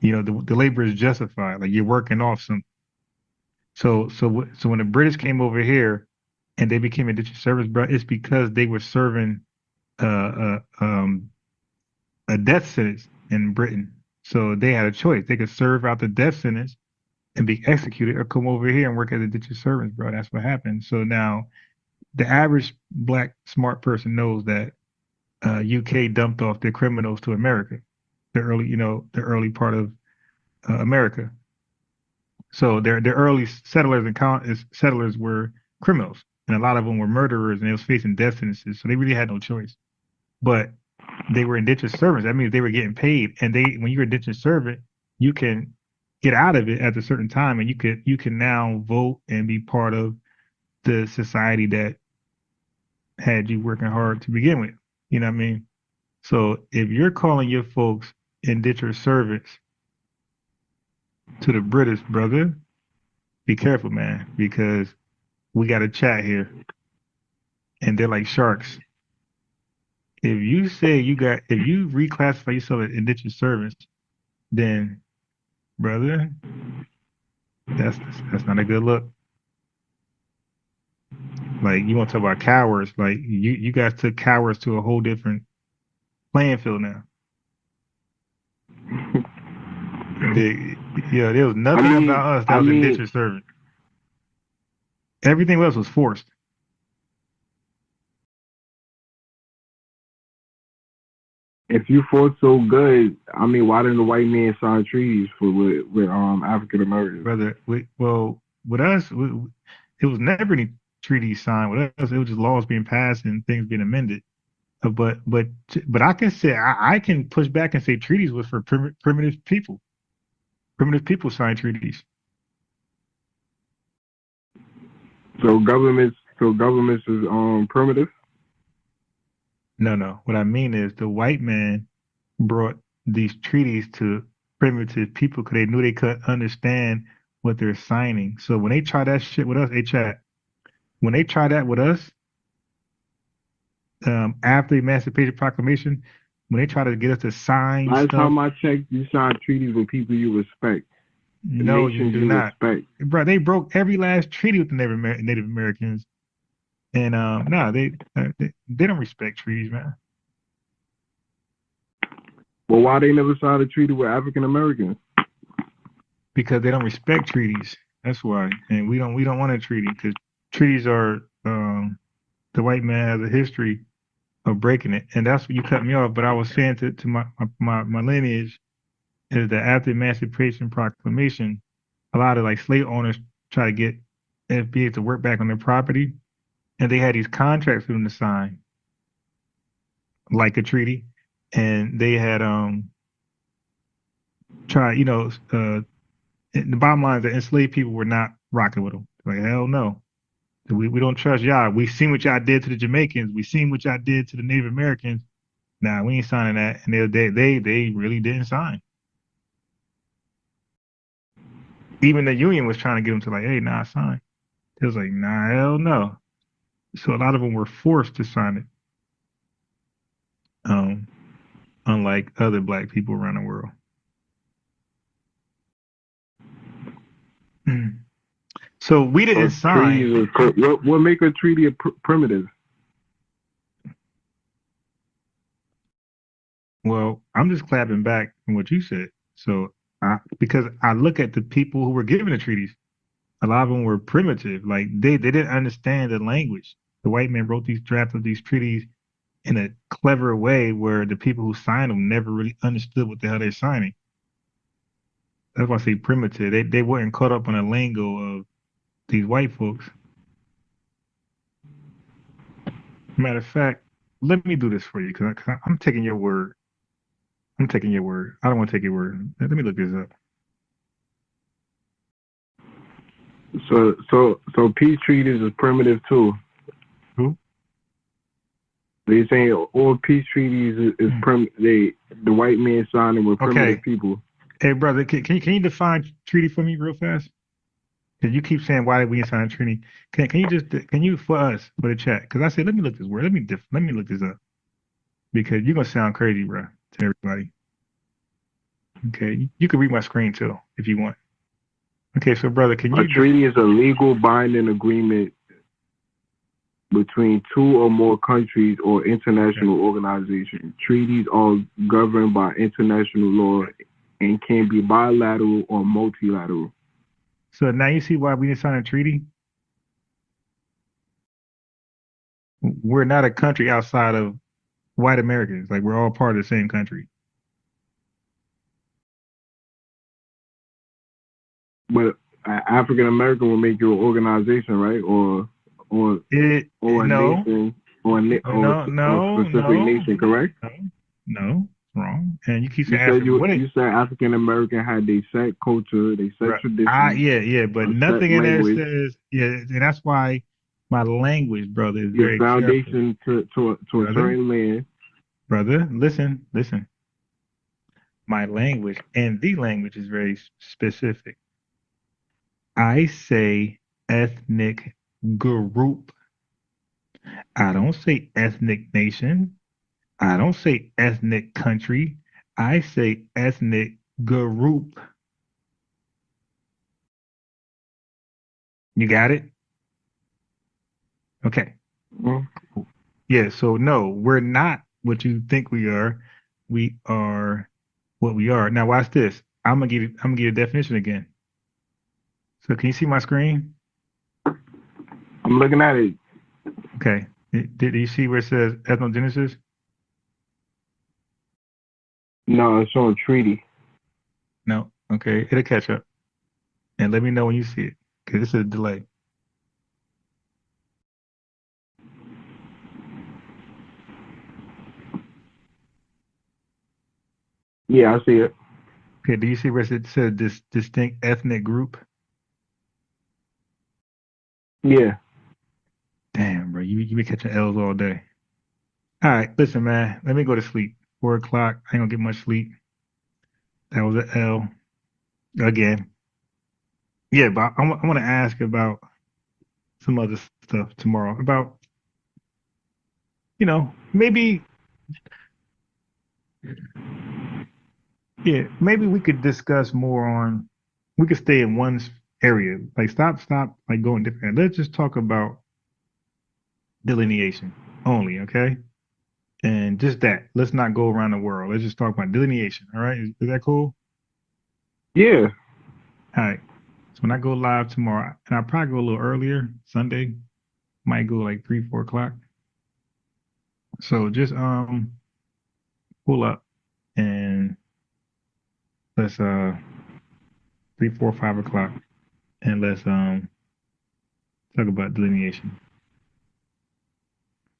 You know, the labor is justified. Like you're working off something. So when the British came over here and they became indentured servants, bro, it's because they were serving a death sentence in Britain. So they had a choice. They could serve out the death sentence and be executed, or come over here and work as indentured servants, bro. That's what happened. So now the average black smart person knows that UK dumped off their criminals to America, the early part of America. So their early settlers were criminals, and a lot of them were murderers, and they was facing death sentences. So they really had no choice. But they were indentured servants. That means they were getting paid, and when you're an indentured servant, you can get out of it at a certain time, and you can now vote and be part of the society that had you working hard to begin with. You know what I mean? So if you're calling your folks indentured servants to the British, brother, be careful, man, because we got a chat here, and they're like sharks. If you reclassify yourself as indentured servants, then, brother, that's not a good look. Like, you want to talk about cowards? Like, you guys took cowards to a whole different playing field now. There was nothing about us that was indentured servant. Everything else was forced. If you fought so good, why didn't the white man sign treaties with African Americans? Brother, with us, it was never any treaties signed with us. It was just laws being passed and things being amended. But I can say I can push back and say treaties was for primitive people. Primitive people signed treaties. So governments is primitive? No. What I mean is the white man brought these treaties to primitive people because they knew they couldn't understand what they're signing. So when they try that shit with us, when they try that with us, after the Emancipation Proclamation, when they try to get us to sign Last stuff, time I checked, you signed treaties with people you respect. No, you nations do you not. respect. Bro, they broke every last treaty with the Native Americans. And no, they don't respect treaties, man. Well, why they never signed a treaty with African Americans? Because they don't respect treaties. That's why. And we don't want a treaty because treaties are the white man has a history of breaking it. And that's what you cut me off. But I was saying to my lineage is that after the Emancipation Proclamation, a lot of like slave owners try to get FBA to work back on their property. And they had these contracts for them to sign, like a treaty. And they had tried, the bottom line is that enslaved people were not rocking with them. Like, hell no. We don't trust y'all. We seen what y'all did to the Jamaicans. We seen what y'all did to the Native Americans. Nah, we ain't signing that. And they really didn't sign. Even the union was trying to get them to like, hey, nah, sign. It was like, nah, hell no. So a lot of them were forced to sign it. Unlike other black people around the world. So we didn't sign. What make a treaty primitive? Well, I'm just clapping back from what you said. So because I look at the people who were given the treaties, a lot of them were primitive. Like they didn't understand the language. The white man wrote these drafts of these treaties in a clever way where the people who signed them never really understood what the hell they're signing. That's why I say primitive. They weren't caught up on the lingo of these white folks. Matter of fact, let me do this for you because I'm taking your word. I'm taking your word. I don't want to take your word. Let me look this up. So peace treaties is primitive too. Who? They saying all peace treaties is the white man signed them with primitive people. Hey brother, can you define treaty for me real fast? Because you keep saying why did we sign a treaty? Can you for us for the chat? Because I said let me look this word. Let me look this up. Because you're gonna sound crazy, bro, to everybody. Okay, you can read my screen too if you want. Okay, so brother, A treaty is a legal binding agreement between two or more countries or international organizations. Treaties are governed by international law and can be bilateral or multilateral. So now you see why we didn't sign a treaty? We're not a country outside of white Americans. Like we're all part of the same country. But African American will make you an organization, right? Or a nation, or a specific nation, correct? No, wrong. And you keep saying you said African American had their set culture, they set tradition. But nothing in there says and that's why my language, brother, is very foundation to a certain land. Brother, listen. My language and the language is very specific. I say ethnic group. I don't say ethnic nation. I don't say ethnic country. I say ethnic group. You got it? Okay. Yeah, so no, we're not what you think we are. We are what we are. Now watch this. I'm gonna give you a definition again. So can you see my screen? I'm looking at it. Okay. Did you see where it says ethnogenesis? No, it's on treaty. No. Okay. It'll catch up. And let me know when you see it, because it's a delay. Yeah, I see it. Okay. Do you see where it says this distinct ethnic group? Yeah. Damn, bro. You be catching L's all day. All right. Listen, man. Let me go to sleep. 4 o'clock. I ain't gonna get much sleep. That was an L again. Yeah, but I want to ask about some other stuff tomorrow. About, maybe we could discuss more on we could stay in one area. Like stop like going different. Let's just talk about delineation only, okay? And just that. Let's not go around the world. Let's just talk about delineation. All right? Is that cool? Yeah. All right. So when I go live tomorrow, and I'll probably go a little earlier, Sunday, might go like 3, 4 o'clock. So just pull up and let's 3, 4, 5 o'clock, and let's talk about delineation.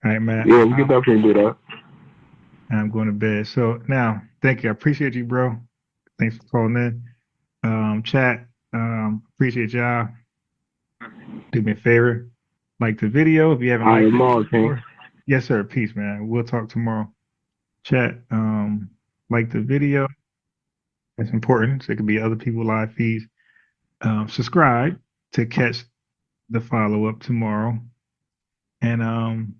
All right, Matt. Yeah, we can definitely do that. I'm going to bed. So now, thank you. I appreciate you, bro. Thanks for calling in. Chat, appreciate y'all. Do me a favor, like the video if you haven't liked it before. Yes, sir. Peace, man. We'll talk tomorrow. Chat, like the video. That's important. So it could be other people live feeds. Subscribe to catch the follow-up tomorrow. And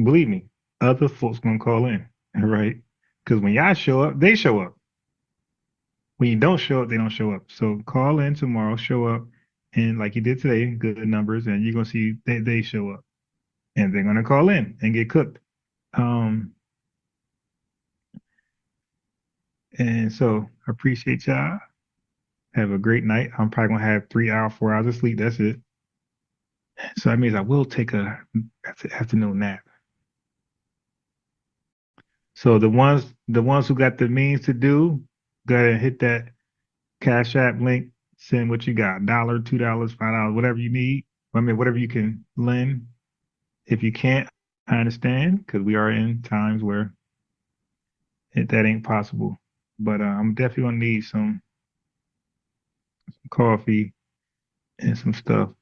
believe me, other folks gonna call in, all right? Because when y'all show up, they show up. When you don't show up, they don't show up. So call in tomorrow, show up, and like you did today, good numbers, and you're gonna see they show up, and they're gonna call in and get cooked. And so I appreciate y'all. Have a great night. I'm probably gonna have 3 hours, 4 hours of sleep. That's it. So that means I will take a afternoon nap. So the ones who got the means to do, go ahead and hit that Cash App link. Send what you got, $1, $2, $5, whatever you need. I mean, whatever you can lend. If you can't, I understand, because we are in times where that ain't possible. But I'm definitely gonna need some coffee and some stuff